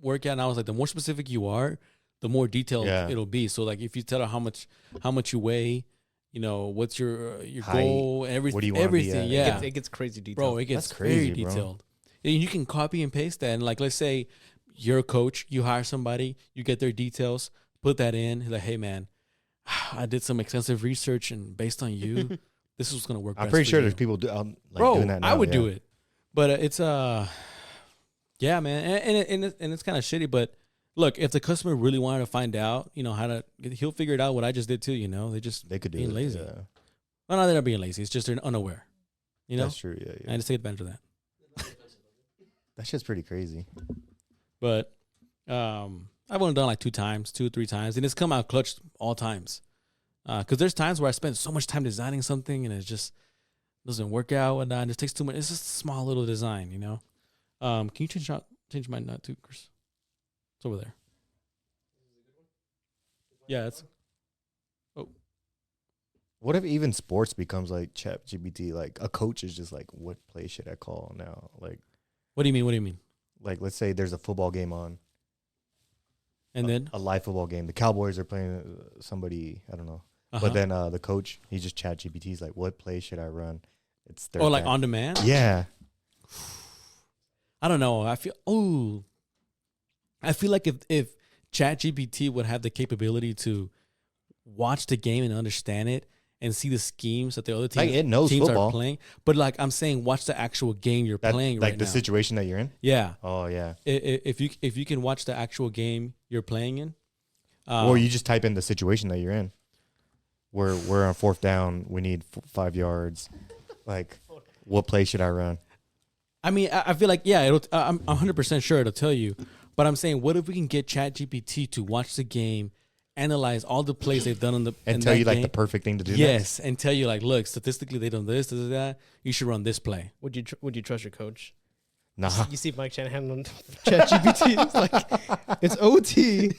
workout. And I was like, the more specific you are, the more detailed Yeah. it'll be. So like, if you tell her how much you weigh, you know, what's your Height. goal, everything, What do you wanna be everything, at? yeah, it gets crazy detailed. bro, it gets That's crazy, very bro. detailed. And you can copy and paste that. And like, let's say you're a coach, you hire somebody, you get their details, put that in. Like, hey man, I did some extensive research, and based on you, this is going to work. I'm best pretty for sure you. there's people doing that now. I would yeah. do it, but it's yeah, man, and it's kind of shitty. But look, if the customer really wanted to find out, you know, how to, he'll figure it out. What I just did too, you know, They could do being it. lazy. Yeah. Well, no, they're not being lazy. It's just they're unaware. You know, That's true. Yeah, yeah. and just take advantage of that. That shit's pretty crazy. But I've only done like 2 or 3 times, and it's come out clutch all times. Because there's times where I spend so much time designing something and it just doesn't work out and it just takes too much. It's just a small little design, you know. Can you change my nut too, Chris? It's over there. Yeah, it's. What if even sports becomes like Chat GPT? Like a coach is just like, what play should I call now? Like, What do you mean? What do you mean? like let's say there's a football game on, And then a live football game. The Cowboys are playing somebody, I don't know. But then the coach, he just Chat GPT's like, what play should I run? It's third like down. on demand. Yeah. I don't know. I feel like if ChatGPT would have the capability to watch the game and understand it and see the schemes that the other Like it knows teams football. are playing, but like I'm saying, watch the actual game you're playing like right the now. situation that you're in. Yeah. Oh yeah. If you can watch the actual game you're playing in, Or you just type in the situation that you're in. We're on fourth down. We need 5 yards. Like, what play should I run? I mean, I feel like I'm 100% sure it'll tell you, but I'm saying, what if we can get ChatGPT to watch the game, analyze all the plays they've done and tell you like the perfect thing to do. Yes, and tell you like, look, statistically they done this, that. You should run this play. Would you trust your coach? Nah. You see Mike Shanahan on ChatGPT. It's like it's OT.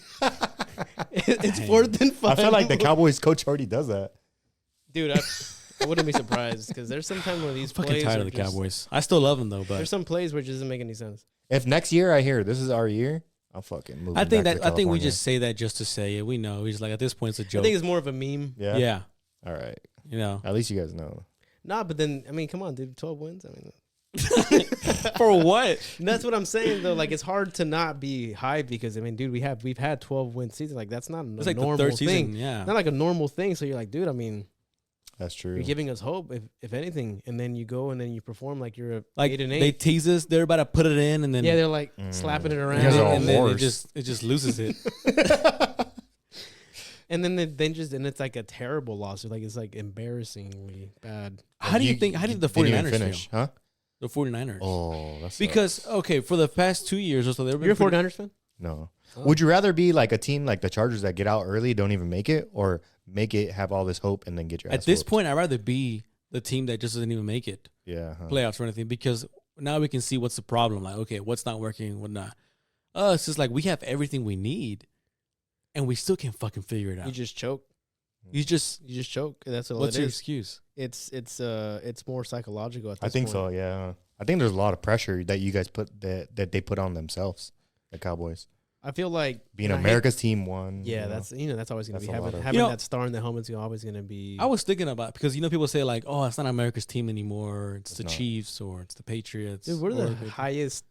It's 4th and 5. I feel like the Cowboys coach already does that. Dude, I wouldn't be surprised because there's sometimes where these I'm fucking plays tired are of the just- Cowboys. I still love them though, but There's some plays where it just doesn't make any sense. If next year I hear this is our year, I'll fucking move. I think back to I think we California. just say that just to say it. We know. He's like at this point it's a I joke. think it's more of a meme. Yeah. Yeah, All right. you know. At least you guys know. Nah, but then I mean, come on, dude, 12 wins. I mean, For what? that's what I'm saying though. Like it's hard to not be hyped because I mean, dude, we've had 12 win seasons. Like that's not a It's like normal the third thing. season. Yeah. Not like a normal thing. So you're like, dude, I mean, That's true. you're giving us hope if anything, and then you go and then you perform like you're a Like 8 and 8. they tease us. They're about to put it in, and then Yeah, they're like slapping it around, You guys are all and then whores. it just loses it. and then it's like a terrible loss. Like it's like embarrassingly bad. How do you think the didn't even 49ers finish, feel? huh? The 49ers. Oh, that's Because okay, for the past 2 years or so, they've been You're a pretty- 49ers fan? no. Oh. Would you rather be like a team like the Chargers that get out early, don't even make it, or make it, have all this hope, and then get your ass At this whooped? point, I'd rather be the team that just doesn't even make it Yeah. Huh. playoffs or anything because now we can see what's the problem. Like, okay, what's not working, what not. It's just like we have everything we need, and we still can't fucking figure it out. You just choke. You just You just choke. That's all what's it your is. excuse? It's more psychological at this I think point. so. Yeah. I think there's a lot of pressure that you guys put that they put on themselves, the Cowboys. I feel like Being and I hate- America's team one. Yeah, you know? that's always gonna That's be a lot having of- having You know- that star in the helmet's always gonna be. I was thinking about because people say like, oh, it's not America's team anymore. It's the not. Chiefs or it's the Patriots. Dude, we're or the highest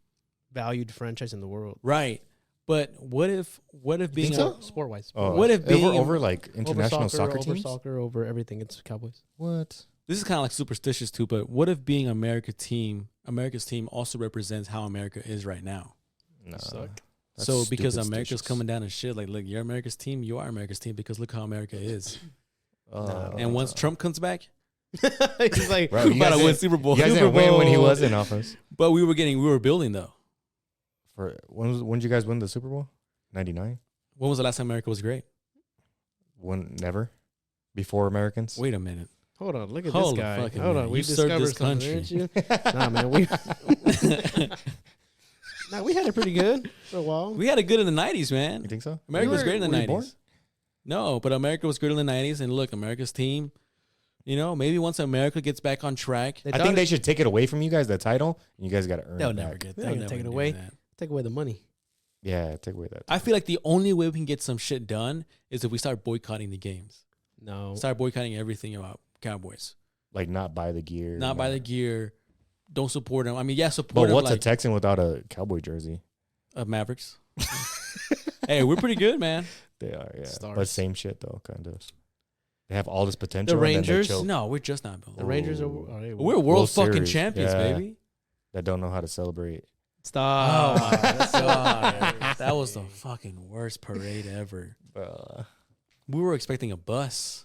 valued franchise in the world. right. But what if being think so? Sport wise. Oh, What if being- over like international soccer over teams? soccer, over everything, it's Cowboys. What? this is kind of like superstitious too, but what if being America's team also represents how America is right now? No. Suck. That's So because stupid America's stitious. coming down and shit, like, look, you're America's team, you are America's team because look how America is. And once Trump comes back, He's like, Bro, we're you about guys to win didn't- Super Bowl. you guys Super didn't win when he Bowl. was in office. But we were building though. For when did you guys win the Super Bowl? 99? When was the last time America was great? When never? Before Americans? Wait a minute. hold on, look at Hold this a guy. fucking Hold minute. on, we You served discovered this something, country. didn't you? Nah, man, we had it pretty good for a while. We had it good in the 90s, You man. think so? America was You great in the were you 90s. born? No, but America was good in the 90s. And look, America's team, maybe once America gets back on track, I think they should take it away from you guys, the title. And you guys got to earn they'll it never back. get They're they'll gonna never take it do away. that. take away the money. Yeah, take away that. I feel like the only way we can get some shit done is if we start boycotting the games. No, Start boycotting everything about Cowboys. Like not buy the gear. Not buy the gear. Don't support them. I mean, yeah, support But them what's like a Texan without a Cowboy jersey? Mavericks. Hey, we're pretty good, man. They are, yeah. Stars. But same shit though, kind of. They have all this potential. The and then they Rangers? choke. No, we're just not built. the Rangers are. Ooh. We're world fucking Series, champions, yeah. baby. That don't know how to celebrate. Stop. Oh my That's so god, hilarious. that was the fucking worst parade ever. Uh, We were expecting a bus.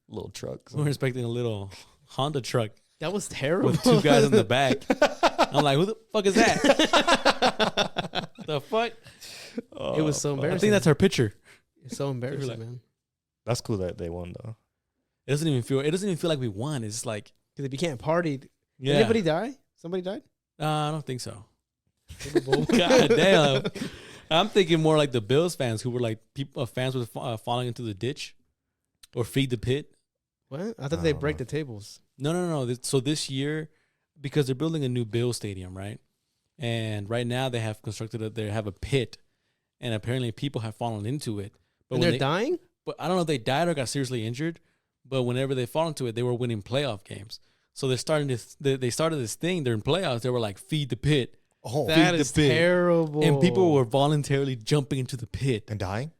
little trucks. We were expecting a little Honda truck That was terrible. with two guys in the back. I'm like, who the fuck is that? The fuck? It was so I embarrassing. think that's our picture. It's so embarrassing, like- man. That's cool that they won though. It doesn't even feel like we won. It's just like, Because if you can't party, did yeah. anybody die? Somebody died? I don't think so. God damn. I'm thinking more like the Bills fans who were like fans were falling into the ditch or feed the pit. What? I thought they break the tables. No. So this year, because they're building a new Bills stadium, right? And right now they have they have a pit, and apparently people have fallen into it. But And they're dying? But I don't know if they died or got seriously injured. But whenever they fall into it, they were winning playoff games. So they're starting this. They started this thing. They're in playoffs. They were like, feed the pit. Oh, That is terrible. And people were voluntarily jumping into the pit and dying.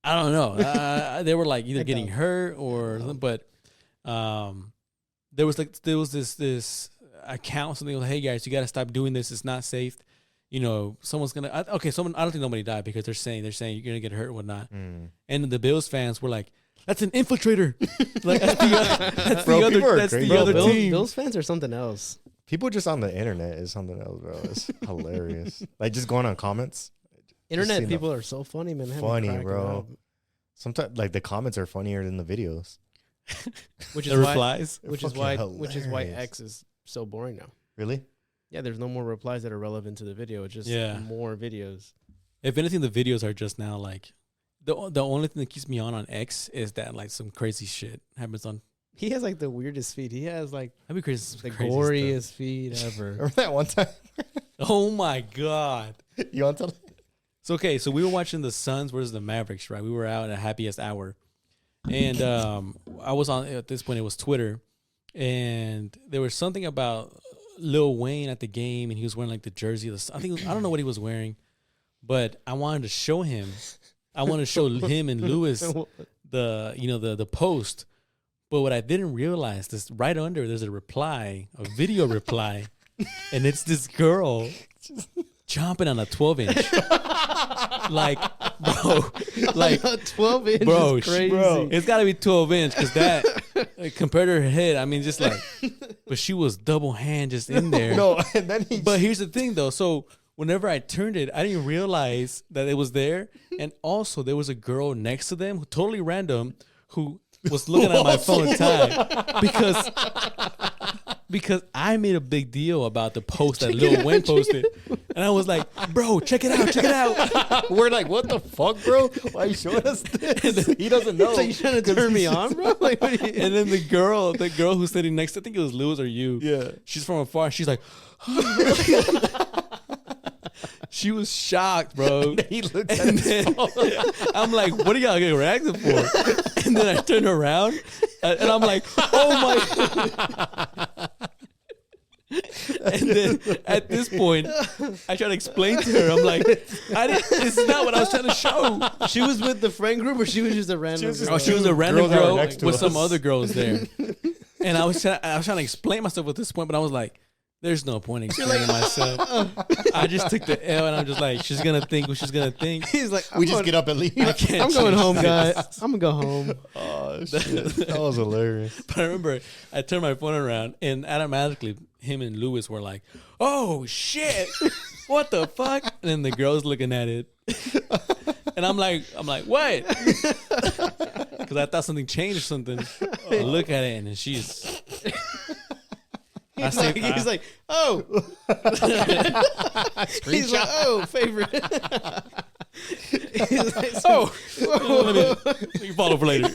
I don't know. They were like either getting hurt or something. But there was this account something like, hey guys, you got to stop doing this. It's not safe. You know, someone's gonna. I don't think nobody died because they're saying you're gonna get hurt or whatnot. And the Bills fans were like, that's an infiltrator. Like that's the other team. Bills fans are something else. People just on the internet is something else, bro. It's hilarious. Like just going on comments. Internet people are so funny, man. Funny, bro. Sometimes like the comments are funnier than the videos. Which is the why, replies. which is why X is so boring now. Really? Yeah, there's no more replies that are relevant to the video. It's just more videos. If anything, the videos are just now like the only thing that keeps me on X is that like some crazy shit happens on. He has like the weirdest feed. He has like That'd be crazy. the goriest feed ever. Remember that one time? Oh my god. You want to tell? So we were watching the Suns versus the Mavericks, right? We were out at happiest hour. And I was on, at this point, it was Twitter. And there was something about Lil Wayne at the game, and he was wearing like the jersey. I don't know what he was wearing, but I wanted to show him. I wanted to show him and Lewis the post. But what I didn't realize is right under there's a video reply, and it's this girl chomping on a 12-inch. Like, bro, like 12-inch bro, is crazy. Bro, it's got to be 12-inch because that compared to her head, I mean, just like, but she was double hand just in there. No, and then But here's the thing though, so whenever I turned it, I didn't realize that it was there, and also there was a girl next to them, totally random, who was looking at my phone at the time because I made a big deal about the post that Lil Wayne posted, and I was like, "Bro, check it out!" We're like, "What the fuck, bro? Why are you showing us this?" He doesn't know. So you trying to turn me on, bro? Like, what are you? And then the girl who's sitting next, I think it was Lewis or you. Yeah, she's from afar. She's like, she was shocked, bro. He looked at And his then phone. I'm like, what are y'all getting reacted for? And then I turn around and I'm like, oh my. And then at this point, I try to explain to her, I'm like, this is not what I was trying to show. She was with the friend group, or she was just a random girl? Oh, she was a random girls that were girl next to with us. some other girls there. And I was trying to explain myself at this point, but I was like, there's no point in explaining myself. I just took the L, and I'm just like, she's gonna think what she's gonna think. He's like, We just get up and leave. I can't. I'm going change home, this. guys. I'm gonna go home. Oh shit, that was hilarious. But I remember I turned my phone around, and automatically him and Lewis were like, "Oh shit, what the fuck?" And then the girl's looking at it, and I'm like, what? Because I thought something changed or something. I look at it, and then she's. He's like, oh. He's like, oh, favorite. He's like, Oh, let me follow for later.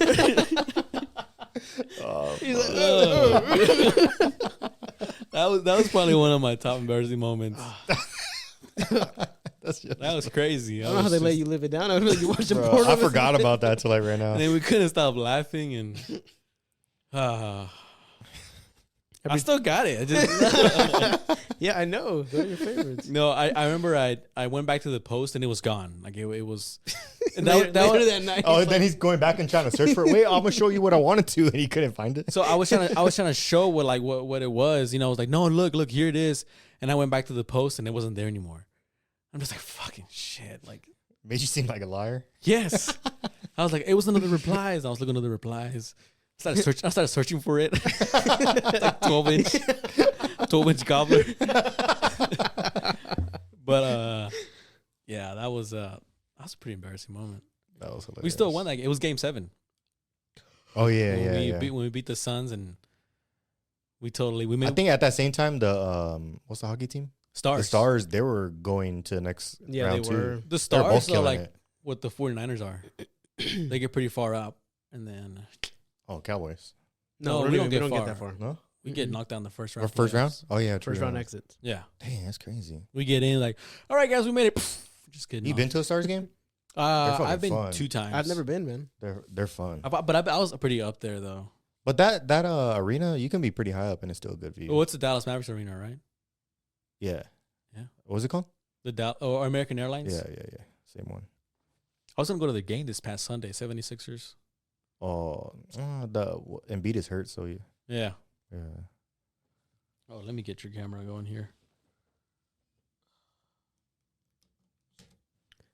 he's like, oh. That was probably one of my top embarrassing moments. That's just, That was crazy. I don't know how they let you live it down. I was like, you watching bro, porn. I forgot about that till like right now. And then we couldn't stop laughing, and I still got it. I just Yeah, I know. They're your favorites. no. I remember I went back to the post and it was gone. Like it was. And Later was, that night. Oh, then he's going back and trying to search for it. Wait, I'm gonna show you what I wanted to, and he couldn't find it. so I was trying to show what it was. You know, I was like, no, look, here it is. And I went back to the post and it wasn't there anymore. I'm just like, fucking shit. Like, Made you seem like a liar. yes. I was like, it was another replies. I was looking at the replies. I started searching for it. Like 12-inch gobbler. But yeah, that was a pretty embarrassing moment. That was hilarious. We still won that game. It was game 7. Oh yeah, when we beat the Suns, and we made. I think at that same time the what's the hockey team? Stars. The Stars, they were going to the next round they were. too. The They're both Stars are killing like it. what the 49ers are. They get pretty far up, and then Oh, Cowboys. No, we don't don't get get far. that far. No? we get knocked down the first round. Or first round? playoffs. Oh yeah, true. First round exits. Yeah, Dang, that's crazy. we get in like, all right, guys, we made it. Just kidding. You been to a Stars game? fucking I've been fun. 2 times. I've never been, man. They're fun. But I was pretty up there though. But that arena, you can be pretty high up and it's still a good view. Well, what's the Dallas Mavericks arena, right? Yeah. Yeah. What was it called? Or American Airlines. Yeah. Same one. I was gonna go to the game this past Sunday, 76ers. Oh, Embiid is hurt, so Yeah. yeah. Oh, let me get your camera going here.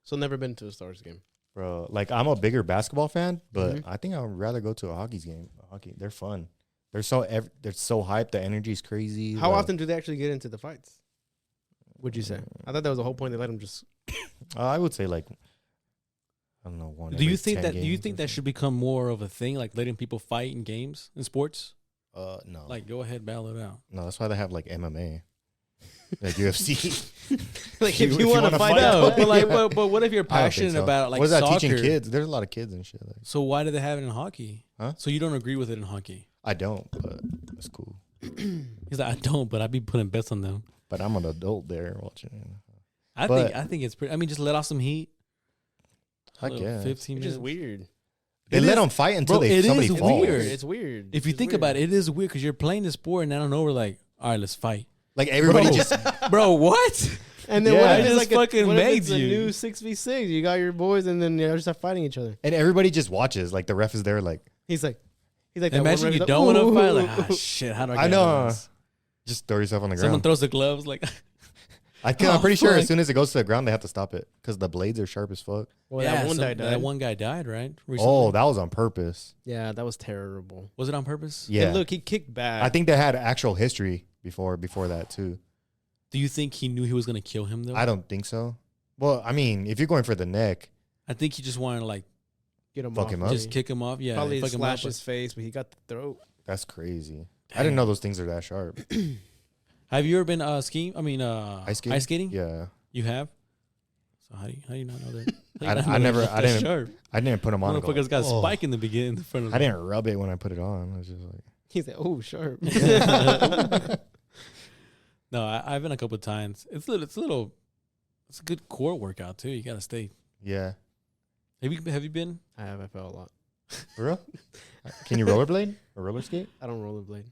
So never been to a Stars game. Bro, like I'm a bigger basketball fan, but Mhm. I think I would rather go to a hockey game. They're fun. They're so hyped. The energy's crazy. How often do they actually get into the fights? Would you say? I thought that was the whole point. They let them just. I would say like I don't know one. Do you every think 10 that? Do you games think or that should become more of a thing, like letting people fight in games in sports? something. No. Like, go ahead, battle it out. No, that's why they have like MMA, like UFC. Like If if you you want wanna to fight fight out, No, but like, but what if you're I don't think passionate so. about like what is that soccer? teaching kids? There's a lot of kids and shit. Like, So why do they have it in hockey? Huh? So you don't agree with it in hockey? I don't, but it's cool. He's like, I don't, but I'd be putting bets on them. But I'm an adult there watching it. I think it's pretty. I mean, just let off some heat. I A little guess 15 it's minutes. just weird. They It let is- them fight until bro, it somebody is falls. weird. It's weird. If you think about it, it is weird because you're playing the sport and I don't know, we're like, all right, let's fight. Like everybody Bro. just Bro, what? And then Yeah, what I if it's just like a, fucking what if made it's a you. new 6v6? You got your boys, and then you just start fighting each other. and everybody just watches. Like the ref is there. Like He's like that one Imagine ref, you he's don't want to "Ooh." fight. Like, ah, shit, how do I get I know. out of this? just throw yourself on the Someone ground. throws the gloves. Like, I'm Oh, pretty sure fuck. as soon as it goes to the ground, they have to stop it because the blades are sharp as fuck. Well, yeah, that one guy died. That one guy died, right? Recently. Oh, that was on purpose. Yeah, that was terrible. Was it on purpose? Yeah, And look, he kicked back. I think they had actual history before that too. Do you think he knew he was gonna kill him though? I don't think so. Well, I mean, if you're going for the neck, I think he just wanted to like get him fuck off. him up. just kick him off. Yeah, Probably fuck him slash up. his face, but he got the throat. that's crazy. I didn't know those things are that sharp. Have you ever been skiing? I mean, Ice skating? Yeah, You have. So how do you not know that? I didn't- Sharp. I didn't put them on. and go, Motherfuckers got a "Oh." spike in the beginning, in the front of. I didn't rub it when I put it on. I was just like, He's like, oh, sharp. No, I've been a couple of times. It's a good core workout too. You gotta stay. yeah, Have you been? I fell a lot. for real. Can you rollerblade or roller skate? I don't rollerblade.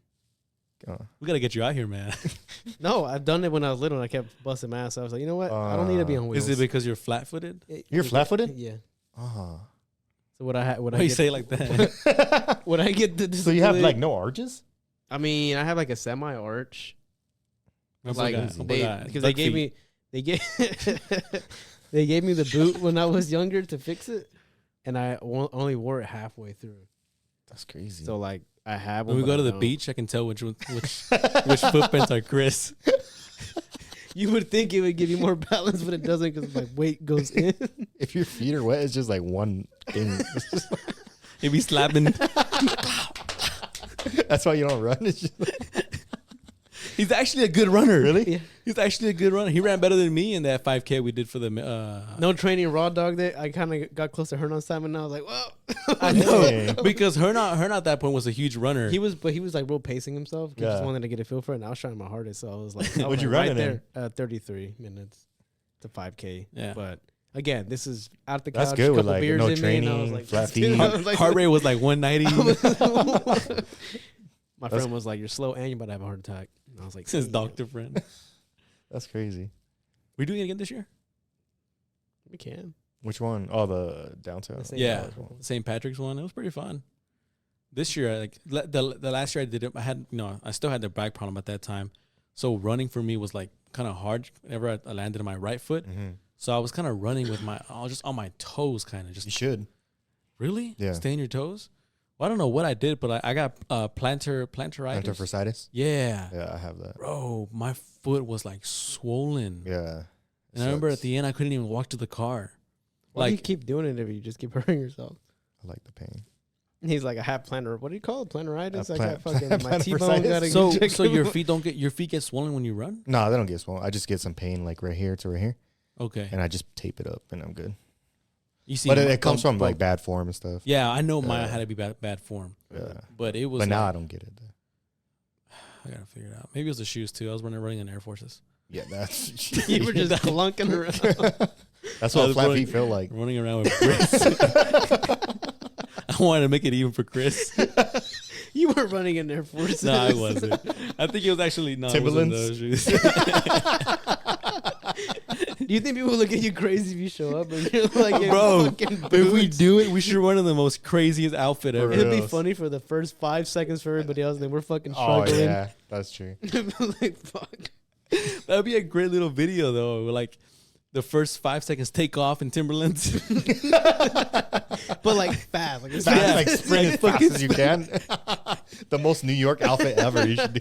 Oh. We gotta get you out here, man. No, I've done it when I was little and I kept busting my ass. So I was like, you know what? I don't need to be on wheels. Is it because you're flat-footed? You're flat-footed? Yeah. Oh. So what I Why you say it like that? Would I get the So you have disability- like no arches? I mean, I have like a semi arch. Like because they gave me they gave they gave me the boot when I was younger to fix it, and I only wore it halfway through. That's crazy. So like I have. When one, we go but to I the don't. beach, I can tell which footprints are Chris. You would think it would give you more balance, but it doesn't because my weight goes in. if your feet are wet, it's just like one thing. It's just He be slapping. that's why you don't run. It's just He's actually a good runner. Really? Yeah. He's actually a good runner. He ran better than me in that 5K we did for the. No training raw dog day. I kind of got close to Hernan Simon. And I was like, well, I know Dang. because Hernan at that point was a huge runner. he was like real pacing himself. He just Yeah. wanted to get a feel for it. And I was trying my hardest, so I was like, What'd you run right it there? 33 minutes to 5K. Yeah. But again, this is out the That's couch. good with, couple like, beers no in me, and I was training, like, flat dude, feet. I was like- Heart rate was like 190. My friend was like, "You're slow and you're about to have a heart attack." And I was like, Since "Damn." doctor friend. that's crazy. We doing it again this year? We can. Which one? Oh, the downtown. The St. Yeah, Patrick's one. St. Patrick's one. It was pretty fun. This year, like the last year I did it, I still had the back problem at that time. So running for me was like kind of hard. Whenever I landed on my right foot, Mm-hmm. so I was kind of running with I was just on my toes, kind of just You should. really, Yeah. stay on your toes. Well, I don't know what I did, but I got plantar plantar Plantar Yeah, Yeah, I have that. bro, my foot was like swollen. Yeah. And I remember Sucks. at the end I couldn't even walk to the car. Why do you Like keep doing it if you just keep hurting yourself? I like the pain. He's like, I have plantar. What do you call it? Plantaritis. I Plant- got fucking my plantar T-bone got fasciitis. So your feet get swollen when you run? No, they don't get swollen. I just get some pain like right here to right here, Okay. and I just tape it up, and I'm good. You see, But it comes from like bad form and stuff. Yeah, I know mine had to be bad form. Yeah. But it was. But now like- I don't get it. I gotta figure it out. Maybe it was the shoes too. I was running in Air Forces. Yeah, that's You were just clunking around. that's I what was flat running- feet feel like. Running around with Chris. I wanted to make it even for Chris. You were running in Air Force. No, I wasn't. I think it was actually no. Timberlands? It wasn't those shoes. Do you think people look at you crazy if you show up and you're like, in Bro, fucking if we boots? do it, we should run in the most craziest outfit ever. It'd be reals. funny for the first 5 seconds for everybody else, and then we're fucking Oh struggling. yeah, that's true. Like, fuck. That'd be a great little video though. Like the first 5 seconds take off in Timberlands. But like fast. Like, it's Fast, fast. like sprint as fast as you can. The most New York outfit ever. You should do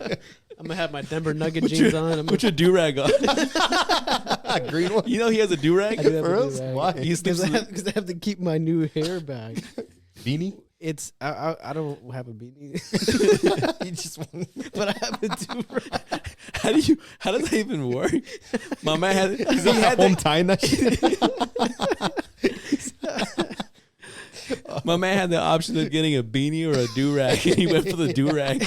I'm gonna have my Denver Nugget jeans on. I'm Put your do-rag on. a green one. You know he has a do-rag? I do have For a us? do-rag. Why? He sleeps Because I have to keep my new hair back. Beanie. It's I don't have a beanie, You just want but I have a do-rag. How does that even work? My man had He's he had home the, tying that shit. my man had the option of getting a beanie or a do-rag, and he went for the do-rag.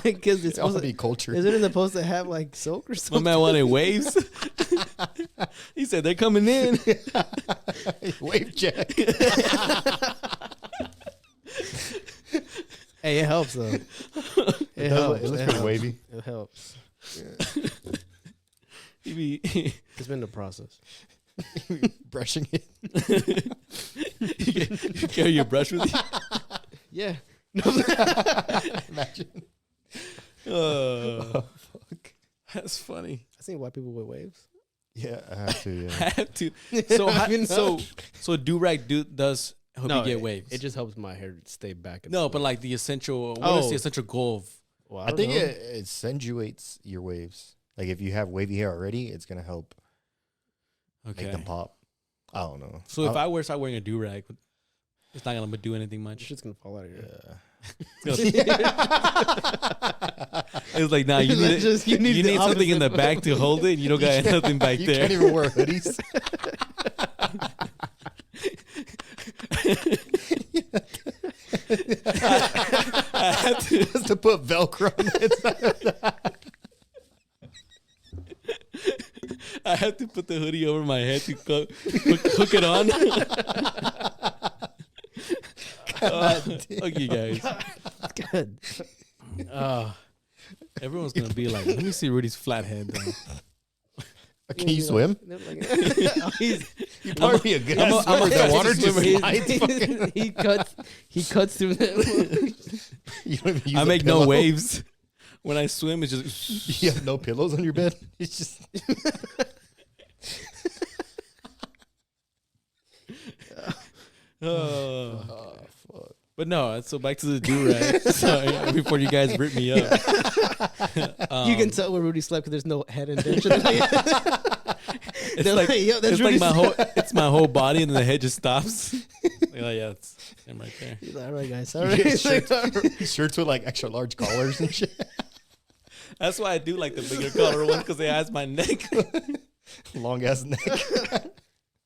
Because it's It's all supposed be culture. isn't it supposed to have like silk or My something? man wanted waves. He said they're coming in. Wave check. Hey, it helps though. It helps. It looks It pretty helps. wavy. It helps. He be, It's been the process. Brushing it. you carry your brush with you. Yeah. Imagine. Oh, fuck. That's funny. I seen white people with waves. Yeah, I have to. I Yeah. have to. So You know? so do-rag does help you get waves. It just helps my hair stay back. no, but like the essential. What is the Oh. essential goal of? well, I think don't know. it accentuates your waves. Like if you have wavy hair already, it's gonna help Okay. make them pop. I don't know. So if I start wearing a do-rag, it's not gonna do anything It's much. just gonna fall out of your head. It's like, nah, you need, You need the something in the opposite. back to hold it. And you don't got nothing back you there. can't even wear hoodies. I have to. Just to put Velcro on it. I have to put the hoodie over my head to hook it on. Okay, guys. Good. Everyone's gonna be like, "Let me see Rudy's flat head." Though. Can you swim? He's, You'd probably be a good I'm a- swimmer. The water just swimmer. slides. fucking- he cuts through the. You don't even use I a make no pillow. waves when I swim. It's just You have no pillows on your bed. It's just oh. fuck. But no, so back to the do-rag. Sorry, before you guys rip me up. You can tell where Rudy slept because there's no head indentation. It's They're like, like, yo, that's it's like Rudy's- it's my whole body, and then the head just stops. Like, oh yeah, it's him right there. He's like, all right, guys. You All right. get He's like, all right. shirts with like extra large collars and shit. That's why I do like the bigger collar ones because they has my neck. Long ass neck.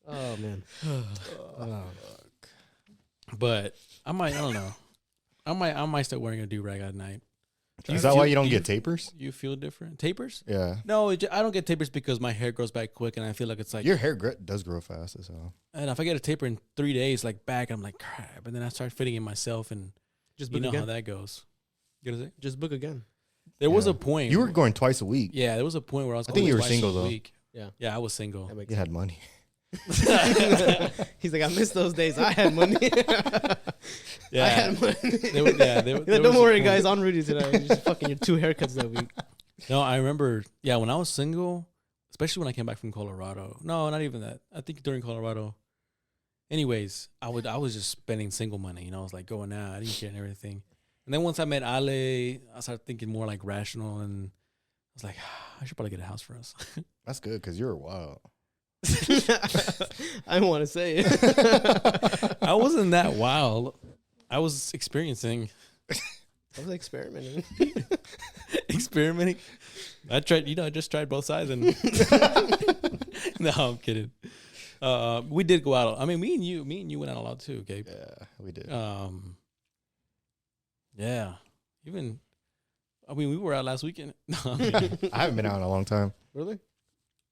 Oh man. But I don't know. I might start wearing a do-rag at night. Is that why you don't get tapers? You feel different? Tapers? Yeah. No, I don't get tapers because my hair grows back quick, and I feel like it's like. Your hair does grow fast as hell. And if I get a taper in 3 days, like back, I'm like crap, and then I start fitting in myself, and Just you book know again. how that goes. You know what I'm saying? Just book again. There was Yeah. a point. You were going twice a week. Yeah, there was a point where I was. I think going you were twice single, a though. week. Yeah. Yeah, I was single. That makes You had money. He's like, I missed those days. I had money. Yeah, I had money. Don't worry, guys. On Rudy today. You're just fucking your 2 haircuts that week. No, I remember. Yeah, when I was single, especially when I came back from Colorado. No, not even that. I think during Colorado. Anyways, I was just spending single money. You know, I was like going out, I didn't care and everything. And then once I met Ale, I started thinking more like rational, and I was like, I should probably get a house for us. That's good because you're wild. I don't want to say it. I wasn't that wild. I was experiencing. I was experimenting. Experimenting. I tried, I just tried both sides and no, I'm kidding. We did go out. I mean, me and you went out a lot too, Gabe. Yeah, we did. Yeah. Even we were out last weekend. No, I'm I kidding. haven't been out in a long time. Really?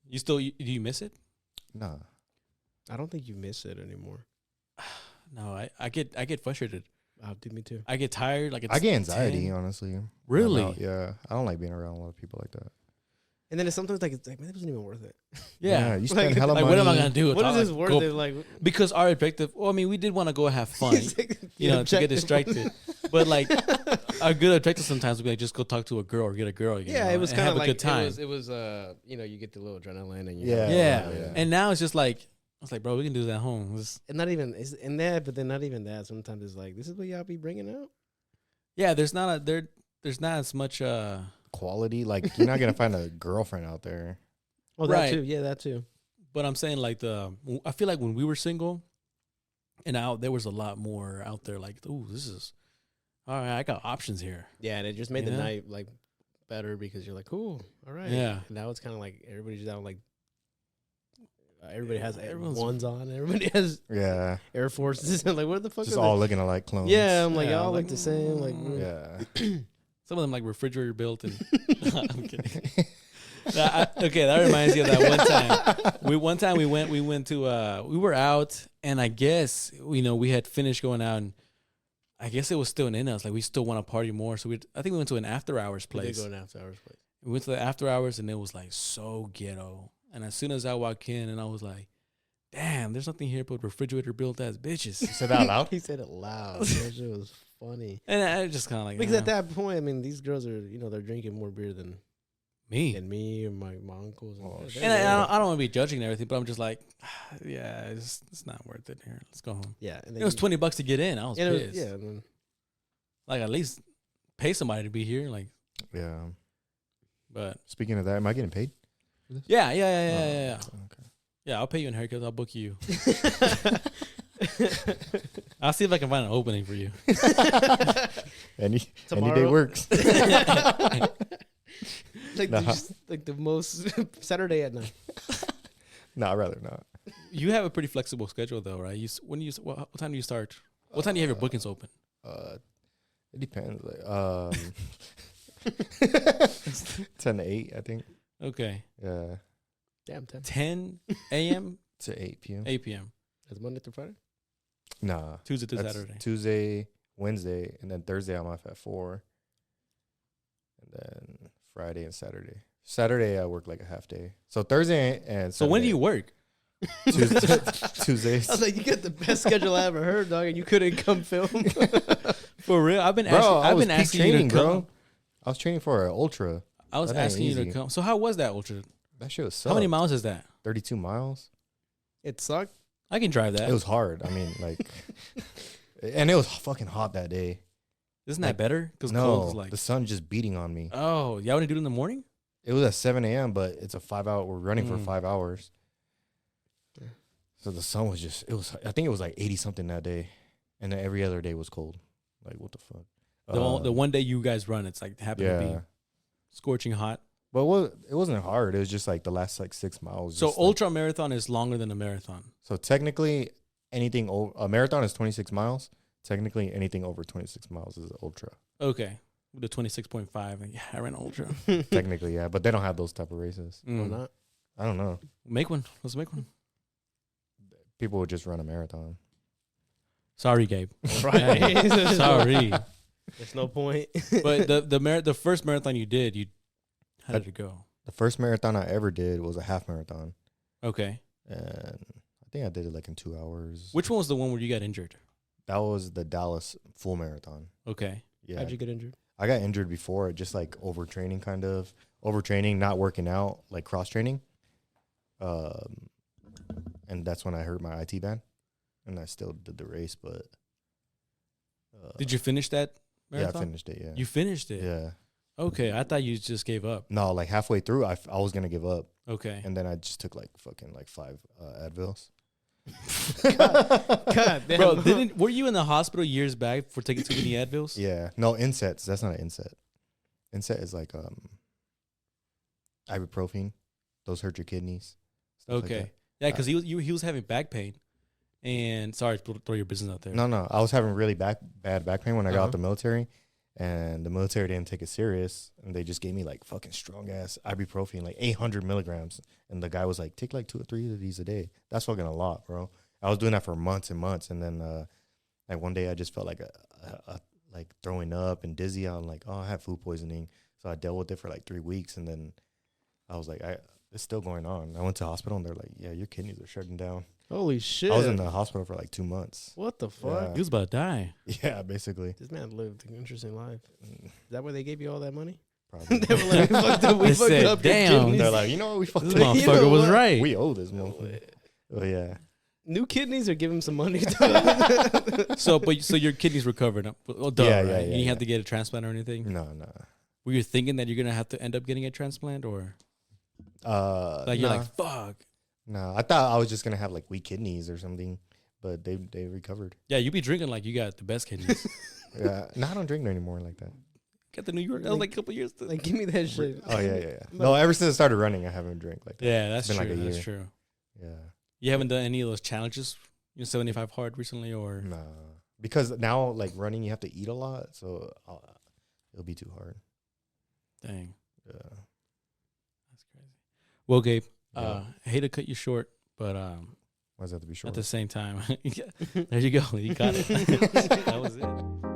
do you miss it? Nah. I don't think you miss it anymore. No, I get frustrated. Dude, me too. I get tired. Like it's I get anxiety, 10. honestly. Really? I'm out, yeah. I don't like being around a lot of people like that. And then it's sometimes like, man, it wasn't even worth it. Yeah. You spend Like- hella Like, money. what am I gonna do? What is this Like, worth go- it? Like, Because our objective. Well, I mean, we did want to go have fun, to get objective. distracted. But like, our good objective sometimes would be like just go talk to a girl or get a girl. Yeah, it was and kind have of a like good time. It was you get the little adrenaline and Yeah. Yeah. Yeah. And now it's just like, I was like, bro, we can do that at home. and not even it's in that, but then not even that. Sometimes it's like, this is what y'all be bringing out. Yeah, there's not as much. Quality. Like, you're not going to find a girlfriend out there. Oh, Right. that too. Yeah, that too. But I'm saying like I feel like when we were single, and out there was a lot more out there. Like, ooh, this is all right. I got options here. Yeah, and it just made You the know? night like better because you're like, cool, all right. Yeah. And now it's kind of like everybody's just out like. Everybody has Everyone's- ones on. Everybody has Yeah. Air Forces. I'm like, what the fuck? Just are all they? looking like clones. Yeah, I'm like, Yeah, y'all I'm look like, the same. Like, Yeah. Some of them like refrigerator built, and I'm kidding. Okay, that reminds me of that one time. We went to we were out, and I guess we had finished going out, and I guess it was still in us. Like we still want to party more, so I think we went to an after hours we did place. go an after hours place. We went to the after hours, and it was like so ghetto. And as soon as I walked in, and I was like, damn, there's nothing here but refrigerator built ass bitches. You said that out loud? He said it loud. That shit was funny. And I just kind of like, Because at that point, I mean, these girls are, they're drinking more beer than me. me or my uncles. Oh, And, shit. And I don't want to be judging and everything, but I'm just like, yeah, it's not worth it here. Let's go home. yeah, and then It was $20 to get in. I was and it was- pissed. yeah, and then, Like at least pay somebody to be here. Like, Yeah. but Speaking of that, am I getting paid? yeah. Oh, okay. Yeah, I'll pay you in haircuts. I'll book you. I'll see if I can find an opening for you. Any day Tomorrow? works. like, Nah. like the most Saturday at night. No, I'd rather not. You have a pretty flexible schedule though, right? What time do you start? What time do you have your bookings open? It depends. Like, 10 to 8, I think. Okay. Yeah. Damn, 10. 10 a.m. To 8 p.m. 8 p.m. That's Monday through Friday? Nah. Tuesday to That's Saturday. Tuesday, Wednesday, and then Thursday I'm off at 4. And then Friday and Saturday. Saturday I work like a half day. So Thursday and So when do you work? Tuesdays. I was like, you got the best schedule I ever heard, dog, and you couldn't come film. For real? I've been Bro, asking, I I've was been peak asking training, you to come. bro. I was training for an ultra. I was That ain't asking you to easy. come. So how was that ultra? That shit was How many miles is that? 32 miles. It sucked. I can drive that. It was hard. I mean, like, and it was fucking hot that day. Isn't like, that better? Because No, cold is like, the sun just beating on me. oh, y'all want to do it in the morning? It was at 7 a.m., but it's a 5 hour. We're running for Mm. 5 hours. Yeah. So the sun was just, I think it was like 80 something that day. And then every other day was cold. Like, what the fuck? The one day you guys run, it's like happened to Yeah. be scorching hot. But it wasn't hard. It was just like the last like 6 miles. So just, like- ultra marathon is longer than a marathon. So technically, anything over a marathon is 26 miles. Technically, anything over 26 miles is an ultra. Okay. With the 26.5. Yeah, I ran ultra. Technically, yeah. But they don't have those type of races. Or Mm. not. I don't know. Make one. Let's make one. People would just run a marathon. Sorry, Gabe. Right. Sorry. There's no point. But the first marathon you did, how did it go? The first marathon I ever did was a half marathon. Okay. And I think I did it like in 2 hours. Which one was the one where you got injured? That was the Dallas full marathon. Okay. Yeah. How'd you get injured? I got injured before, just like overtraining, kind of. Overtraining, not working out, like cross training. And that's when I hurt my IT band. And I still did the race, but. Did you finish that marathon? Yeah, I finished it, yeah. You finished it? Yeah. Okay. I thought you just gave up. No, like halfway through, I was going to give up. Okay. And then I just took like fucking like 5 Advils. God damn. Bro, were you in the hospital years back for taking too many Advils? Yeah. No, insets. That's not an inset. Inset is like ibuprofen. Those hurt your kidneys. Stuff like Okay. that. Yeah, because he was having back pain. And sorry to throw your business out there. No. I was having really bad back pain when I got out the military. And the military didn't take it serious. And they just gave me like fucking strong ass ibuprofen, like 800 milligrams. And the guy was like, take like 2 or 3 of these a day. That's fucking a lot, bro. I was doing that for months and months. And then like one day I just felt like like throwing up and dizzy. I'm like, oh, I have food poisoning. So I dealt with it for like 3 weeks. And then I was like, it's still going on. I went to the hospital and they're like, yeah, your kidneys are shutting down. Holy shit. I was in the hospital for like 2 months. What the fuck? He was about to die. Yeah, basically. This man lived an interesting life. Is that why they gave you all that money? Probably. They were like, we fucked up. We They fucked said, up your "Damn." kidneys. They're like, you know what? We fucked This up. You know motherfucker was what? right. We owe this motherfucker. Oh, yeah. New kidneys or give him some money? So your kidneys recovered. Oh, duh, Yeah, right? yeah, You didn't yeah. have to get a transplant or anything? No. Were you thinking that you're going to have to end up getting a transplant? Or like you're like, fuck. No, I thought I was just going to have like weak kidneys or something, but they recovered. Yeah, you be drinking like you got the best kidneys. Yeah. No, I don't drink anymore like that. Got the New York. That was like a couple years. Like, give me that shit. Oh, yeah. No, ever since I started running, I haven't drank like that. Yeah, that's It's true. been like a That's year. true. Yeah. You haven't done any of those challenges? 75 hard recently, or Nah. Because now, like, running, you have to eat a lot, so it'll be too hard. dang, Yeah. that's crazy. Well, Gabe, Yeah. I hate to cut you short, but Why does that have to be short? at the same time, there you go. You got it. That was it.